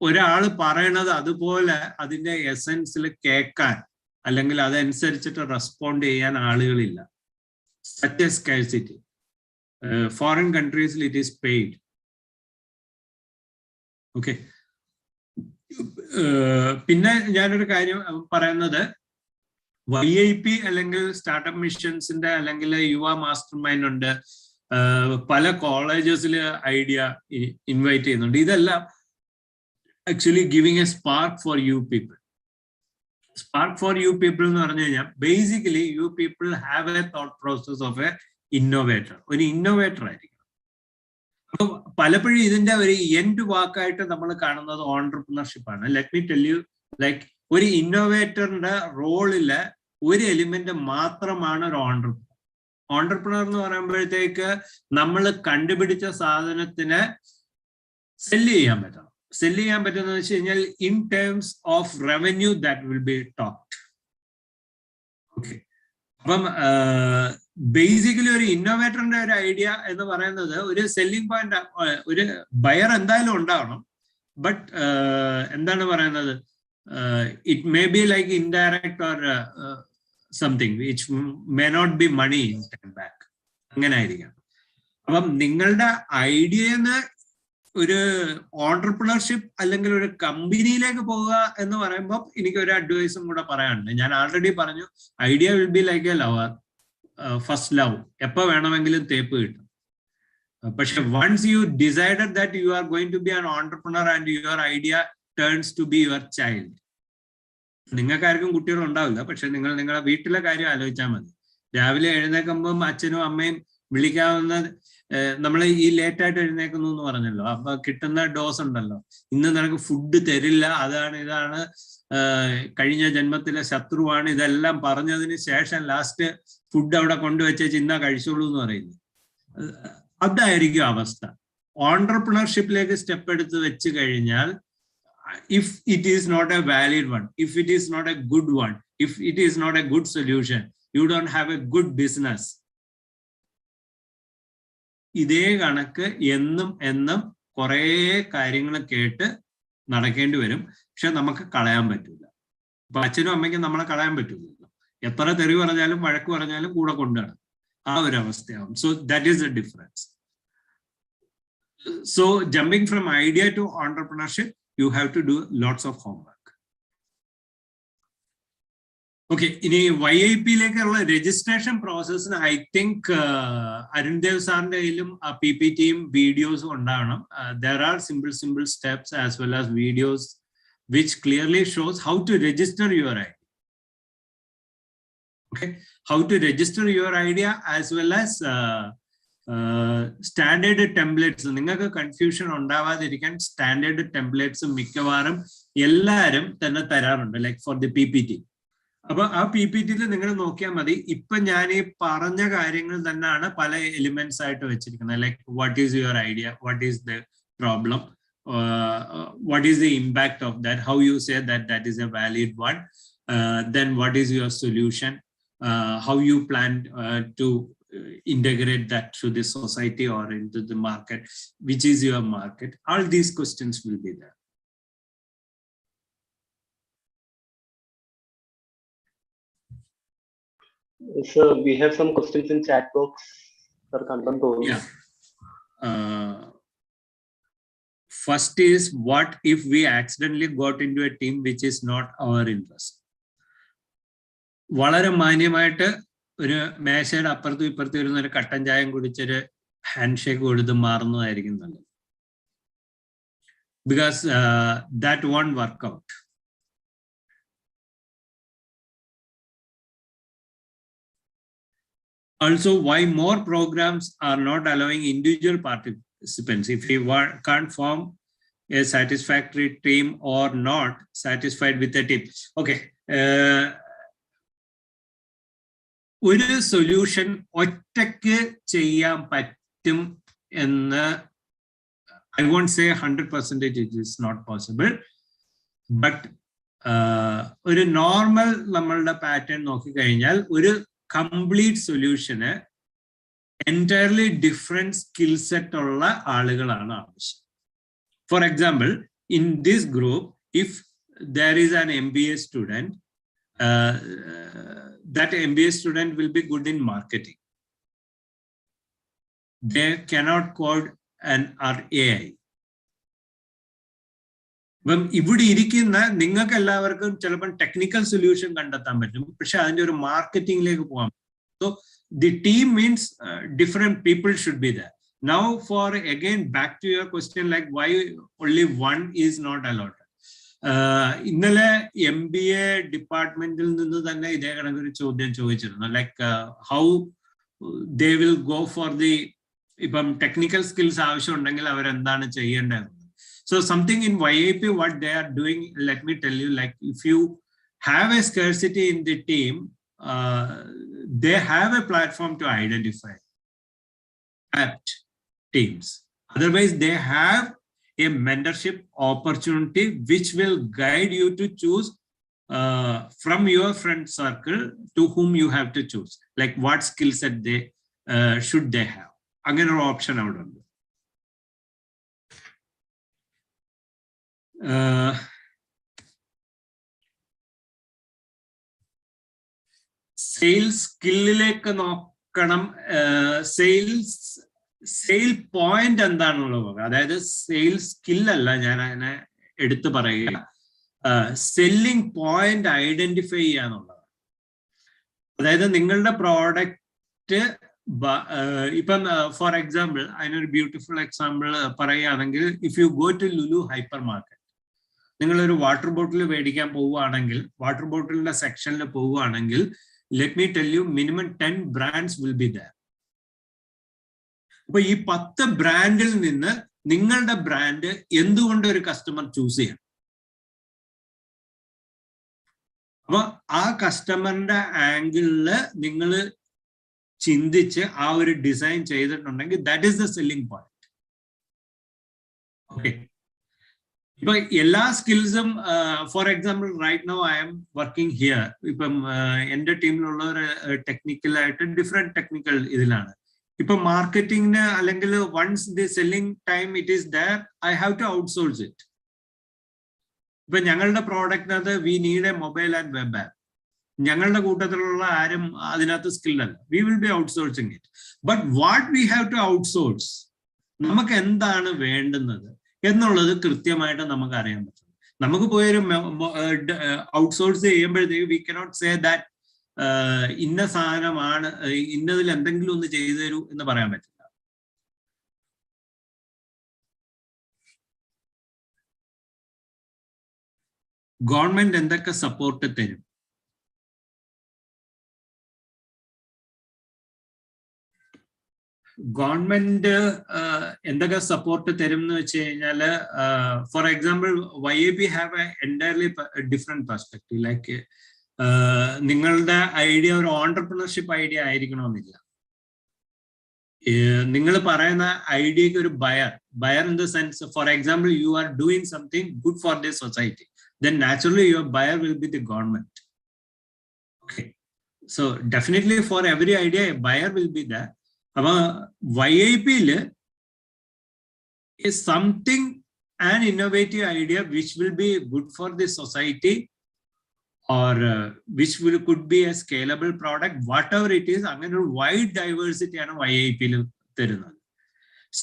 Speaker 19: ഒരാൾ പറയണത് അതുപോലെ അതിന്റെ എസൻസിൽ കേൾക്കാൻ അല്ലെങ്കിൽ അതനുസരിച്ചിട്ട് റെസ്പോണ്ട് ചെയ്യാൻ ആളുകളില്ല. Such a scarcity. ഫോറിൻ കൺട്രീസിൽ ഇറ്റ് ഈസ് പെയ്ഡ്. ഓക്കെ. പിന്നെ ഞാനൊരു കാര്യം പറയുന്നത് YIP അല്ലെങ്കിൽ സ്റ്റാർട്ടപ്പ് മിഷൻസിന്റെ അല്ലെങ്കിൽ യുവ മാസ്റ്റർ മൈൻഡ് ഉണ്ട്, പല കോളേജസിൽ ഐഡിയ ഇൻവൈറ്റ് ചെയ്യുന്നുണ്ട്. ഇതെല്ലാം actually giving A spark for you people. Spark for you people എന്ന് പറഞ്ഞു കഴിഞ്ഞാൽ basically you people have A thought process of A innovator. ഒരു ഇന്നോവേറ്റർ ആയിരിക്കും. അപ്പൊ പലപ്പോഴും ഇതിന്റെ ഒരു എൻഡ് വാക്കായിട്ട് നമ്മൾ കാണുന്നത് ഓൺട്രപ്രണർഷിപ്പ് ആണ്. Let me tell you, like ഒരു ഇന്നോവേറ്ററിന്റെ റോളില് ഒരു എലിമെന്റ് മാത്രമാണ് ഒരു ഓൺട്രപ്രണർ എന്ന് പറയുമ്പോഴത്തേക്ക് നമ്മൾ കണ്ടുപിടിച്ച സാധനത്തിന് സെല്ല് ചെയ്യാൻ പറ്റണം. സെല്ല് ചെയ്യാൻ പറ്റുന്നത് വെച്ച് കഴിഞ്ഞാൽ in terms of revenue that will B talked. Okay, അപ്പം ബേസിക്കലി ഒരു ഇന്നോവേറ്ററിന്റെ ഒരു ഐഡിയ എന്ന് പറയുന്നത് ഒരു സെല്ലിംഗ് പോയിന്റ്, ഒരു ബയർ എന്തായാലും ഉണ്ടാവണം. ബട്ട് എന്താണ് പറയുന്നത്, it may be like indirect or something which may not be money in time back, അങ്ങനെ ആയിരിക്കാം. അപ്പം നിങ്ങളുടെ ഐഡിയന്ന് ഒരു ഓൺട്രപ്രണർഷിപ്പ് അല്ലെങ്കിൽ ഒരു കമ്പനിയിലേക്ക് പോവുക എന്ന് പറയുമ്പോൾ എനിക്ക് ഒരു അഡ്വൈസും കൂടെ പറയാനുണ്ട്. ഞാൻ ആൾറെഡി പറഞ്ഞു, idea will be like a lover, first love, എപ്പോ വേണമെങ്കിലും തേപ്പ് കിട്ടും. പക്ഷെ once you decided that you are going to be an entrepreneur and your idea turns to be your child. നിങ്ങൾക്കാർക്കും കുട്ടികൾ ഉണ്ടാവില്ല, പക്ഷെ നിങ്ങൾ നിങ്ങളുടെ വീട്ടിലെ കാര്യം ആലോചിച്ചാൽ മതി. രാവിലെ എഴുന്നേൽക്കുമ്പം അച്ഛനും അമ്മയും വിളിക്കാവുന്ന, നമ്മൾ ഈ ലേറ്റായിട്ട് എഴുന്നേക്കുന്നു എന്ന് പറഞ്ഞല്ലോ, അപ്പൊ കിട്ടുന്ന ഡോസ് ഉണ്ടല്ലോ, ഇന്ന് നിനക്ക് ഫുഡ് തരില്ല, അതാണ് ഇതാണ്, കഴിഞ്ഞ ജന്മത്തിലെ ശത്രുവാണ്, ഇതെല്ലാം പറഞ്ഞതിന് ശേഷം ലാസ്റ്റ് ഫുഡ് അവിടെ കൊണ്ടുവച്ചേച്ച് ഇന്നാ കഴിച്ചോളൂ എന്ന് പറയുന്നു. അതായിരിക്കും അവസ്ഥ. ഓൺട്രപ്രണർഷിപ്പിലേക്ക് സ്റ്റെപ്പ് എടുത്ത് വെച്ച് കഴിഞ്ഞാൽ, if it is not a valid one, if it is not a good one, if it is not a good solution, you don't have a good business. ഇതേ കണക്ക് എന്നും കുറേ കാര്യങ്ങൾ കേട്ട് നടക്കേണ്ടി വരും. പക്ഷെ നമുക്ക് കളയാൻ പറ്റില്ല. അപ്പൊ അച്ഛനും അമ്മയ്ക്കും നമ്മളെ കളയാൻ പറ്റില്ലല്ലോ. എത്ര തെറി പറഞ്ഞാലും വഴക്ക് പറഞ്ഞാലും കൂടെ കൊണ്ടുവരണം, ആ ഒരു അവസ്ഥയാവും. So that is the difference. So jumping from idea to entrepreneurship, you have to do lots of homework. Okay, ഇനി YIP-ലേക്കുള്ള രജിസ്ട്രേഷൻ പ്രോസസ്സിന് ഐ തിങ്ക് അരുൺദേവ് സാറിന്റെ കയ്യിലും ആ PPTയും വീഡിയോസും ഉണ്ടാവണം. There are simple steps as well as videos which clearly shows how to register your idea. Okay, how to register your idea as well as standard templates. നിങ്ങൾക്ക് confusion ഉണ്ടാവാതിരിക്കാൻ standard templates മിക്കവാറും എല്ലാവരും തന്നെ തരാറുണ്ട്, ലൈക്ക് ഫോർ ദി PPT. അപ്പൊ ആ PPT-യിൽ നിങ്ങൾ നോക്കിയാൽ മതി. ഇപ്പൊ ഞാൻ ഈ പറഞ്ഞ കാര്യങ്ങൾ തന്നെയാണ് പല എലിമെന്റ്സ് ആയിട്ട് വെച്ചിരിക്കുന്നത്. Like what is your idea, what is the problem, what is the impact of that, how you say that that is a valid one, then what is your solution, how you plan to integrate that to the society or into the market, which is your market. All these questions will be there.
Speaker 21: So we have some questions in chat box.
Speaker 19: Yeah. First is, what if we accidentally got into a team which is not our interest? വളരെ മാന്യമായിട്ട് ഒരു മേശയുടെ അപ്പുറത്തും ഇപ്പുറത്തും ഇരുന്ന ഒരു കട്ടൻ ചായം കുടിച്ചൊരു ഹാൻഡ് ഷേക്ക് കൊടുത്ത് മാറുന്നതായിരിക്കും നല്ലത്. Because that won't work out. Also, why more programs are not allowing individual participants? If we can't form a satisfactory team or not satisfied with the team. Okay. ഒരു സൊല്യൂഷൻ ഒറ്റയ്ക്ക് ചെയ്യാൻ പറ്റും എന്ന് I won't say 100% it is not possible, but ഒരു normal നമ്മളുടെ pattern നോക്കിക്കഴിഞ്ഞാൽ ഒരു complete സൊല്യൂഷന് എൻറ്റയർലി ഡിഫറെന്റ് സ്കിൽ സെറ്റ് ഉള്ള ആളുകളാണ് ആവശ്യം. For example, in this group, if there is an MBA student, that MBA student will be good in marketing. They cannot code an AI. അപ്പം ഇവിടെ ഇരിക്കുന്ന നിങ്ങൾക്ക് എല്ലാവർക്കും ചിലപ്പോൾ ടെക്നിക്കൽ സൊല്യൂഷൻ കണ്ടെത്താൻ പറ്റും, പക്ഷെ അതിന്റെ ഒരു മാർക്കറ്റിംഗിലേക്ക് പോകാൻ പറ്റും. So the team means different people should be there. Now for again back to your question, like why only one is not allotted. ഇന്നലെ MBA ഡിപ്പാർട്ട്മെന്റിൽ നിന്ന് തന്നെ ഇതേ കണക്കൊരു ചോദ്യം ചോദിച്ചിരുന്നു. Like how they will go for the, ഇപ്പം technical skills ആവശ്യമുണ്ടെങ്കിൽ അവരെന്താണ് ചെയ്യേണ്ടത്. So something in YIP, what they are doing, let me tell you, like if you have a scarcity in the team, they have a platform to identify apt teams. Otherwise, they have a mentorship opportunity which will guide you to choose from your friend circle to whom you have to choose. Like what skill set they should they have. Again, an option out on sales സ്കില്ലിലേക്ക് നോക്കണം. Sale point എന്താണുള്ളത്, അതായത് sales സ്കില്ലല്ല ഞാൻ അതിനെ എടുത്തു പറയുക, selling point identify ചെയ്യാന്നുള്ളതാണ്. അതായത് നിങ്ങളുടെ പ്രോഡക്റ്റ് ഇപ്പം ഫോർ എക്സാമ്പിൾ, അതിനൊരു ബ്യൂട്ടിഫുൾ എക്സാമ്പിൾ പറയുകയാണെങ്കിൽ, if you go to Lulu hypermarket, നിങ്ങളൊരു വാട്ടർ ബോട്ടിൽ മേടിക്കാൻ പോവുകയാണെങ്കിൽ, വാട്ടർ ബോട്ടിലിന്റെ സെക്ഷനിൽ പോവുകയാണെങ്കിൽ, let me tell you, minimum 10 brands will be there. അപ്പൊ ഈ 10 ബ്രാൻഡിൽ നിന്ന് നിങ്ങളുടെ ബ്രാൻഡ് എന്തുകൊണ്ട് ഒരു കസ്റ്റമർ ചൂസ് ചെയ്യണം? അപ്പൊ ആ കസ്റ്റമറിന്റെ ആംഗിളില് നിങ്ങൾ ചിന്തിച്ച് ആ ഒരു ഡിസൈൻ ചെയ്തിട്ടുണ്ടെങ്കിൽ that is the selling point. Okay, ഇപ്പൊ എല്ലാ സ്കിൽസും, for example right now I am working here, ഇപ്പം എന്റെ ടീമിലുള്ളവർ ടെക്നിക്കലായിട്ട് ഡിഫറെന്റ് ടെക്നിക്കൽ ഇതിലാണ്. ഇപ്പൊ മാർക്കറ്റിംഗിന് അല്ലെങ്കിൽ once the selling time it is there, I have to outsource it. ഇപ്പൊ ഞങ്ങളുടെ പ്രോഡക്റ്റിനകത്ത് we need a mobile and web app. ഞങ്ങളുടെ കൂട്ടത്തിലുള്ള ആരും അതിനകത്ത് സ്കില്ലല്ല. We will be outsourcing it. But what we have to outsource, നമുക്ക് എന്താണ് വേണ്ടുന്നത് എന്നുള്ളത് കൃത്യമായിട്ട് നമുക്ക് അറിയാൻ പറ്റും. നമുക്ക് പോയൊരു ഔട്ട്സോഴ്സ് ചെയ്യുമ്പോഴത്തേക്ക് വി കനോട്ട് സേ ദാറ്റ് ഇന്ന സാധനമാണ്, ഇന്നതിൽ എന്തെങ്കിലും ഒന്ന് ചെയ്തു തരൂ എന്ന് പറയാൻ പറ്റില്ല. ഗവൺമെന്റ് എന്തൊക്കെ സപ്പോർട്ട് തരും? ഗവൺമെന്റ് എന്തൊക്കെ സപ്പോർട്ട് തരും എന്ന് വെച്ച് കഴിഞ്ഞാല്, for example YAP have A entirely different perspective. Like നിങ്ങളുടെ ഐഡിയ ഒരു ഓണ്ടർപ്രണർഷിപ്പ് ഐഡിയ ആയിരിക്കണമെന്നില്ല. നിങ്ങൾ പറയുന്ന ഐഡിയക്ക് ഒരു buyer in the sense, for example you are doing something good for the society, then naturally your buyer will be the government. Okay, so definitely for every idea a buyer will be there. YIP is something, an innovative idea which will be good for the society, or which could be a scalable product, whatever it is. അങ്ങനെ ഒരു wide diversity ആണ് YIP തരുന്നത്.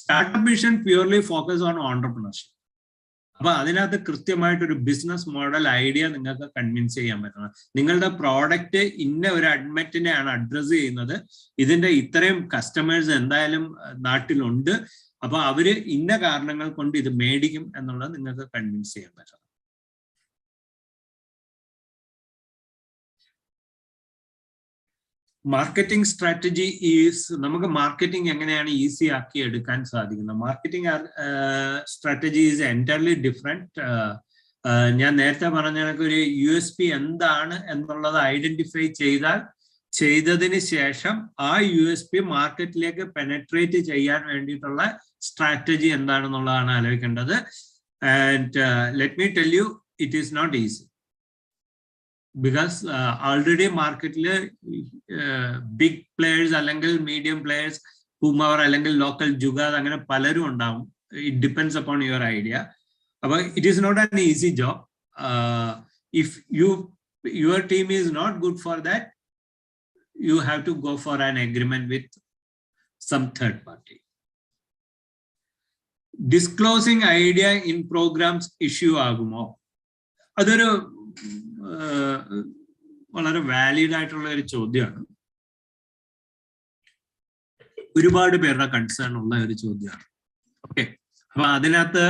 Speaker 19: Startup mission purely focus on entrepreneurship. അപ്പൊ അതിനകത്ത് കൃത്യമായിട്ടൊരു business model idea നിങ്ങൾക്ക് convince ചെയ്യാൻ പറ്റണം. നിങ്ങളുടെ പ്രോഡക്റ്റ് ഇന്ന ഒരു അഡ്മിറ്റിനെയാണ് അഡ്രസ് ചെയ്യുന്നത്, ഇതിന്റെ ഇത്രയും കസ്റ്റമേഴ്സ് എന്തായാലും നാട്ടിലുണ്ട്, അപ്പൊ അവര് ഇന്ന കാരണങ്ങൾ കൊണ്ട് ഇത് മേടിക്കും എന്നുള്ളത് നിങ്ങൾക്ക് കൺവിൻസ് ചെയ്യാൻ പറ്റണം. മാർക്കറ്റിംഗ് സ്ട്രാറ്റജി ഈസ്, നമുക്ക് മാർക്കറ്റിംഗ് എങ്ങനെയാണ് ഈസി ആക്കി എടുക്കാൻ സാധിക്കുന്നത്? Marketing strategy is entirely different. ഞാൻ നേരത്തെ പറഞ്ഞ കണക്ക് ഒരു USP എന്താണ് എന്നുള്ളത് ഐഡന്റിഫൈ ചെയ്തതിന് ശേഷം ആ USP മാർക്കറ്റിലേക്ക് പെനട്രേറ്റ് ചെയ്യാൻ വേണ്ടിയിട്ടുള്ള സ്ട്രാറ്റജി എന്താണെന്നുള്ളതാണ് ആലോചിക്കേണ്ടത്. And let me tell you, it is not easy. Because already മാർക്കറ്റിൽ ബിഗ് പ്ലേയേഴ്സ് അല്ലെങ്കിൽ മീഡിയം പ്ലേയേഴ്സ്, ഹൂമവർ അല്ലെങ്കിൽ ലോക്കൽ ജുഗാദ്, അങ്ങനെ പലരും ഉണ്ടാവും. It depends upon your idea. അപ്പൊ it is not an easy job. If your team is not good for that, you have to go for an agreement with some third party. Disclosing idea in programs issue ആകുമോ? അതൊരു വളരെ valid ആയിട്ടുള്ള ഒരു ചോദ്യമാണ്. ഒരുപാട് പേരുടെ concern ഉള്ള ഒരു ചോദ്യമാണ്. ഓക്കെ, അപ്പൊ അതിനകത്ത്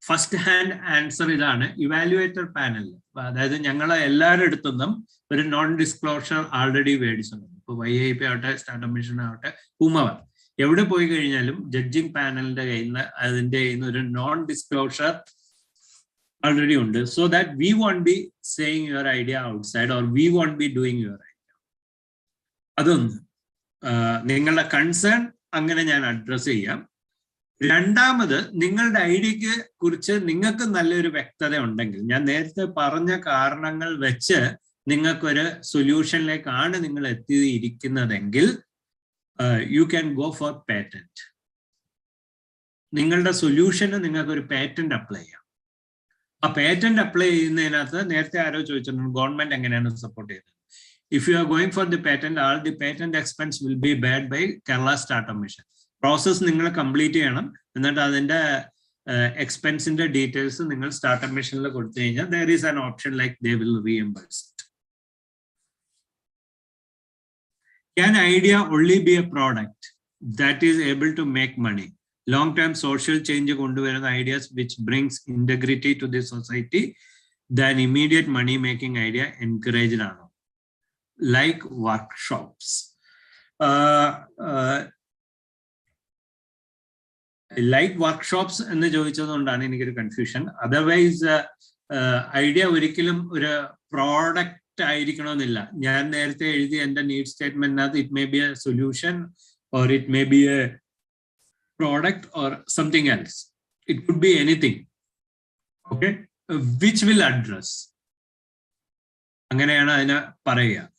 Speaker 19: ഫസ്റ്റ് ഹാൻഡ് ആൻസർ ഇതാണ്. ഇവാലുവേറ്റർ പാനൽ, അതായത് ഞങ്ങളെ എല്ലാവരുടെ അടുത്തുനിന്നും ഒരു നോൺ ഡിസ്ക്ലോഷർ ആൾറെഡി മേടിച്ചിട്ടുണ്ട്. ഇപ്പോൾ YIP ആവട്ടെ, സ്റ്റാർട്ടപ്പ് മിഷൻ ആവട്ടെ, ഹൂമവർ, എവിടെ പോയി കഴിഞ്ഞാലും ജഡ്ജിങ് പാനലിന്റെ കയ്യിൽ നിന്ന് അതിന്റെ കയ്യിൽ നിന്ന് ഒരു നോൺ ഡിസ്ക്ലോഷർ already ഉണ്ട്. So that we won't be saying your idea outside or we won't be doing your idea. അതൊന്ന് നിങ്ങളുടെ കൺസേൺ അങ്ങനെ ഞാൻ അഡ്രസ് ചെയ്യാം. രണ്ടാമത്, നിങ്ങളുടെ ഐഡിയക്ക് കുറിച്ച് നിങ്ങൾക്ക് നല്ലൊരു വ്യക്തത ഉണ്ടെങ്കിൽ, ഞാൻ നേരത്തെ പറഞ്ഞ കാരണങ്ങൾ വെച്ച് നിങ്ങൾക്കൊരു സൊല്യൂഷനിലേക്കാണ് നിങ്ങൾ എത്തിയിരിക്കുന്നതെങ്കിൽ you can go for patent. നിങ്ങളുടെ സൊല്യൂഷന് നിങ്ങൾക്കൊരു പേറ്റന്റ് അപ്ലൈ ചെയ്യാം. ആ പേറ്റന്റ് അപ്ലൈ ചെയ്യുന്നതിനകത്ത് നേരത്തെ ആരോ ചോദിച്ചിട്ടുണ്ട് ഗവൺമെന്റ് എങ്ങനെയാണ് സപ്പോർട്ട് ചെയ്യുന്നത്. If you are going for the patent, all the patent expense will be beared by Kerala startup mission. Process നിങ്ങൾ കംപ്ലീറ്റ് ചെയ്യണം. എന്നിട്ട് അതിന്റെ എക്സ്പെൻസിന്റെ ഡീറ്റെയിൽസ് നിങ്ങൾ സ്റ്റാർട്ടപ്പ് മിഷനിൽ കൊടുത്തു കഴിഞ്ഞാൽ there is an option like they will reimburse it. Can idea only be a product that is able to make money? Long-term social change കൊണ്ടുവരുന്ന ideas which brings integrity to the society than immediate money-making idea encouraged ആണോ? Like workshops. Like workshops എന്ന് ചോദിച്ചതുകൊണ്ടാണ് എനിക്കൊരു confusion. Otherwise idea ഒരിക്കലും ഒരു product ആയിരിക്കണമെന്നില്ല. ഞാൻ നേരത്തെ എഴുതിയ എൻ്റെ നീഡ് സ്റ്റേറ്റ്മെന്റിനകത്ത് it may be a solution or it may be a product or something else. It could be anything. Okay, which will address, അങ്ങനെയാണ് അതിനെ പറയുക.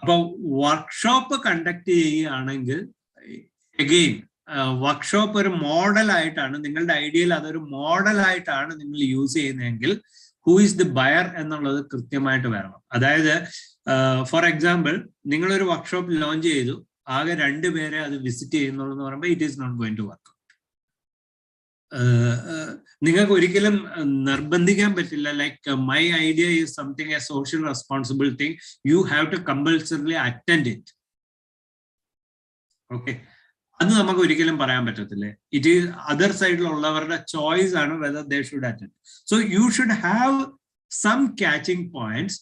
Speaker 19: അപ്പോൾ വർക്ക്ഷോപ്പ് കണ്ടക്ട് ചെയ്യുകയാണെങ്കിൽ അഗെയിൻ വർക്ക്ഷോപ്പ് ഒരു മോഡലായിട്ടാണ്, നിങ്ങളുടെ ഐഡിയയിൽ അതൊരു മോഡലായിട്ടാണ് നിങ്ങൾ യൂസ് ചെയ്യുന്നതെങ്കിൽ ഹൂ ഈസ് ദി ബയർ എന്നുള്ളത് കൃത്യമായിട്ട് വരണം. അതായത് ഫോർ എക്സാമ്പിൾ, നിങ്ങളൊരു വർക്ക്ഷോപ്പ് ലോഞ്ച് ചെയ്തു, ആകെ 2 പേരെ അത് വിസിറ്റ് ചെയ്യുന്നുള്ളൂ എന്ന് പറയുമ്പോൾ it is not going to work. നിങ്ങൾക്ക് ഒരിക്കലും നിർബന്ധിക്കാൻ പറ്റില്ല. Like my idea is something a social responsible thing, you have to compulsorily attend it. Okay, അത് നമുക്ക് ഒരിക്കലും പറയാൻ പറ്റത്തില്ല. ഇറ്റ് ഈസ് അതർ സൈഡിലുള്ളവരുടെ ചോയ്സ് ആണ് whether they should attend. So you should have some catching points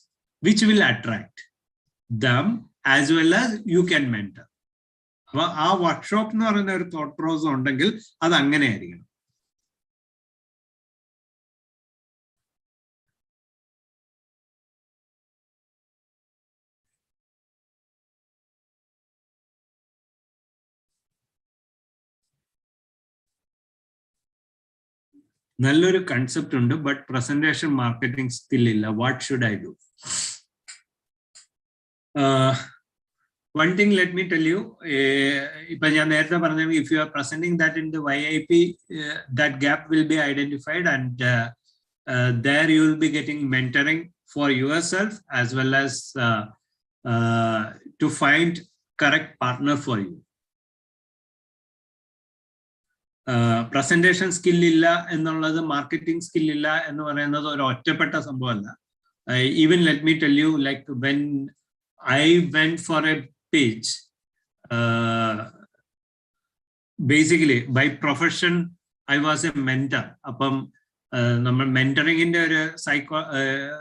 Speaker 19: which will attract them as well as you can mentor. അപ്പൊ ആ workshop എന്ന് പറയുന്ന ഒരു തോട്ട് പ്രോസസ് ഉണ്ടെങ്കിൽ അത് അങ്ങനെ ആയിരിക്കണം. നല്ലൊരു കൺസെപ്റ്റ് ഉണ്ട്, ബട്ട് പ്രസന്റേഷൻ മാർക്കറ്റിംഗ് സ്കിൽ ഇല്ല. What should I do? One thing let me tell U. ഇപ്പൊ ഞാൻ നേരത്തെ പറഞ്ഞ, if you R presenting that in the YIP, that gap will be identified and there you will be getting mentoring for yourself as well as to find correct partner for you. Presentation സ്കില്ലില്ല എന്നുള്ളത്, marketing സ്കില്ലില്ല എന്ന് പറയുന്നത് ഒരു ഒറ്റപ്പെട്ട സംഭവമല്ല. Even let me tell you, like when I went for a pitch, basically by profession I was a mentor. അപ്പം നമ്മൾ മെന്ററിങ്ങിന്റെ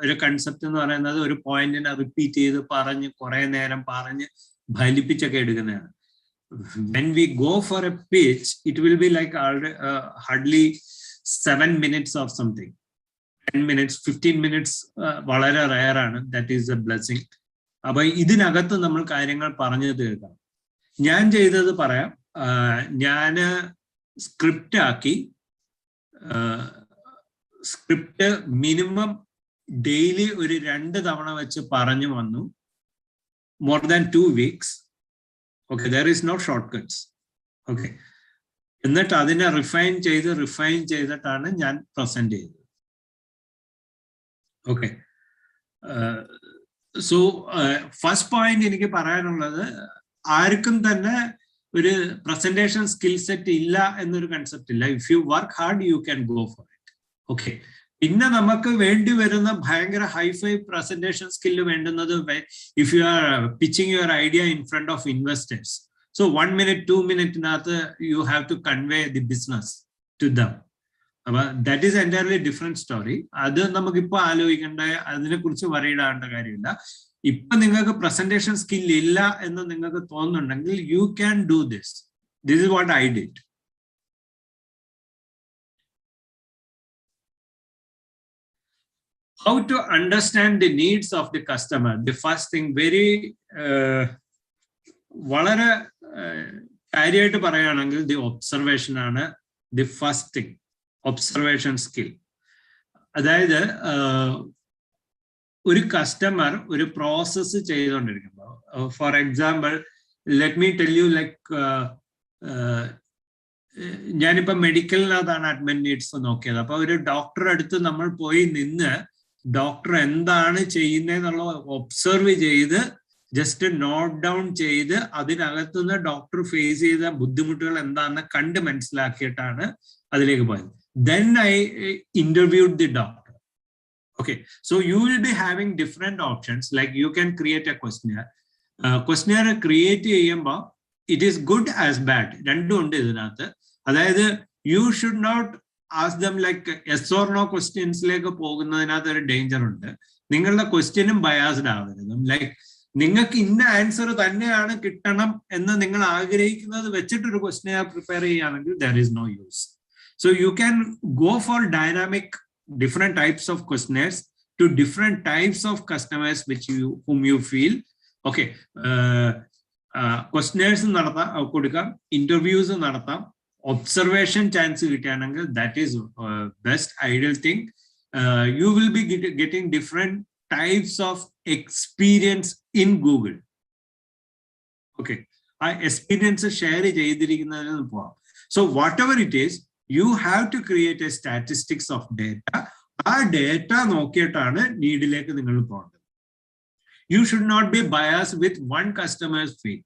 Speaker 19: ഒരു കൺസെപ്റ്റ് എന്ന് പറയുന്നത് ഒരു പോയിന്റിനെ റിപ്പീറ്റ് ചെയ്ത് പറഞ്ഞ് കുറെ നേരം പറഞ്ഞ് ഫലിപ്പിച്ചൊക്കെ എടുക്കുന്നതാണ്. When we go for a pitch, it will be like hardly 7 minutes or something. 10 minutes, 15 minutes വളരെ rare ആണ്. That is a blessing. അപ്പൊ ഇതിനകത്ത് നമ്മൾ കാര്യങ്ങൾ പറഞ്ഞു തീർക്കണം. ഞാൻ ചെയ്തത് പറയാം. ഞാന് സ്ക്രിപ്റ്റ് ആക്കി, സ്ക്രിപ്റ്റ് മിനിമം ഡെയിലി ഒരു 2 തവണ വെച്ച് പറഞ്ഞു വന്നു. More than 2 weeks. Okay, there is no shortcuts. Okay, എന്നിട്ട് അതിനെ റിഫൈൻ ചെയ്തിട്ടാണ് ഞാൻ പ്രസന്റ് ചെയ്തത്. ഓക്കെ, സോ ഫസ്റ്റ് പോയിന്റ് എനിക്ക് പറയാനുള്ളത്, ആർക്കും തന്നെ ഒരു പ്രസന്റേഷൻ സ്കിൽ സെറ്റ് ഇല്ല എന്നൊരു കൺസെപ്റ്റ് ഇല്ല. If you work hard you can go for it. Okay, പിന്നെ നമുക്ക് വേണ്ടി വരുന്ന ഭയങ്കര ഹൈഫൈ പ്രസന്റേഷൻ സ്കില്ല് വേണ്ടുന്നത് if you are pitching your idea in front of investors. So 1 minute 2 minute you have to convey the business to them. അപ്പൊ that is entirely different story. അത് നമുക്കിപ്പോൾ ആലോചിക്കേണ്ട, അതിനെക്കുറിച്ച് വറീഡാവേണ്ട കാര്യമില്ല. ഇപ്പൊ നിങ്ങൾക്ക് പ്രസന്റേഷൻ സ്കിൽ ഇല്ല എന്ന് നിങ്ങൾക്ക് തോന്നുന്നുണ്ടെങ്കിൽ you can do this. This is what I did. How to understand the needs of the customer? The first thing, very വളരെ കാര്യമായിട്ട് പറയുകയാണെങ്കിൽ ദി ഒബ്സർവേഷൻ ആണ് the first thing. Observation skill. അതായത് ഒരു കസ്റ്റമർ ഒരു പ്രോസസ്സ് ചെയ്തുകൊണ്ടിരിക്കുമ്പോൾ, four example let me tell you, like ഞാനിപ്പോൾ മെഡിക്കലിനകത്താണ് admit needs നോക്കിയത്. അപ്പൊ ഒരു ഡോക്ടറെ അടുത്ത് നമ്മൾ പോയി നിന്ന് ഡോക്ടർ എന്താണ് ചെയ്യുന്നതെന്നുള്ള ഒബ്സർവ് ചെയ്ത് ജസ്റ്റ് നോട്ട് ഡൗൺ ചെയ്ത് അതിനകത്തുനിന്ന് ഡോക്ടർ ഫേസ് ചെയ്ത ബുദ്ധിമുട്ടുകൾ എന്താണെന്ന് കണ്ട് മനസ്സിലാക്കിയിട്ടാണ് അതിലേക്ക് പോയത്. Then I interviewed the doctor. Okay, so you will be having different options. Like you can create a questionnaire. Questionnaire create ചെയ്യുമ്പോൾ it is good as bad. രണ്ടും ഉണ്ട് ഇതിനകത്ത്. അതായത് you should not ask them like yes or no questions-ലേക്ക് പോകുന്നതിനകത്ത് ഒരു danger ഉണ്ട്. നിങ്ങളുടെ ക്വസ്റ്റ്യനും biased ആവരുത്. ലൈക്ക് നിങ്ങൾക്ക് ഇന്ന ആൻസർ തന്നെയാണ് കിട്ടണം എന്ന് നിങ്ങൾ ആഗ്രഹിക്കുന്നത് വെച്ചിട്ടൊരു ക്വസ്റ്റ്യൻ പ്രിപ്പയർ ചെയ്യുകയാണെങ്കിൽ there is no use. So you can go for dynamic, different types of questionnaires to different types of customers whom you feel. Okay, questionnaires നടത്താം, കൊടുക്കാം, interviews നടത്താം, observation chance കിട്ടുകയാണെങ്കിൽ that is best ideal thing. You will be getting different types of experience in Google. Okay, ആ experience share ചെയ്തിരിക്കുന്നതിന് പോവാം. So whatever it is, you have to create a statistics of data. ആ data നോക്കിയിട്ടാണ് നീഡിലേക്ക് നിങ്ങൾ പോകേണ്ടത്. You should not be biased with one customer's feel.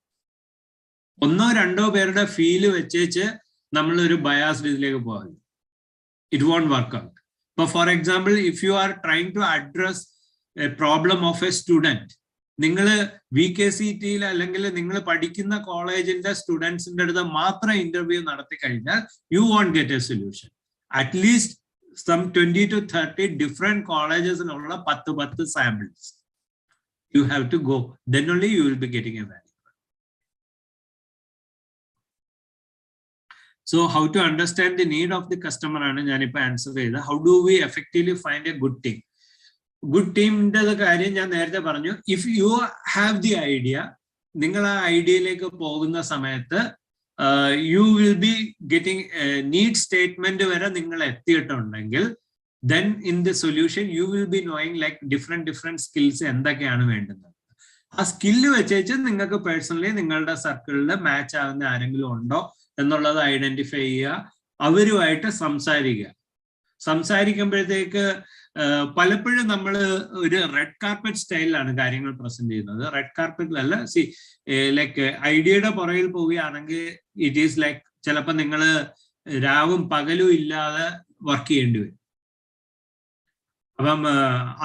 Speaker 19: ഒന്നോ രണ്ടോ പേരുടെ feel വെച്ചേച്ച് നമ്മൾ ഒരു ബയാസ്ഡ് ഇതിലേക്ക് പോകരുത്. It won't work out. But for example, if you are trying to address a problem of a student, നിങ്ങൾ VKCT-യിൽ അല്ലെങ്കിൽ നിങ്ങൾ പഠിക്കുന്ന കോളേജിന്റെ സ്റ്റുഡൻസിന്റെ അടുത്ത് മാത്രം ഇന്റർവ്യൂ നടത്തി കഴിഞ്ഞാൽ you won't get a solution. At least some 20 to 30 different കോളേജസിനുള്ള 10 samples you have to go. Then only you will be getting a value. So how to understand the need of the customer ആണ് ഞാനിപ്പോൾ answer ചെയ്തത്. How do we effectively find a good team? Good ടീമിന്റെ കാര്യം ഞാൻ നേരത്തെ പറഞ്ഞു. If you have the idea, നിങ്ങൾ ആ ഐഡിയയിലേക്ക് പോകുന്ന സമയത്ത് you will be getting need statement വരെ നിങ്ങൾ എത്തിയിട്ടുണ്ടെങ്കിൽ then in the solution you will be knowing like different skills എന്തൊക്കെയാണ് വേണ്ടുന്നത്. ആ സ്കില്ല് വെച്ചേച്ച് നിങ്ങൾക്ക് പേഴ്സണലി നിങ്ങളുടെ സർക്കിളിൽ മാച്ച് ആവുന്ന ആരെങ്കിലും ഉണ്ടോ എന്നുള്ളത് ഐഡന്റിഫൈ ചെയ്യുക, അവരുമായിട്ട് സംസാരിക്കുക. സംസാരിക്കുമ്പോഴത്തേക്ക് പലപ്പോഴും നമ്മൾ ഒരു റെഡ് കാർപ്പറ്റ് സ്റ്റൈലിലാണ് കാര്യങ്ങൾ പ്രസന്റ് ചെയ്യുന്നത്. റെഡ് കാർപ്പറ്റിലല്ല. ലൈക്ക് ഐഡിയയുടെ പുറകിൽ പോവുകയാണെങ്കിൽ ഇറ്റ് ഈസ് ലൈക്ക് ചിലപ്പോൾ നിങ്ങൾ രാവും പകലും ഇല്ലാതെ വർക്ക് ചെയ്യേണ്ടി വരും. അപ്പം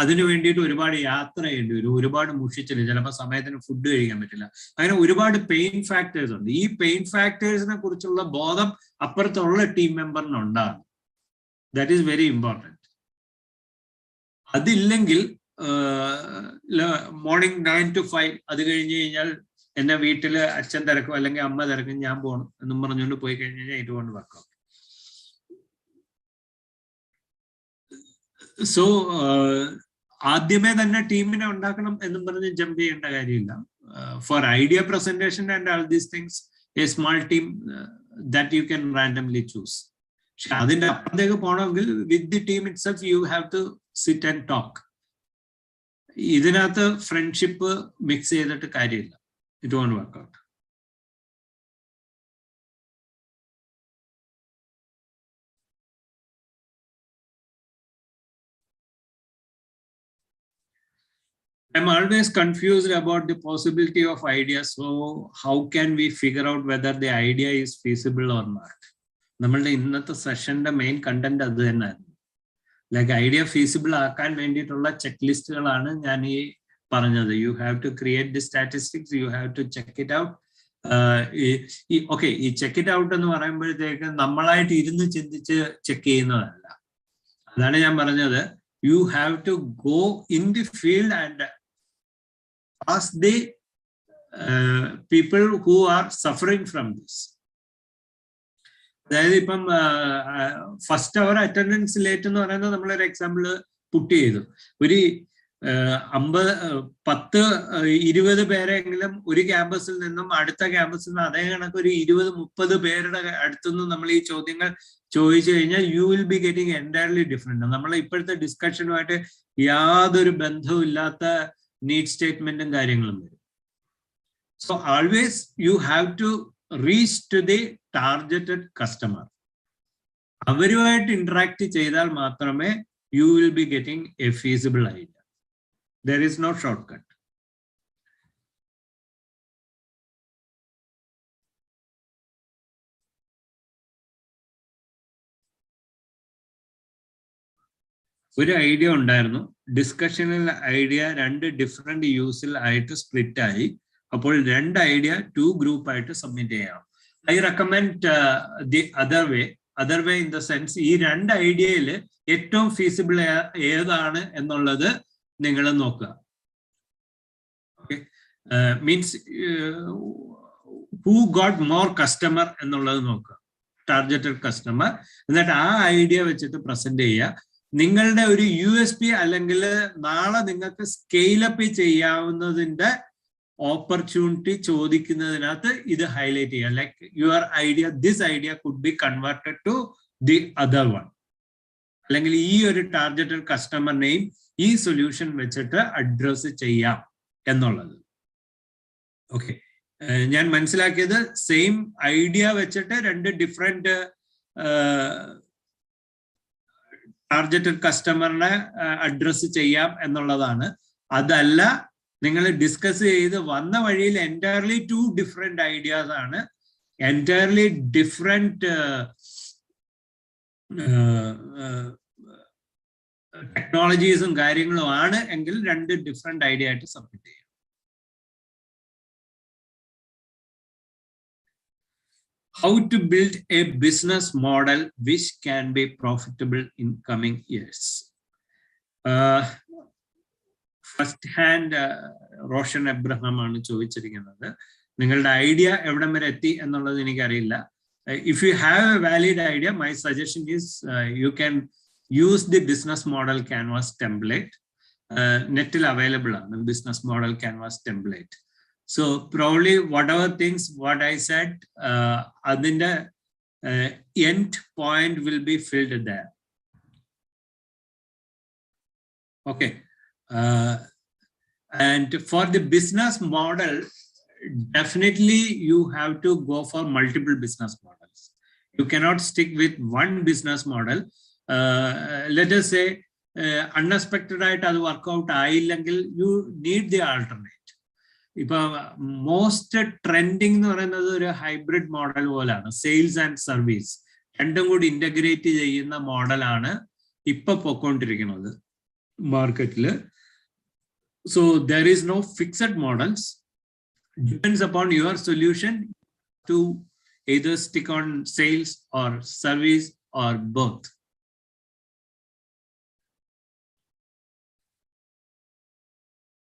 Speaker 19: അതിനു വേണ്ടിയിട്ട് ഒരുപാട് യാത്ര ചെയ്യേണ്ടി വരും, ഒരുപാട് മുഷിച്ചില്ല, ചിലപ്പോൾ സമയത്തിന് ഫുഡ് കഴിക്കാൻ പറ്റില്ല. അങ്ങനെ ഒരുപാട് പെയിൻ ഫാക്ടേഴ്സ് ഉണ്ട്. ഈ പെയിൻ ഫാക്ടേഴ്സിനെ കുറിച്ചുള്ള ബോധം അപ്പുറത്തുള്ള ടീം മെമ്പറിനുണ്ടാകും. That is very important. അതില്ലെങ്കിൽ മോർണിംഗ് 9 to 5 അത് കഴിഞ്ഞ് കഴിഞ്ഞാൽ എന്നെ വീട്ടിൽ അച്ഛൻ തിരക്കും അല്ലെങ്കിൽ അമ്മ തിരക്കും, ഞാൻ പോകണം എന്നും പറഞ്ഞുകൊണ്ട് പോയി കഴിഞ്ഞ് കഴിഞ്ഞാൽ ഇതുകൊണ്ട് വെക്കാം. സോ ആദ്യമേ തന്നെ ടീമിനെ ഉണ്ടാക്കണം എന്നും പറഞ്ഞ് ജമ്പ് ചെയ്യേണ്ട കാര്യമില്ല. For idea presentation and all these things a small team that you can randomly choose. പക്ഷെ അതിന്റെ അപ്പുറത്തേക്ക് പോകണമെങ്കിൽ with the team itself you have to sit and talk. ഇതിനകത്ത് ഫ്രണ്ട്ഷിപ്പ് മിക്സ് ചെയ്തിട്ട് കാര്യമില്ല. It won't work out. I'm always confused about the possibility of ideas. So how can we figure out whether the idea is feasible or not? നമ്മളുടെ ഇന്നത്തെ സെഷന്റെ main content അത് തന്നെയായിരുന്നു. Like idea feasible ആക്കാൻ വേണ്ടിയിട്ടുള്ള check ലിസ്റ്റുകളാണ് ഞാൻ ഈ പറഞ്ഞത്. You have to create the statistics, you have to check it out, okay, ഈ ചെക്ക് ഇറ്റ് ഔട്ട് എന്ന് പറയുമ്പോഴത്തേക്ക് നമ്മളായിട്ട് ഇരുന്ന് ചിന്തിച്ച് ചെക്ക് ചെയ്യുന്നതല്ല. അതാണ് ഞാൻ പറഞ്ഞത്, you have to go in the field and ask the people who are suffering from this. അതായത് ഇപ്പം ഫസ്റ്റ് അവർ അറ്റൻഡൻസ് ലേറ്റ് എന്ന് പറയുന്നത് നമ്മളൊരു എക്സാമ്പിൾ പുട്ട് ചെയ്തു. ഒരു 10-20 പേരെങ്കിലും ഒരു ക്യാമ്പസിൽ നിന്നും അടുത്ത ക്യാമ്പസിൽ നിന്ന് അതേ കണക്ക് ഒരു 20-30 പേരുടെ അടുത്തുനിന്ന് നമ്മൾ ഈ ചോദ്യങ്ങൾ ചോദിച്ചു കഴിഞ്ഞാൽ U will be getting entirely different. നമ്മൾ ഇപ്പോഴത്തെ ഡിസ്കഷനുമായിട്ട് യാതൊരു ബന്ധവും ഇല്ലാത്ത നീഡ് സ്റ്റേറ്റ്മെന്റും കാര്യങ്ങളും വരും. So always you have to reach to the targeted customer. അവരുമായിട്ട് ഇന്ററാക്ട് ചെയ്താൽ മാത്രമേ you will be getting a feasible idea. There is no shortcut. ഒരു ഐഡിയ ഉണ്ടായിരുന്നു, ഡിസ്കഷനിൽ ഐഡിയ 2 ഡിഫറെന്റ് യൂസിൽ ആയിട്ട് സ്പ്ലിറ്റ് ആയി. അപ്പോൾ 2 ഐഡിയ 2 ഗ്രൂപ്പ് ആയിട്ട് സബ്മിറ്റ് ചെയ്യാം. I recommend the other way in the sense, ഈ 2 ഐഡിയയിൽ ഏറ്റവും ഫീസിബിൾ ഏതാണ് എന്നുള്ളത് നിങ്ങൾ നോക്കുക. Means who got more customer എന്നുള്ളത് നോക്കുക, ടാർഗറ്റഡ് കസ്റ്റമർ. എന്നിട്ട് ആ ഐഡിയ വെച്ചിട്ട് പ്രസന്റ് ചെയ്യുക. നിങ്ങളുടെ ഒരു USP അല്ലെങ്കിൽ നാളെ നിങ്ങൾക്ക് സ്കെയിലപ്പ് ചെയ്യാവുന്നതിന്റെ ഓപ്പർച്യൂണിറ്റി ചോദിക്കുന്നതിനകത്ത് ഇത് ഹൈലൈറ്റ് ചെയ്യുക. Like your idea, this idea could be converted to the other one, അല്ലെങ്കിൽ ഈ ഒരു ടാർഗറ്റഡ് കസ്റ്റമറിനെയും ഈ സൊല്യൂഷൻ വെച്ചിട്ട് അഡ്രസ് ചെയ്യാം എന്നുള്ളത്. ഓക്കെ, ഞാൻ മനസ്സിലാക്കിയത് സെയിം ഐഡിയ വെച്ചിട്ട് 2 ഡിഫറെന്റ് ടാർഗറ്റഡ് കസ്റ്റമറിനെ അഡ്രസ് ചെയ്യാം എന്നുള്ളതാണ്. അതല്ല, നിങ്ങൾ ഡിസ്കസ് ചെയ്ത് വന്ന വഴിയിൽ എൻറ്റയർലി 2 ഡിഫറെന്റ് ഐഡിയാസ് ആണ്, എൻറ്റയർലി ഡിഫറെന്റ് ടെക്നോളജീസും കാര്യങ്ങളും ആണ് എങ്കിൽ 2 ഡിഫറെന്റ് ഐഡിയ ആയിട്ട് സബ്മിറ്റ് ചെയ്യാം. How to build a business model which can be profitable in coming years. First hand Roshan Abraham ആണ് ചോദിച്ചിരിക്കുന്നത്. നിങ്ങളുടെ ഐഡിയ എവിടം വരെ എത്തി എന്നുള്ളത് എനിക്കറിയില്ല. If you have a valid idea, my suggestion is you can use the business model canvas template. Netil available on the business model canvas template. So probably whatever things what I said, the end point will be filled there. Okay. And for the business model, definitely you have to go for multiple business models. You cannot stick with one business model. Let us say unexpected ആയിട്ട് അത് work out ആയില്ലെങ്കിൽ you need the alternate. ഇപ്പൊ most trending എന്ന് പറയുന്നത് ഒരു hybrid model പോലാണ്. Sales and service രണ്ടും കൂടി ഇന്റഗ്രേറ്റ് ചെയ്യുന്ന മോഡലാണ് ഇപ്പൊ പൊക്കോണ്ടിരിക്കുന്നത് മാർക്കറ്റില്. So there is no fixed models, depends upon your solution to either stick on sales or service or both.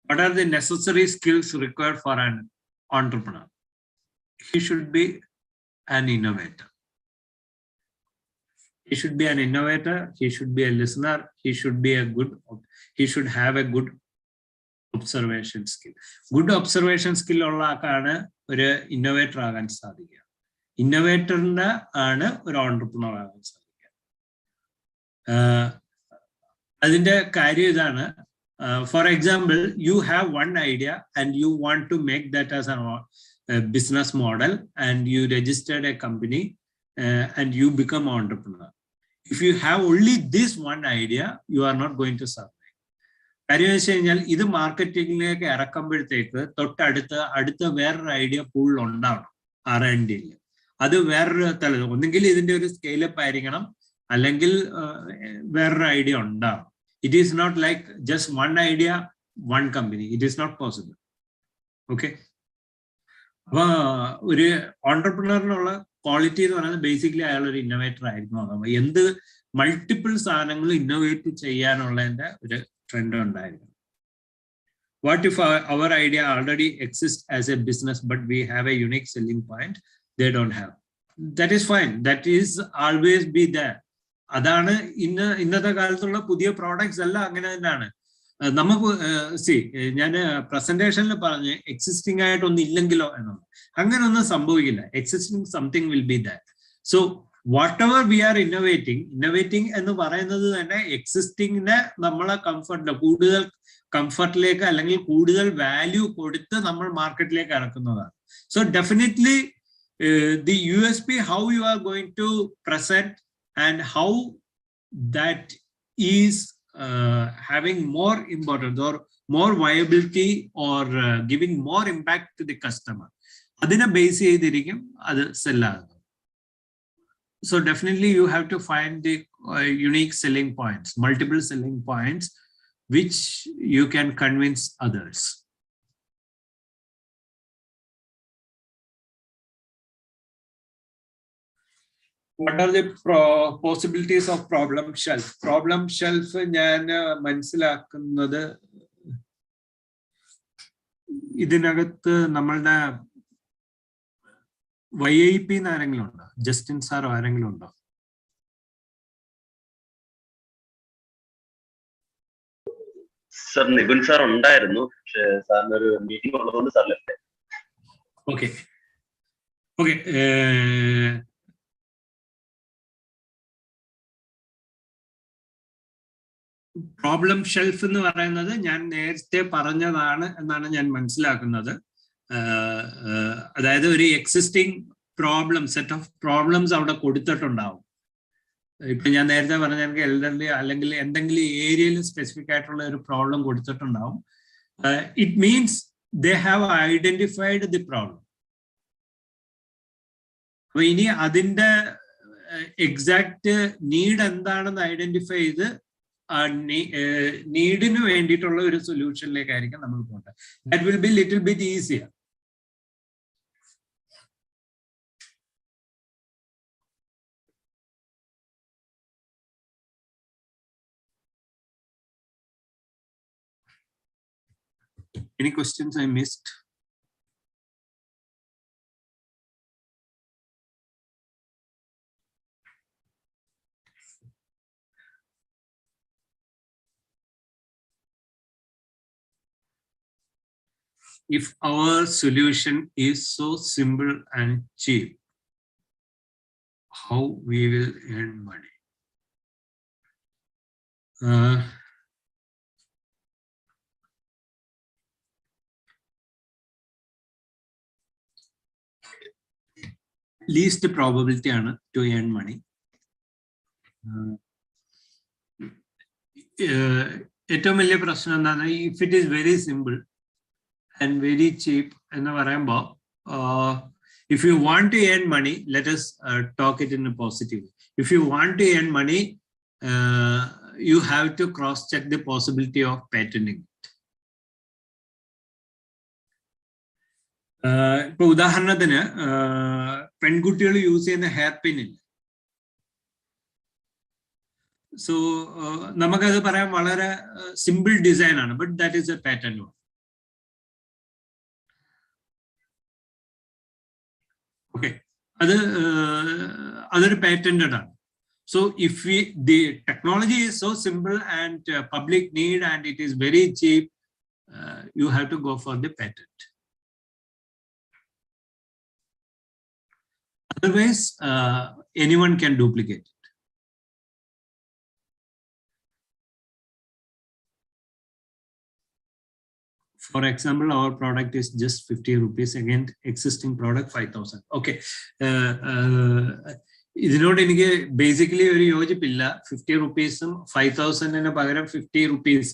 Speaker 19: What are the necessary skills required for an entrepreneur? He should be an innovator. He should be an innovator. He should be a listener. He should have a good observation skill. Good observation skill ഉള്ള ആൾക്കാണ് ഒരു innovator ആകാൻ സാധിക്കുക. ഇന്നോവേറ്ററിന് ആണ് ഒരു entrepreneur ആകാൻ സാധിക്കുക. അതിന്റെ കാര്യം ഇതാണ്. For example, you have one idea and you want to make that as a business model, and you registered a company and you become an entrepreneur. If you have only this one idea, you are not going to survive. കാര്യം വെച്ച് കഴിഞ്ഞാൽ ഇത് മാർക്കറ്റിംഗിലേക്ക് ഇറക്കുമ്പോഴത്തേക്ക് അടുത്ത വേറൊരു idea pool ഉണ്ടാവണം R&D. അത് വേറൊരു തലം, ഒന്നുകിൽ ഇതിന്റെ ഒരു സ്കെയിലപ്പ് ആയിരിക്കണം, അല്ലെങ്കിൽ വേറൊരു ഐഡിയ ഉണ്ടാവും. It is not like just one idea, one company. It is not possible. Okay. അപ്പൊ ഒരു ഓണ്ടർപ്രണറിനുള്ള ക്വാളിറ്റി എന്ന് പറയുന്നത് ബേസിക്കലി അയാൾ ഒരു ഇന്നോവേറ്റർ ആയിരുന്നു. എന്ത് മൾട്ടിപ്പിൾ സാധനങ്ങൾ ഇന്നോവേറ്റ് ചെയ്യാനുള്ളതിന്റെ ഒരു ട്രെൻഡ് ഉണ്ടായിരുന്നു. What if our idea already exists as a business, but we have a unique selling point they don't have? That is fine. That is always be there. അതാണ് ഇന്നത്തെ കാലത്തുള്ള പുതിയ products എല്ലാം അങ്ങനെ തന്നെയാണ്. നമുക്ക് ഞാൻ പ്രസന്റേഷനിൽ പറഞ്ഞ് എക്സിസ്റ്റിംഗ് ആയിട്ടൊന്നും ഇല്ലെങ്കിലോ എന്നുള്ളത്. അങ്ങനെ ഒന്നും സംഭവിക്കില്ല. Existing something will be that. So whatever we are innovating എന്ന് പറയുന്നത് തന്നെ എക്സിസ്റ്റിംഗിനെ നമ്മളെ കൂടുതൽ കംഫർട്ടിലേക്ക് അല്ലെങ്കിൽ കൂടുതൽ വാല്യൂ കൊടുത്ത് നമ്മൾ മാർക്കറ്റിലേക്ക് ഇറക്കുന്നതാണ്. So definitely the USP, how you are going to present and how that is having more importance or more viability or giving more impact to the customer. അതിനെ ബേസ് ചെയ്തിരിക്കും അത് സെല്ലാകുന്നത്. So definitely you have to find the unique selling points, multiple selling points, which you can convince others. What are the possibilities of problem shelf? Problem shelf ഞാൻ മനസ്സിലാക്കുന്നത് ഇതിനകത്ത് നമ്മളുടെ YIP ആരെങ്കിലും ഉണ്ടോ? Justin സാറോ ആരെങ്കിലും ഉണ്ടോ?
Speaker 21: സർ നികുൻ സാർ ഉണ്ടായിരുന്നു, പക്ഷേ സാറിന് ഒരു മീറ്റിംഗ് ഉള്ളതുകൊണ്ട് sir left.
Speaker 19: Okay. Problem shelf എന്ന് പറയുന്നത് ഞാൻ നേരത്തെ പറഞ്ഞതാണ് എന്നാണ് ഞാൻ മനസ്സിലാക്കുന്നത്. അതായത് ഒരു existing problem, set of problems അവിടെ കൊടുത്തിട്ടുണ്ടാവും. ഇപ്പൊ ഞാൻ നേരത്തെ പറഞ്ഞ എനിക്ക് എൽഡർലി അല്ലെങ്കിൽ എന്തെങ്കിലും ഏരിയയിൽ സ്പെസിഫിക് ആയിട്ടുള്ള ഒരു പ്രോബ്ലം കൊടുത്തിട്ടുണ്ടാവും. It means they have identified the problem. അപ്പൊ ഇനി അതിന്റെ എക്സാക്ട് നീഡ് എന്താണെന്ന് ഐഡന്റിഫൈ ചെയ്ത് നീഡിന് വേണ്ടിയിട്ടുള്ള ഒരു സൊല്യൂഷനിലേക്കായിരിക്കും നമ്മൾ പോകേണ്ടത്. That will be little bit easier. Any questions I missed? If our solution is so simple and cheap, how we will earn money? Least probability to earn money. ഏറ്റവും വലിയ പ്രശ്നം എന്താണ്? If it is very simple and very cheap എന്ന് പറയുമ്പോൾ, if you want to earn money, let us talk it in a positive way. If you want to earn money, you have to cross check the possibility of patenting it. ഇപ്പൊ ഉദാഹരണത്തിന് പെൺകുട്ടികൾ use ചെയ്യുന്ന hair പിന്നിൽ, so നമുക്കത് പറയാൻ വളരെ simple design ആണ്, but that is A pattern. Okay, അതൊരു പാറ്റന്റഡ് ആണ്. So if the technology is so simple and public need and it is very cheap, you have to go for the patent. Otherwise, anyone can duplicate it. For example, our product is just 50 rupees against existing product 5,000. Okay. ഇതിനോട് എനിക്ക് basically ഒരു യോജിപ്പില്ല. 50 റുപ്പീസും 5,000 പകരം 50 rupees.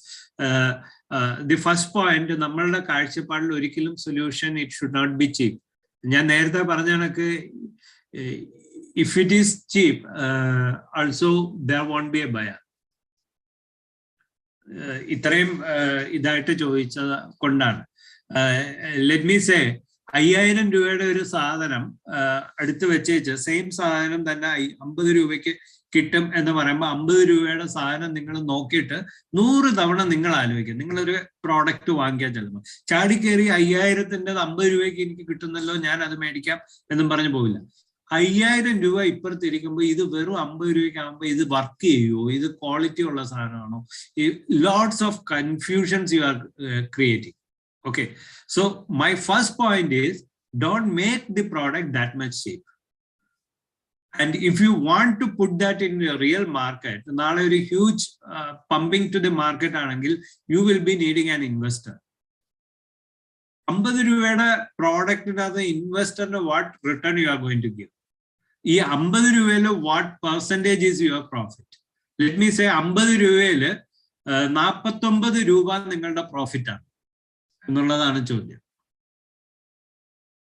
Speaker 19: The first point, നമ്മളുടെ കാഴ്ചപ്പാടിൽ ഒരിക്കലും solution it should not be cheap. ഞാൻ നേരത്തെ പറഞ്ഞ കണക്ക് if it is cheap also there won't be a buyer. ഇത്രയും ഇതായിട്ട് ചോദിച്ചത് കൊണ്ടാണ്. ലെറ്റ് മീ സേ 5000 രൂപയുടെ ഒരു സാധനം അടുത്ത് വെച്ചേച്ച് സെയിം സാധനം തന്നെ 50 രൂപയ്ക്ക് കിട്ടും എന്ന് പറയുമ്പോൾ 50 രൂപയുടെ സാധനം നിങ്ങൾ നോക്കിയിട്ട് 100 തവണ നിങ്ങൾ ആലോചിക്കും. നിങ്ങളൊരു പ്രോഡക്റ്റ് വാങ്ങിക്കാൻ ചെല്ലുമ്പോൾ ചാടിക്കേറി 5000-ന്റെ 50 രൂപയ്ക്ക് എനിക്ക് കിട്ടുന്നല്ലോ, ഞാൻ അത് മേടിക്കാം എന്നും പറഞ്ഞു പോവില്ല. 5000 രൂപ ഇപ്പുറത്തിരിക്കുമ്പോൾ ഇത് വെറും 50 രൂപയ്ക്കാകുമ്പോൾ ഇത് വർക്ക് ചെയ്യുമോ, ഇത് ക്വാളിറ്റി ഉള്ള സാധനമാണോ, lots of confusions you are creating. Okay, so my first point is don't make the product that much cheap. And if you want to put that in the real market, naale oru huge pumping to the market aanengil you will be needing an investor. 50 രൂപയുടെ പ്രോഡക്റ്റിനകത്ത് ഇൻവെസ്റ്ററിന് what return you are going to give? ഈ 50 രൂപയിൽ what percentage is your profit? Let me say 50 രൂപയിൽ 49 രൂപ നിങ്ങളുടെ profit ആണ് എന്നുള്ളതാണ് ചോദ്യം.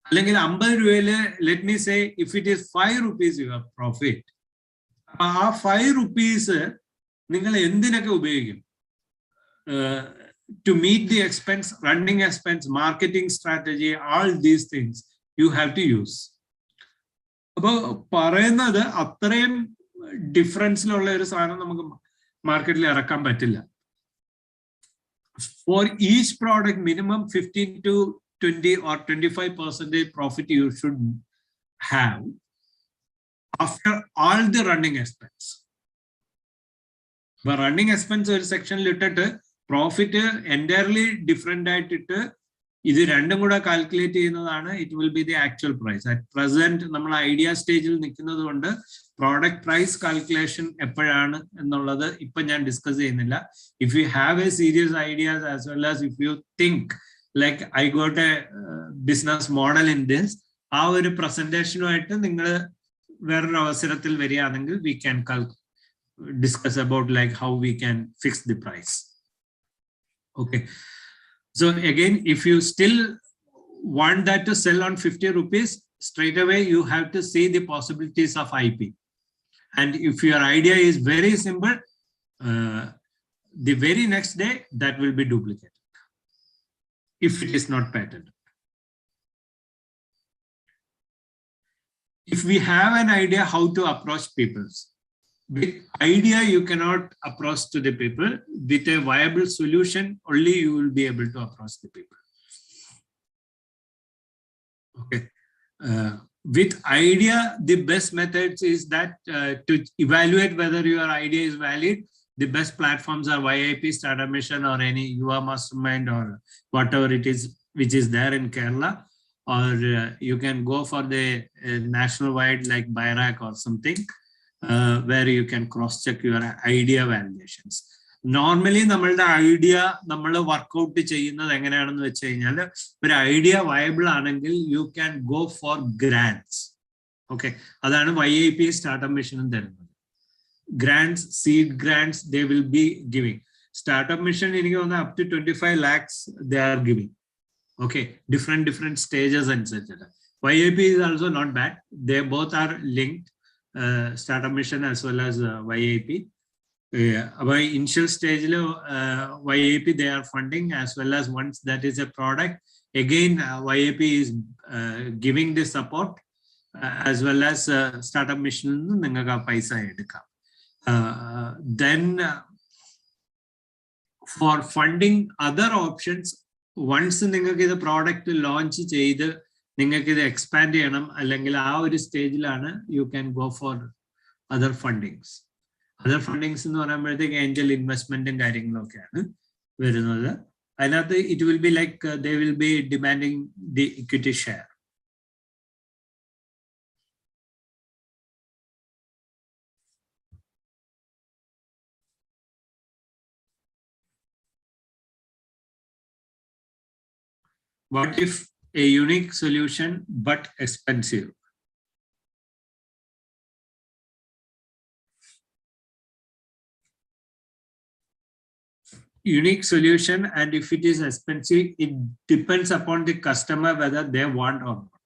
Speaker 19: അല്ലെങ്കിൽ 50 രൂപയിൽ let me say if it is 5 rupees your profit, ആ 5 rupees നിങ്ങൾ എന്തിനൊക്കെ ഉപയോഗിക്കും? To meet the expense, running expense, marketing strategy, all these things you have to use. അപ്പോൾ പറയുന്നത് അത്രയും ഡിഫറൻസിലുള്ള ഒരു സാധനം നമുക്ക് മാർക്കറ്റിൽ ഇറക്കാൻ പറ്റില്ല. For each product, minimum 15 to 20 or 25% profit you should have after all the running expense. But running expense or section literature profit entirely different ആയിട്ട് ഇത് രണ്ടും കൂടെ കാൽക്കുലേറ്റ് ചെയ്യുന്നതാണ്. It will be the actual price. At present നമ്മൾ idea സ്റ്റേജിൽ നിൽക്കുന്നത് കൊണ്ട് product price calculation എപ്പോഴാണ് എന്നുള്ളത് ഇപ്പൊ ഞാൻ ഡിസ്കസ് ചെയ്യുന്നില്ല. If you have a serious ideas as well as if you think like I got a business model in this, ആ ഒരു പ്രസന്റേഷനുമായിട്ട് നിങ്ങൾ വേറൊരു അവസരത്തിൽ വരികയാണെങ്കിൽ we can discuss about like how we can fix the price. Okay, so again, if you still want that to sell on 50 rupees, straight away you have to see the possibilities of IP. And if your idea is very simple, the very next day that will be duplicated if it is not patented. If we have an idea how to approach people, with idea you cannot approach to the people. With a viable solution only you will be able to approach the people. Okay, with idea the best methods is that to evaluate whether your idea is valid, the best platforms are YIP, Startup Mission, or any Yuva Mastermind or whatever it is which is there in Kerala, or you can go for the national wide like BIRAC or something. Where you can cross-check your idea validations. Normally, നമ്മളുടെ idea നമ്മൾ workout ചെയ്യുന്നത് എങ്ങനെയാണെന്ന് വെച്ച് കഴിഞ്ഞാൽ ഒരു idea viable ആണെങ്കിൽ U can go four grants. Okay, അതാണ് YIP startup മിഷനും തരുന്നത്. Grants, seed grants they will be giving. Startup mission എനിക്ക് തോന്നുന്നത് up to 25 lakhs they are giving. Okay, different stages and such. YIP is also not bad. They both are linked. Startup Mission as well as YIP. By initial stage YIP they are funding, as well as once that is a product, again YIP is giving the support, as well as Startup Mission ninga paisa edukam. Then for funding other options, once ninga the product launch cheyid നിങ്ങൾക്ക് ഇത് expand ചെയ്യണം, അല്ലെങ്കിൽ ആ ഒരു സ്റ്റേജിലാണ് you can go for other fundings. Other fundings എന്ന് പറയുമ്പോഴത്തേക്ക് angel ഇൻവെസ്റ്റ്മെന്റും കാര്യങ്ങളും ഒക്കെയാണ് വരുന്നത്. അതിനകത്ത് it will be like they will be demanding the equity share. What if a unique solution but expensive? Unique solution, and if it is expensive, it depends upon the customer whether they want or not.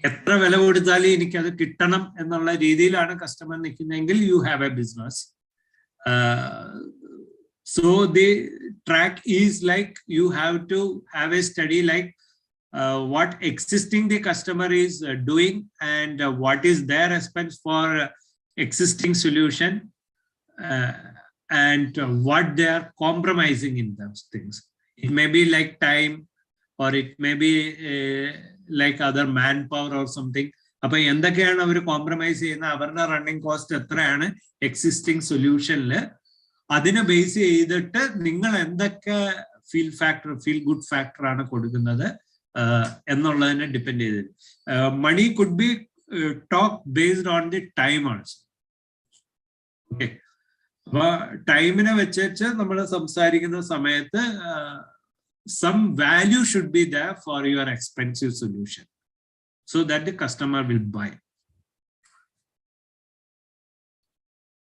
Speaker 19: എത്ര വില കൊടുത്താലും എനിക്കത് കിട്ടണം എന്നുള്ള രീതിയിലാണ് customer നിൽക്കുന്നതെങ്കിൽ you have a business. So the track is like you have to have a study like what existing the customer is doing and what is their expense for existing solution and what they are compromising in those things. It may be like time or it may be like other manpower or something. അപ്പോൾ എന്തൊക്കെയാണ് അവർ compromise ചെയ്യുന്ന അവരുടെ running cost എത്രയാണ് existing സൊല്യൂഷനിൽ അതിനെ base ചെയ്തിട്ട് നിങ്ങൾ എന്തൊക്കെ ഫീൽ ഗുഡ് ഫാക്ടർ ആണ് കൊടുക്കുന്നത് എന്നുള്ളതിനെ ഡിപ്പെൻഡ് ചെയ്തിട്ട് money could be talk based on the time also. Okay, അപ്പൊ ടൈമിനെ വെച്ച് നമ്മൾ സംസാരിക്കുന്ന സമയത്ത് some value should be there for your expensive solution so that the customer will buy.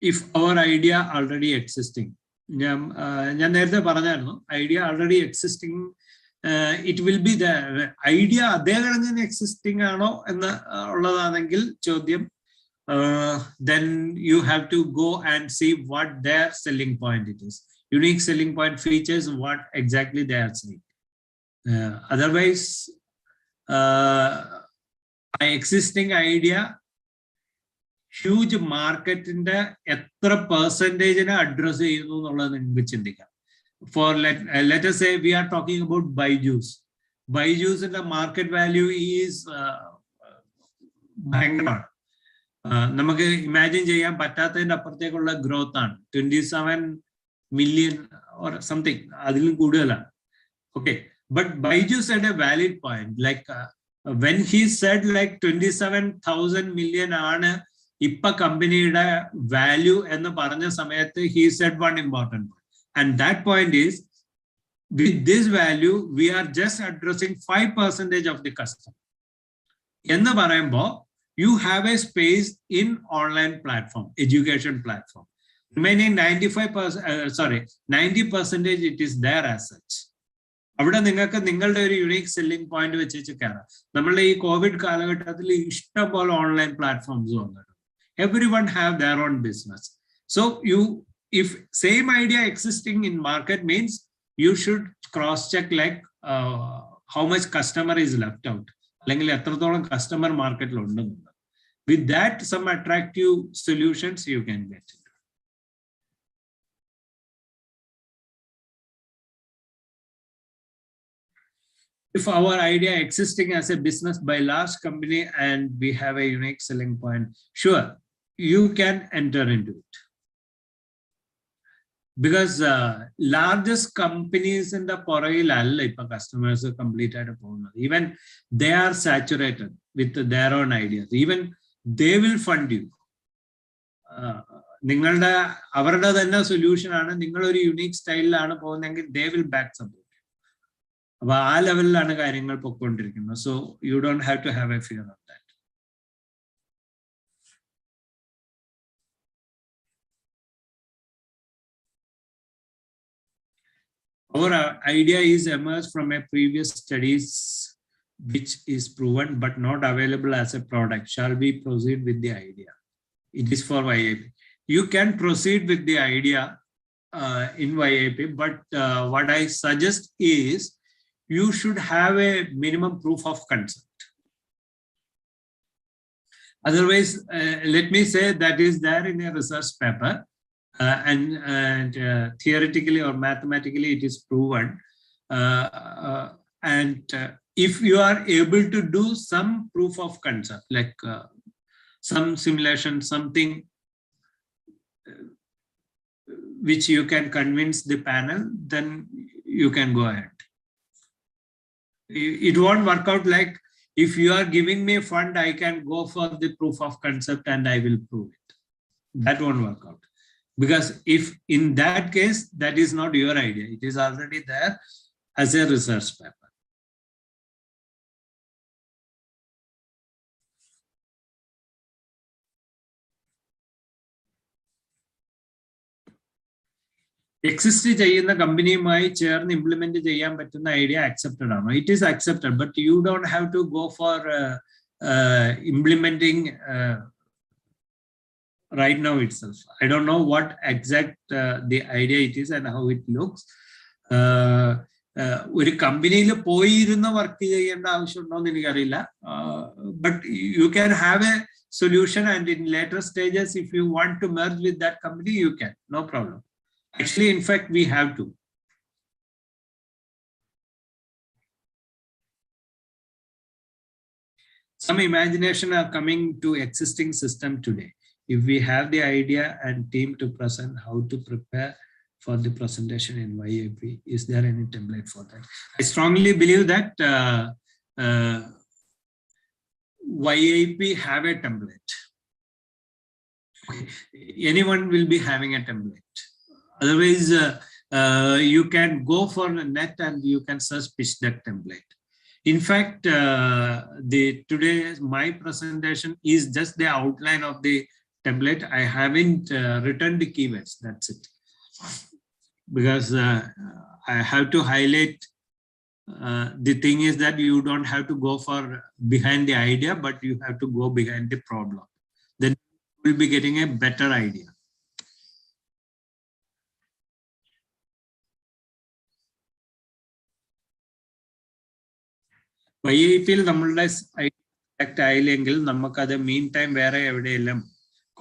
Speaker 19: If our idea already existing, ഞാൻ നേരത്തെ പറഞ്ഞായിരുന്നു idea already existing, it will be the idea അതേ കണക്കിന് എക്സിസ്റ്റിംഗ് ആണോ എന്ന് ഉള്ളതാണെങ്കിൽ ചോദ്യം, then you have to go and see what their selling point it is. Unique selling point features what exactly they are saying. Otherwise, existing idea huge marketന്റെ എത്ര പെർസെന്റേജിനെ address ചെയ്യുന്നു എന്നുള്ളത് നിങ്ങൾക്ക് ചിന്തിക്കാം. For let us say we are talking about Byju's in the market value is ഭയങ്കരമാണ്. നമുക്ക് imagine ചെയ്യാൻ പറ്റാത്തതിന്റെ അപ്പുറത്തേക്കുള്ള growth ആണ്. 27 million or something, അതിലും കൂടുതലാണ്. Okay, but Byju's had a valid point, like when he said like 27,000 million ആണ് ഇപ്പൊ കമ്പനിയുടെ value എന്ന് പറഞ്ഞ സമയത്ത് he said one important point, and that point is with this value we are just addressing 5% of the customer. എന്ന് പറയുമ്പോൾ you have a space in online platform, education platform. Remaining 90% it is there as such. അവിടെ നിങ്ങൾക്ക് നിങ്ങളുടെ ഒരു unique selling point വെച്ച് കയറാം. നമ്മളുടെ ഈ കോവിഡ് കാലഘട്ടത്തിൽ ഇഷ്ടം പോലെ ഓൺലൈൻ പ്ലാറ്റ്ഫോംസ് വന്നിട്ടുണ്ട്. Everyone have their own business. So if same idea existing in market means you should cross check like how much customer is left out. അല്ലെങ്കിൽ എത്രത്തോളം കസ്റ്റമർ മാർക്കറ്റിൽ ഉണ്ടെന്നുള്ളത്. With that, some attractive solutions you can get. If our idea existing as a business by large company and we have a unique selling point, sure, you can enter into it. Because largest companies in the customers are completed upon. Even they are saturated with their own ideas. Even they will fund you. നിങ്ങളുടെ അവരുടെ തന്നെ solution ആണ്, നിങ്ങളൊരു unique സ്റ്റൈലിലാണ് പോകുന്നതെങ്കിൽ they will back support. അപ്പൊ ആ ലെവലിലാണ് കാര്യങ്ങൾ പൊയ്ക്കൊണ്ടിരിക്കുന്നത്. So you don't have to have a fear of that. Our idea is emerged from a previous studies which is proven but not available as a product. Shall we proceed with the idea? It is for YIP. You can proceed with the idea in YIP, but what I suggest is you should have a minimum proof of concept. Otherwise, let me say that is there in a research paper and theoretically or mathematically it is proven. And if you are able to do some proof of concept, like some simulation, something which you can convince the panel, then you can go ahead. It won't work out like if you are giving me a fund, I can go for the proof of concept and I will prove it. That won't work out. Because if in that case, that is not your idea. It is already there as a research paper. Exist ചെയ്യുന്ന കമ്പനിയുമായി ചേർന്ന് implement ചെയ്യാൻ പറ്റുന്ന idea accepted ആണോ? It is accepted, but you don't have to go for implementing right now itself. I don't know what exact the idea it is and how it looks. ഒരു കമ്പനിയിൽ പോയിരുന്ന് work ചെയ്യേണ്ട ആവശ്യമുണ്ടോ എന്ന് എനിക്കറിയില്ല. But you can have A solution, and in later stages if you want to merge with that company you can, no problem. Actually, in fact, we have to. Some imagination are coming to existing system today. If we have the idea and team to present how to prepare for the presentation in YAP, is there any template for that? I strongly believe that YAP have a template. Anyone will be having a template. Otherwise, you can go for the net and you can search pitch deck template. In fact, today my presentation is just the outline of the template. I haven't written the keywords. That's it. Because I have to highlight. The thing is that you don't have to go for behind the idea, but you have to go behind the problem. Then you will be getting a better idea. YAP-ൽ നമ്മളുടെ select ആയില്ലെങ്കിൽ നമുക്കത് മീൻ time വേറെ എവിടെയെല്ലാം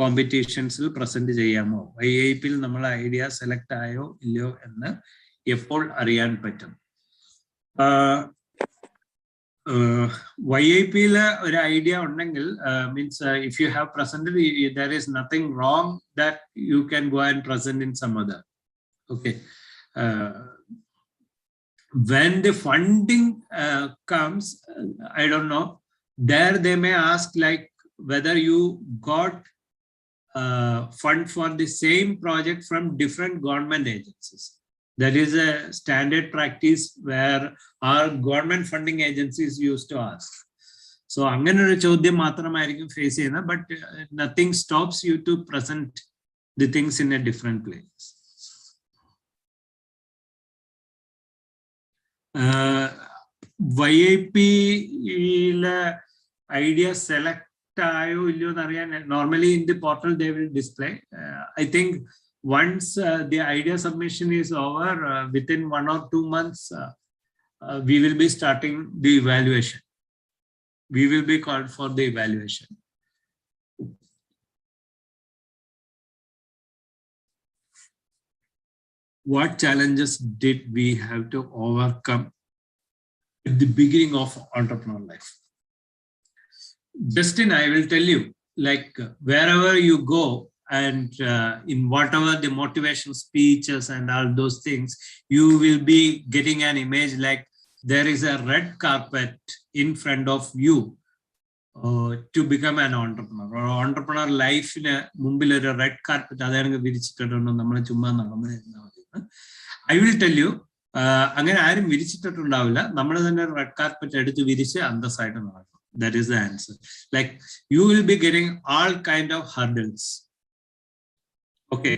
Speaker 19: കോമ്പറ്റീഷൻസിൽ present ചെയ്യാമോ? YAP-ൽ നമ്മൾ idea select ആയോ ഇല്ലയോ എന്ന് എപ്പോൾ അറിയാൻ പറ്റും? YAP-ൽ ഒരു ഐഡിയ ഉണ്ടെങ്കിൽ means if you have presented, there is nothing wrong that you can go and present in some other. Okay. When the funding comes, I don't know, there they may ask like whether you got fund for the same project from different government agencies. That is a standard practice where our government funding agencies used to ask. So anganora chodyam mathramayirikkum face cheyna, but nothing stops you to present the things in a different place. YAP idea select ayo illiyo nariyan, normally in the portal they will display. I think once the idea submission is over, within 1 or 2 months we will be starting the evaluation. We will be called for the evaluation. What challenges did we have to overcome at the beginning of entrepreneur life? Justin, I will tell you, like wherever you go and in whatever the motivation speeches and all those things, you will be getting an image like there is a red carpet in front of you to become an entrepreneur. Or entrepreneur life in a mumbil a red carpet. I will tell you, അങ്ങനെ ആരും വിരിച്ചിട്ടുണ്ടാവില്ല, നമ്മൾ തന്നെ red carpet എടുത്ത് വിരിച്ച് അന്തസ്സായിട്ട് നടക്കും. That is the answer. Like you will be getting all kind of hurdles. Okay.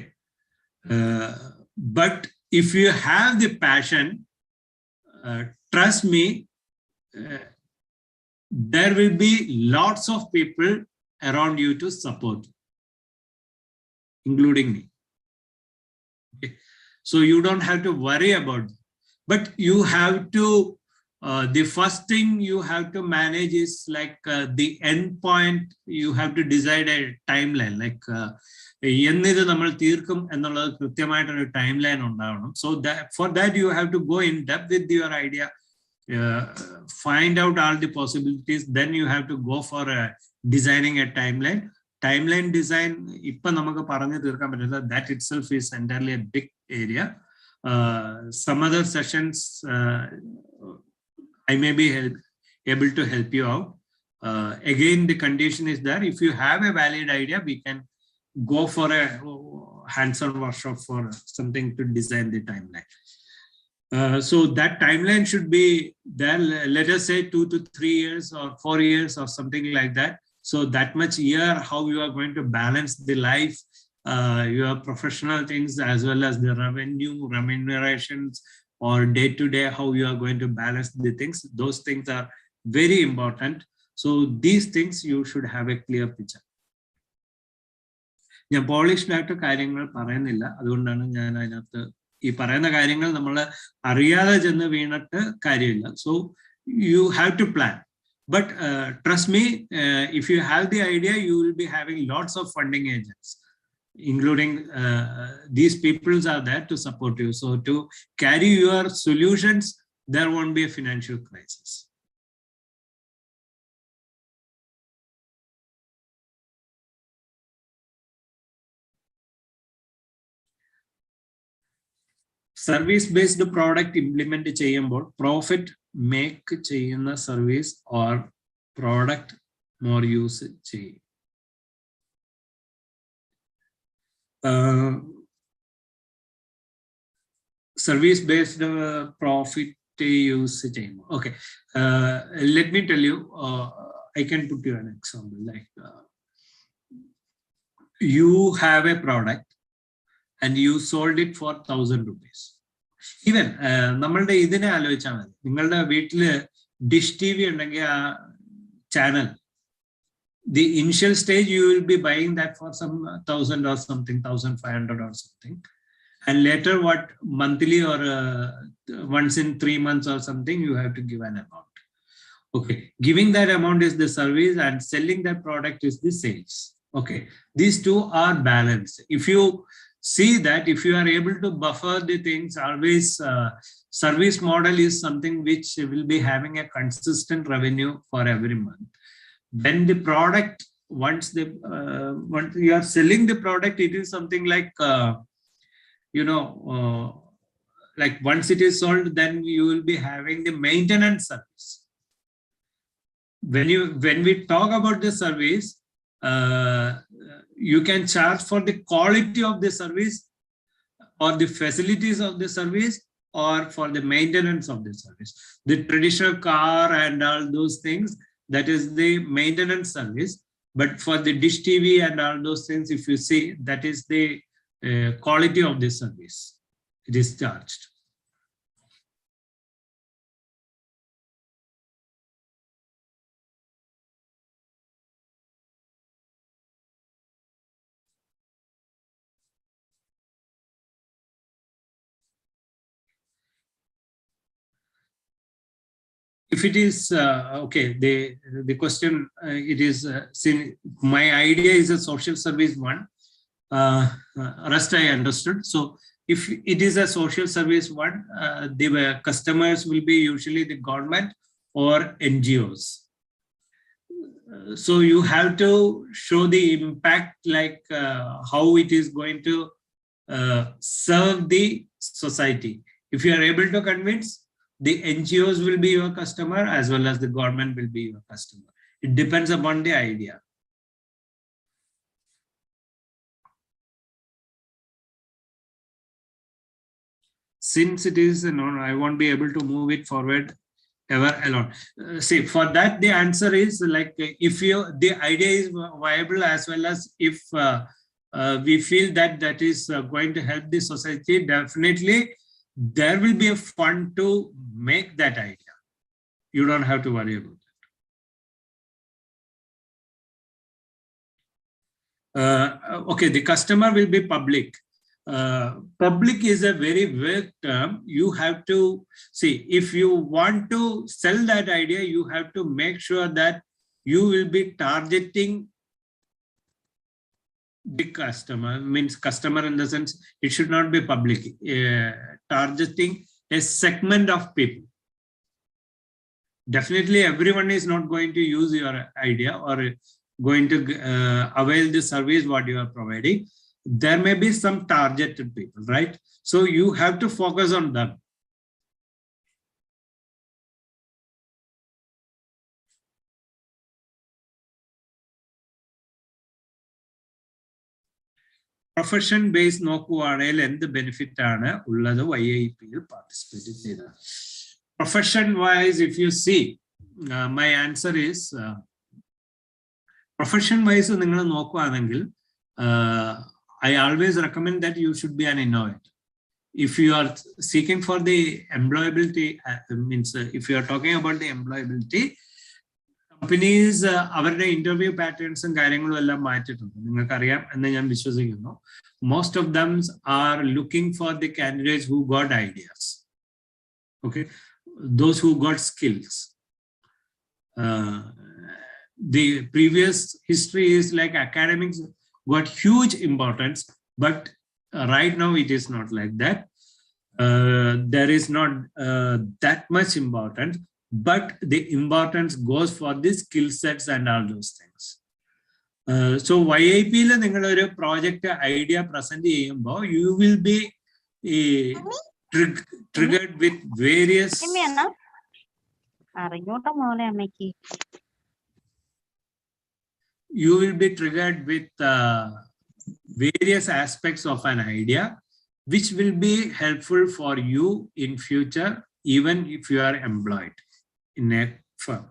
Speaker 19: But if you have the passion, trust me, there will be lots of people around you to support, including me. Okay. So you don't have to worry about it. But you have to, the first thing you have to manage is like the end point. You have to decide a timeline, like എന്നിത് നമ്മൾ തീർക്കും എന്നുള്ളത് കൃത്യമായിട്ടൊരു time line ഉണ്ടാവണം. So for that you have to go in depth with your idea, find out all the possibilities, then you have to go for designing a timeline. Timeline design ഇപ്പൊ നമുക്ക് പറഞ്ഞു തീർക്കാൻ പറ്റില്ല. That itself is entirely a big area. Some other sessions I may be able to help you out. Again, the condition is that if you have a valid idea, we can go for a hands-on workshop for something to design the timeline. So that timeline should be there, let us say 2 to 3 years or 4 years or something like that. So that much year, how you are going to balance the life, your professional things as well as the remunerations or day-to-day, how you are going to balance the things. Those things are very important. So these things you should have a clear picture. ഞാൻ polished ആയിട്ട് കാര്യങ്ങൾ പറയുന്നില്ല, അതുകൊണ്ടാണ് ഞാൻ അതിനകത്ത് ഈ പറയുന്ന കാര്യങ്ങൾ നമ്മൾ അറിയാതെ ചെന്ന് വീണിട്ട് കാര്യമില്ല. So you have to plan. But trust me, if you have the idea, you will be having lots of funding agents, including these peoples are there to support you. So to carry your solutions, there won't be a financial crisis. Service-based product implement ചെയ്യുമ്പോൾ profit make ചെയ്യുന്ന service or product more use ചെയ്യും. Service-based profit use ചെയ്യുമ്പോൾ. Okay, let me tell you, I can put you an example. Like you have a product and you sold it for 1,000 rupees. Even നമ്മളുടെ ഇതിനെ ആലോചിച്ചാൽ മതി. നിങ്ങളുടെ വീട്ടില് dish T V ഉണ്ടെങ്കിൽ ആ channel, the initial stage you will be buying that for some 1,000 or something, 1,500 or something, and later what, monthly or once in 3 months or something, you have to give an amount. Okay, giving that amount is the service and selling that product is the sales. Okay, these two are balanced. If you see that, if you are able to buffer the things, always service model is something which will be having a consistent revenue for every month. When the product, once you are selling the product, it is something like like once it is sold, then you will be having the maintenance service. When we talk about the service, you can charge for the quality of the service or the facilities of the service or for the maintenance of the service. The traditional car and all those things, that is the maintenance service. But for the dish TV and all those things, if you see, that is the quality of the service. It is charged. If it is okay, the question it is my idea is a social service one. Rest I understood. So if it is a social service one, the customers will be usually the government or NGOs. So you have to show the impact, like how it is going to serve the society. If you are able to convince, the NGOs will be your customer as well as the government will be your customer. It depends upon the idea. Since it is known, I won't be able to move it forward ever alone. See, for that the answer is like, if the idea is viable, as well as if we feel that that is going to help the society, definitely there will be a fund to make that idea. You don't have to worry about that. Okay, the customer will be public. Public is a very vague term. You have to see, if you want to sell that idea, you have to make sure that you will be targeting the customer. Means customer in the sense, it should not be public. Targeting a segment of people. Definitely everyone is not going to use your idea or going to avail the service what you are providing. There may be some targeted people, right? So you have to focus on them. Profession based നോക്കുവാണെങ്കിൽ എന്ത് benefit ആണ് ഉള്ളത് YIP-യിൽ participate ചെയ്ത? Profession wise, if you see, my answer is profession wise നിങ്ങൾ നോക്കുവാണെങ്കിൽ I always recommend that you should be an innovator. If you are seeking for the employability, means if you are talking about the employability, companies അവരുടെ interview പാറ്റേൺസും കാര്യങ്ങളും എല്ലാം മാറ്റിയിട്ടുണ്ട്. നിങ്ങൾക്കറിയാം എന്ന് ഞാൻ വിശ്വസിക്കുന്നു. Most of them are looking for the candidates who got ideas. Okay, those who got skills. The previous history is like academics got huge importance, but right now it is not like that. There is not that much importance, but the importance goes for the skill sets and all those things. So YIP il ningalore project idea present cheyumbo you will be triggered with various you will be triggered with various aspects of an idea which will be helpful for you in future even if you are employed in a firm.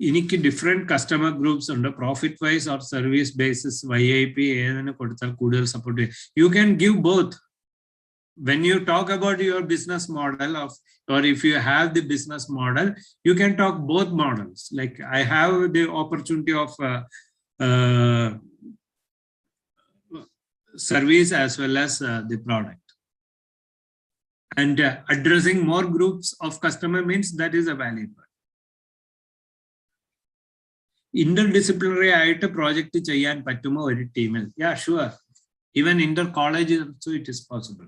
Speaker 19: എനിക്ക് different customer groups ഉണ്ട്. Profit wise or service basis YIP ഏതിന് കൊടുത്താൽ കൂടുതൽ support ചെയ്യും. You can give both. When you talk about your business model of, or if you have the business model, you can talk both models. Like I have the opportunity of service as well as the product. And addressing more groups of customer means that is a valuable. Interdisciplinary ആയിട്ട് project ചെയ്യാൻ പറ്റുമോ ഒരു ടീമിൽ? Yeah, sure. Even inter college also it is possible.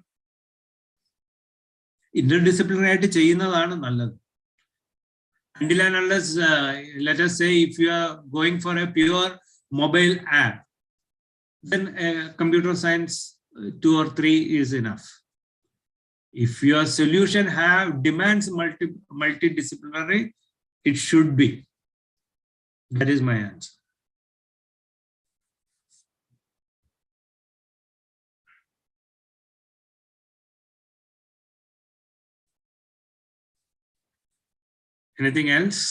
Speaker 19: Interdisciplinary ആയിട്ട് ചെയ്യുന്നതാണ് നല്ലത്. Until and unless, let us say, if you are going for a pure mobile app, then computer science 2 or 3 is enough. If your solution demands multidisciplinary, it should be. That is my answer. Anything else?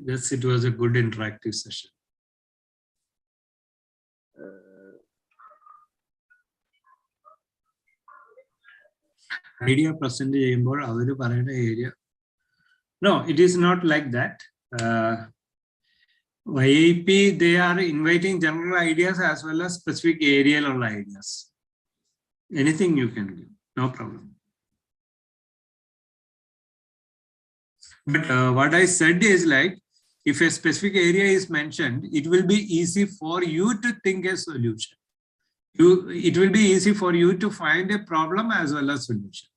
Speaker 19: Yes, it was a good interactive session. Idea present ചെയ്യുമ്പോൾ അവർ പറയുന്ന area. No, it is not like that. YIP, they are inviting general ideas as well as specific areal ideas. Anything you can give, no problem. But what I said is like, if a specific area is mentioned, it will be easy for you to think a solution. It will be easy for you to find a problem as well as solution.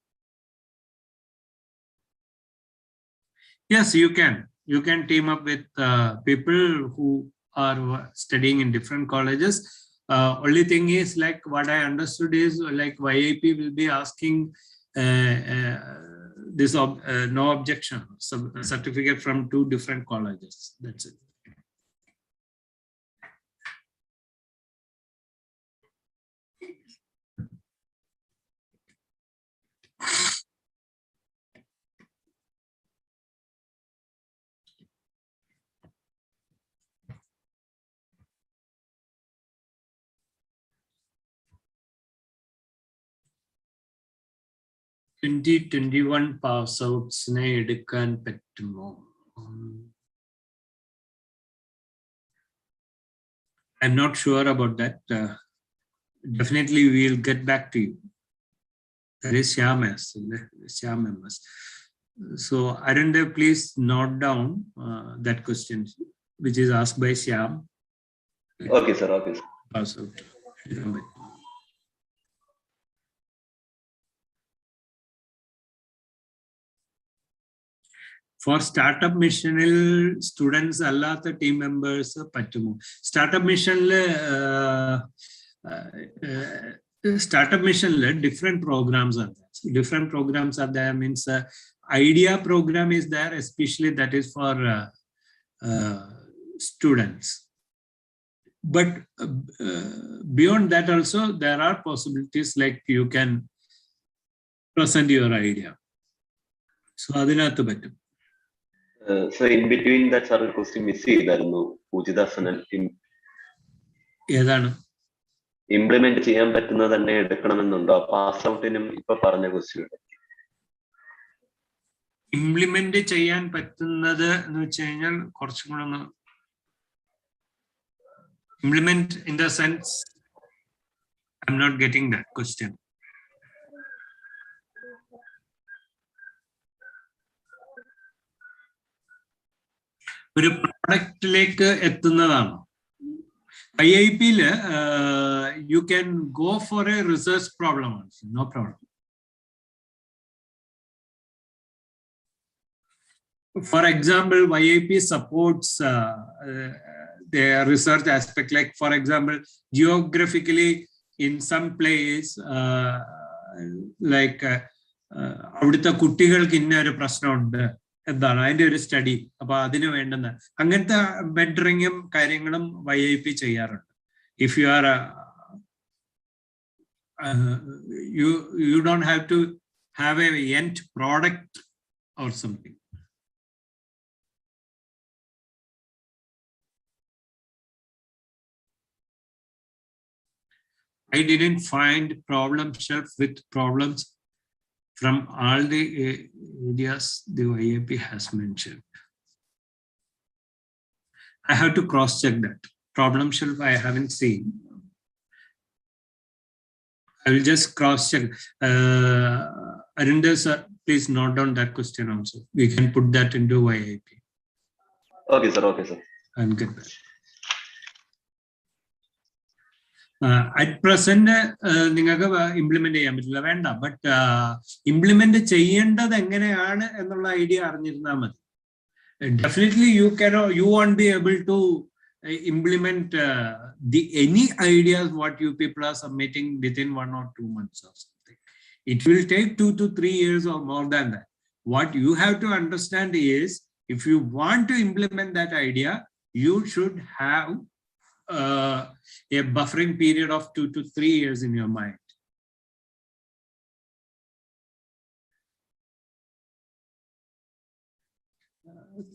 Speaker 19: Yes, you can. You can team up with people who are studying in different colleges. Only thing is, like what I understood is like YIP will be asking this no objection certificate from 2 different colleges. That's it. In 2021 pass outs ne edukkan pattumo? I'm not sure about that. Definitely we will get back to you. That is Shyam members. So Arundev, please note down that question which is asked by Shyam.
Speaker 21: Okay, sir. Okay, sir.
Speaker 19: Pass out. For startup mission, students allatha team members pattumo? Startup mission different programs are there. Different programs are there means idea program is there, especially that is for students. but beyond that also, there are possibilities like you can present your idea. So അതിനകത്ത് പറ്റും.
Speaker 21: So in between that, sir, ഒരു question miss ചെയ്തായിരുന്നു. പൂജിതാസനം
Speaker 19: ഏതാണ്?
Speaker 21: Implement ചെയ്യാൻ പറ്റുന്നത് തന്നെ എടുക്കണമെന്നുണ്ടോ? Pass ഔട്ടിനും ഇപ്പൊ പറഞ്ഞ ക്വസ്റ്റ്യൻ
Speaker 19: ഇംപ്ലിമെന്റ് ചെയ്യാൻ പറ്റുന്നത് എന്ന് വെച്ച് കഴിഞ്ഞാൽ കുറച്ചും കൂടെ ഒന്ന് implement in the sense I am not getting that question. ഒരു പ്രൊഡക്റ്റിലേക്ക് എത്തുന്നതാണോ? IIP you can go for a research problem also, no problem. For example, YIP supports the research aspect, like for example, geographically in some place, like അവിടുത്തെ കുട്ടികൾക്ക് ഇന്ന ഒരു പ്രശ്നമുണ്ട് എന്താണ് അതിന്റെ ഒരു സ്റ്റഡി, അപ്പൊ അതിന് വേണ്ടുന്ന അങ്ങനത്തെ മെന്ററിങ്ങും കാര്യങ്ങളും YIP ചെയ്യാറുണ്ട്. If you R you don't have to have a end product or something. I didn't find problem shelf with problems from all the areas the YIP has mentioned. I have to cross-check that. Problem shelf I haven't seen. I will just cross-check. Arinder sir, please note down that question also. We can put that into YIP.
Speaker 21: Okay sir, okay sir.
Speaker 19: I'm good. At present നിങ്ങൾക്ക് implement ചെയ്യാൻ പറ്റില്ല, വേണ്ട. But implement ചെയ്യേണ്ടത് എങ്ങനെയാണ് എന്നുള്ള idea അറിഞ്ഞിരുന്നാൽ മതി. Definitely you won't be able to implement any ideas what you people are submitting within 1 or 2 months or something. It will take 2 to 3 years or more than that. What you have to understand is, if you want to implement that idea, you should have a buffering period of 2 to 3 years in your mind.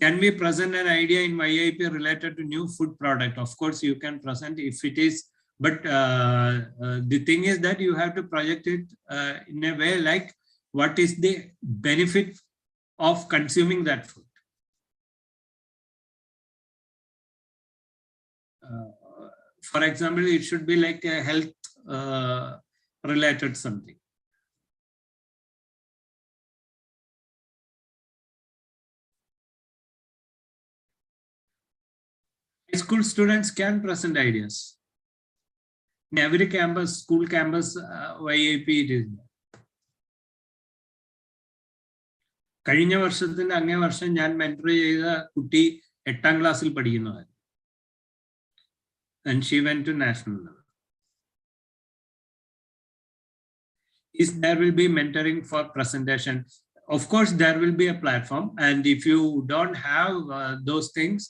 Speaker 19: Can we present an idea in YIP related to new food product? Of course, you can present if it is, but the thing is that you have to project it in a way like what is the benefit of consuming that food. For example, it should be like a health related something. High school students can present ideas. In every campus, school campus, YIP it is. കഴിഞ്ഞ വർഷത്തിന്റെ അങ്ങേ വർഷം ഞാൻ mentor ചെയ്ത കുട്ടി 8ാം ക്ലാസ്സിൽ പഠിക്കുന്നതാണ്. And she went to national level. Is there will be mentoring for presentation? Of course, there will be a platform, and if you don't have those things,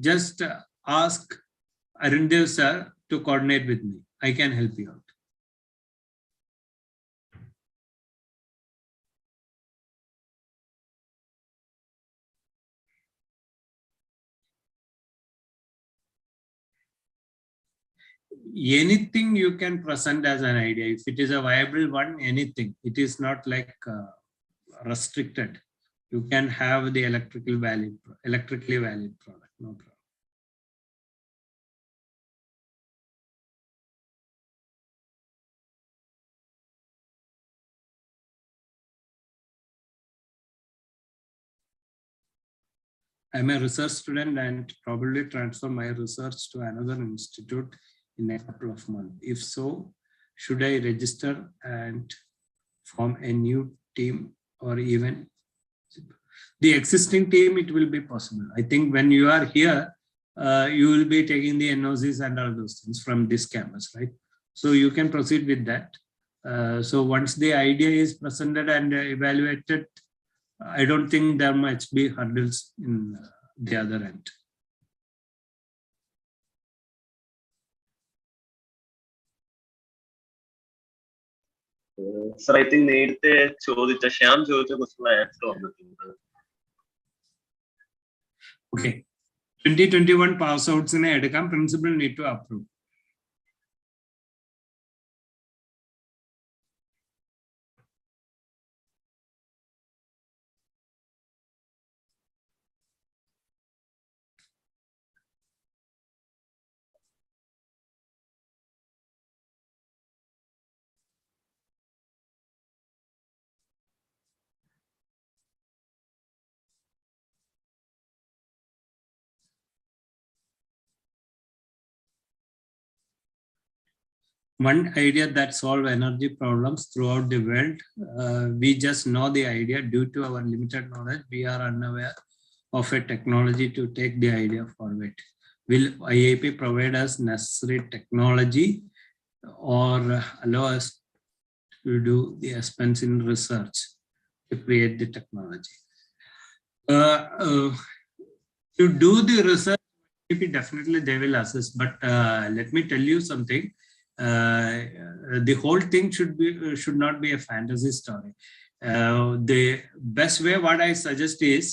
Speaker 19: just ask Arindev sir to coordinate with me. I can help you out. Anything you can present as an idea. If it is a viable one, anything. It is not like restricted. You can have the electrically valid product, no problem. I'm a research student and probably transfer my research to another institute in a couple of months. If so, should I register and form a new team, or even the existing team? It will be possible. I think when you are here, you will be taking the NOCs and all those things from this campus, right? So you can proceed with that. So once the idea is presented and evaluated, I don't think there might be hurdles in the other end.
Speaker 21: Sir, I think നേരത്തെ ശ്യാം ചോദിച്ച ക്വസ്റ്റിനുള്ള answer വന്നിട്ടുണ്ട്.
Speaker 19: Okay. 2021 pass outs എടുക്കാം. Principal need to approve. One idea that solve energy problems throughout the world. We just know the idea. Due to our limited knowledge, we are unaware of a technology to take the idea forward. Will IIP provide us necessary technology or allow us to do the expensive research to create the technology? To do the research, definitely they will assess. But let me tell you something. The whole thing should not be a fantasy story. The best way, what I suggest is,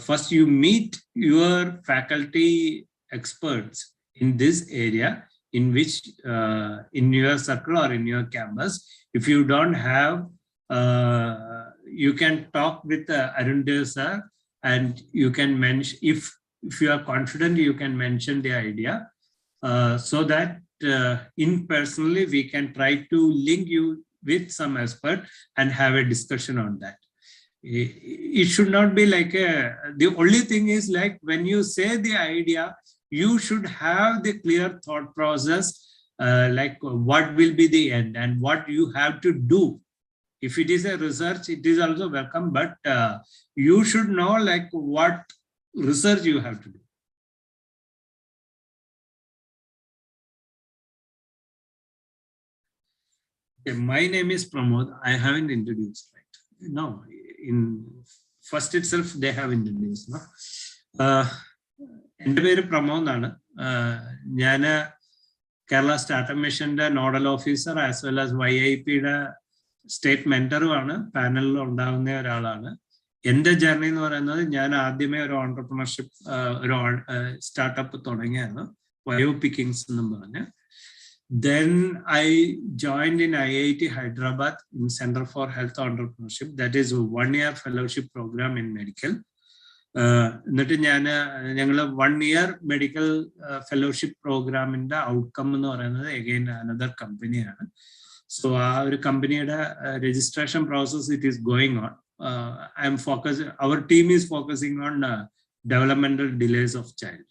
Speaker 19: first you meet your faculty experts in this area, in which in your circle or in your campus. If you don't have, you can talk with Arundev sir, and you can mention, if you are confident, you can mention the idea, so that in personally we can try to link you with some expert and have a discussion on that. It should not be like the only thing is, like, when you say the idea, you should have the clear thought process, like what will be the end and what you have to do. If it is a research, it is also welcome, but you should know like what research you have to do. Okay, my name is Pramod. I haven't introduced, right? No, in first itself they have introduced. No, എൻ്റെ പേര് പ്രമോദ് ആണ്. ഞാൻ Kerala startup മിഷന്റെ nodal officer as well as YIPയുടെ state മെന്ററുമാണ്. പാനലിൽ ഉണ്ടാകുന്ന ഒരാളാണ്. എൻ്റെ ജേർണി എന്ന് പറയുന്നത്, ഞാൻ ആദ്യമേ ഒരു ഓൺടർപ്രണർഷിപ്പ്, ഒരു സ്റ്റാർട്ടപ്പ് തുടങ്ങിയായിരുന്നു, വയോ പിക്കിങ്സ് എന്നും പറഞ്ഞ്. Then I joined in IIT Hyderabad in Center for Health Entrepreneurship. That is a 1-year fellowship program in medical. എന്നിട്ട് ഞങ്ങൾ 1-year മെഡിക്കൽ ഫെലോഷിപ്പ് പ്രോഗ്രാമിന്റെ ഔട്ട്കം എന്ന് പറയുന്നത് അഗൈൻ അനദർ കമ്പനിയാണ്. സോ ആ ഒരു കമ്പനിയുടെ registration process it is going on. I am focused, our team is focusing on developmental delays of child.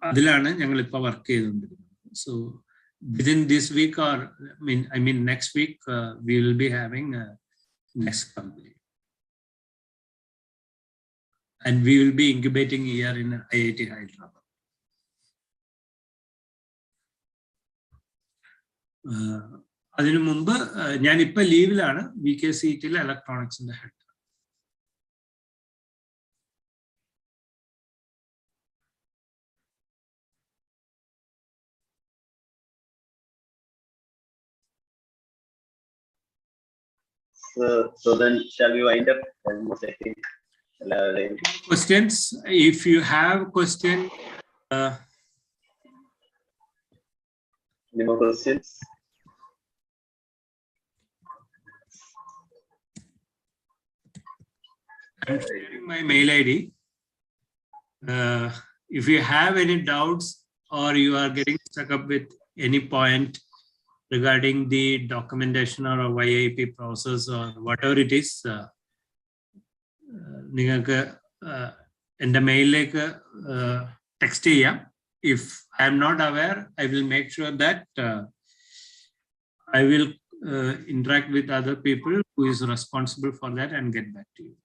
Speaker 19: അതിലാണ് ഞങ്ങൾ ഇപ്പോൾ വർക്ക് ചെയ്തുകൊണ്ടിരിക്കുന്നത്. So within this week, or I mean next week, we will be having next company, and we will be incubating here in IIT Hyderabad. അതിനു മുമ്പ് ഞാനിപ്പോൾ ലീവിലാണ്. VKCETയിലെ ഇലക്ട്രോണിക്സിന്റെ head.
Speaker 21: So then shall we wind up? Almost, I think.
Speaker 19: Questions? If you have question.
Speaker 21: Any more questions?
Speaker 19: I'm sharing my mail ID. If you have any doubts or you are getting stuck up with any point regarding the documentation or a YIP process or whatever it is, നിങ്ങൾക്ക് എൻ്റെ മെയിലിലേക്ക് text ചെയ്യാം. If I am not aware, I will make sure that I will interact with other people who is responsible for that and get back to you.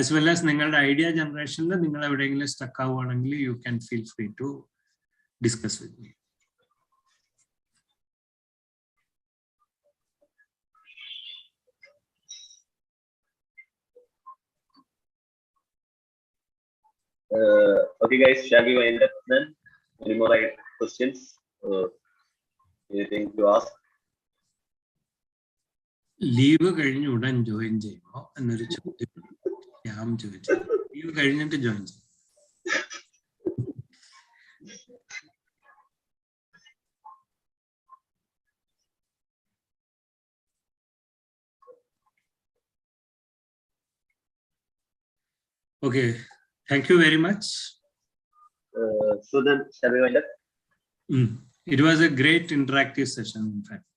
Speaker 19: As well as നിങ്ങളുടെ idea ജനറേഷനിൽ നിങ്ങൾ എവിടെയെങ്കിലും stuck ആവുകയാണെങ്കിൽ you can feel free to discuss with me.
Speaker 21: Okay guys, shall we wind up then? Any more questions? Anything to ask?
Speaker 19: Leave കഴിഞ്ഞ് ഉടൻ join ചെയ്യുമോ എന്നൊരു ചോദ്യം ഞാൻ ചോദിച്ചു. ലീവ് കഴിഞ്ഞിട്ട് ജോയിൻ ചെയ്യും. Okay, thank you very much.
Speaker 21: So then, shall we wind up?
Speaker 19: It was a great interactive session, in fact.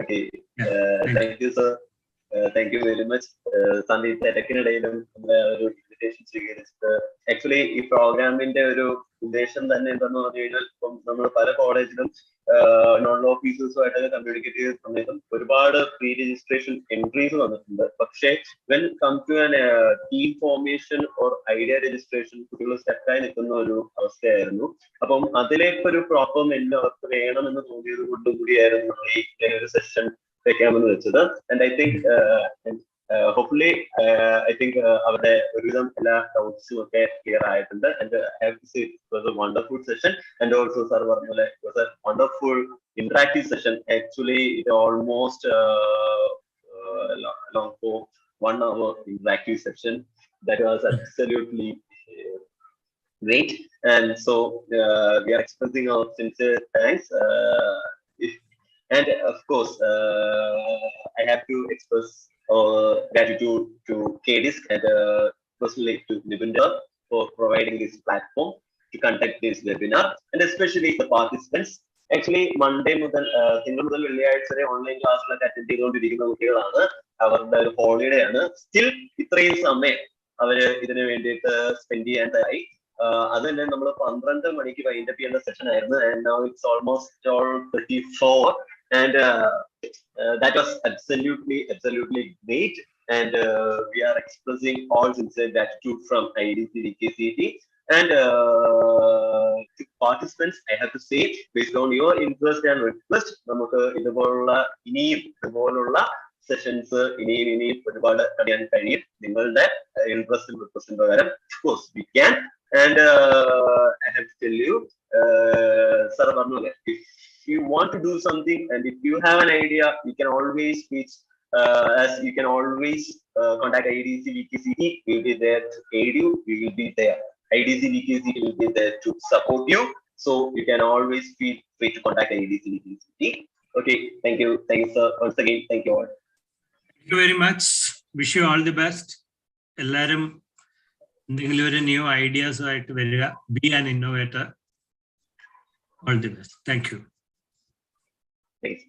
Speaker 21: Okay.
Speaker 19: Yeah,
Speaker 21: thank you, sir. Thank you very much. Sandhi, തിരക്കിനിടയിലും നമ്മുടെ ഒരു invitation സ്വീകരിച്ചിട്ട് actually ഈ പ്രോഗ്രാമിന്റെ ഒരു ഉദ്ദേശം തന്നെ എന്താന്ന് പറഞ്ഞു കഴിഞ്ഞാൽ ഇപ്പം നമ്മൾ പല കോളേജിലും നോൺ ലോ ഓഫീസേഴ്സുമായിട്ടൊക്കെ കമ്മ്യൂണിക്കേറ്റ് ചെയ്ത സമയത്തും ഒരുപാട് പ്രീ രജിസ്ട്രേഷൻ എൻട്രീസ് വന്നിട്ടുണ്ട്. പക്ഷേ when come to an team formation or idea registration കുട്ടികൾ സ്റ്റക്കായി നിൽക്കുന്ന ഒരു അവസ്ഥയായിരുന്നു. അപ്പം അതിലേക്കൊരു പ്രോപ്പർ മെന്റ് അവർക്ക് വേണമെന്ന് തോന്നിയത് കൊണ്ടുകൂടിയായിരുന്നു നമ്മൾ ഈ ഒരു സെഷൻ വെക്കാമെന്ന് വെച്ചത്. And I think hopefully I think അവരുടെ ഒരുവിധം എല്ലാ ഡൗട്ട്സും ഒക്കെ ക്ലിയർ ആയിട്ടുണ്ട്. And I have to say it was a wonderful session and also sir പറഞ്ഞ പോലെ it was a wonderful interactive session. Actually it almost long for 1 hour interactive session that was absolutely great. And so we are expressing our sincere thanks. And of course, I have to express gratitude to KDISC and personally to Nibinder for providing this platform to conduct this webinar, and especially the participants. Actually, Monday മുതൽ തിങ്കൾ മുതൽ വെള്ളിയാഴ്ച വരെ online ക്ലാസ്സിലൊക്കെ attend ചെയ്തുകൊണ്ടിരിക്കുന്ന കുട്ടികളാണ്. അവരുടെ ഒരു ഹോളിഡേ ആണ്. സ്റ്റിൽ ഇത്രയും സമയം അവര് ഇതിനു വേണ്ടിയിട്ട് സ്പെൻഡ് ചെയ്യാൻ തയ്യാറായി. അത് തന്നെ നമ്മൾ 12 മണിക്ക് വൈൻഡപ്പ് ചെയ്യേണ്ട സെഷൻ ആയിരുന്നു. And now it's almost 34. And that was absolutely great. And we are expressing all sincere gratitude from IDC VKCT. And to participants, I have to say, based on your interest and request, നമുക്ക് ഇതുപോലുള്ള sessions ഇനിയും ഒരുപാട് അറിയാൻ കഴിയും. നിങ്ങളുടെ ഇൻട്രസ്റ്റും റിക്വസ്റ്റും പ്രകാരം of course we can. And I have to tell you, sir പറഞ്ഞു if you want to do something and if you have an idea, you can always reach as you can always contact IDC VKCT. We will be there to aid you. We will be there. IDC VKCT will be there to support you. So you can always feel free to contact IDC VKCT. Okay, thank you sir. Once again, thank you all.
Speaker 19: Thank you very much. Wish you all the best. എല്ലാവരും എന്തെങ്കിലും ഒരു new ideas ആയിട്ട് വരിക. Be an innovator. All the best. Thank you.
Speaker 21: Thanks.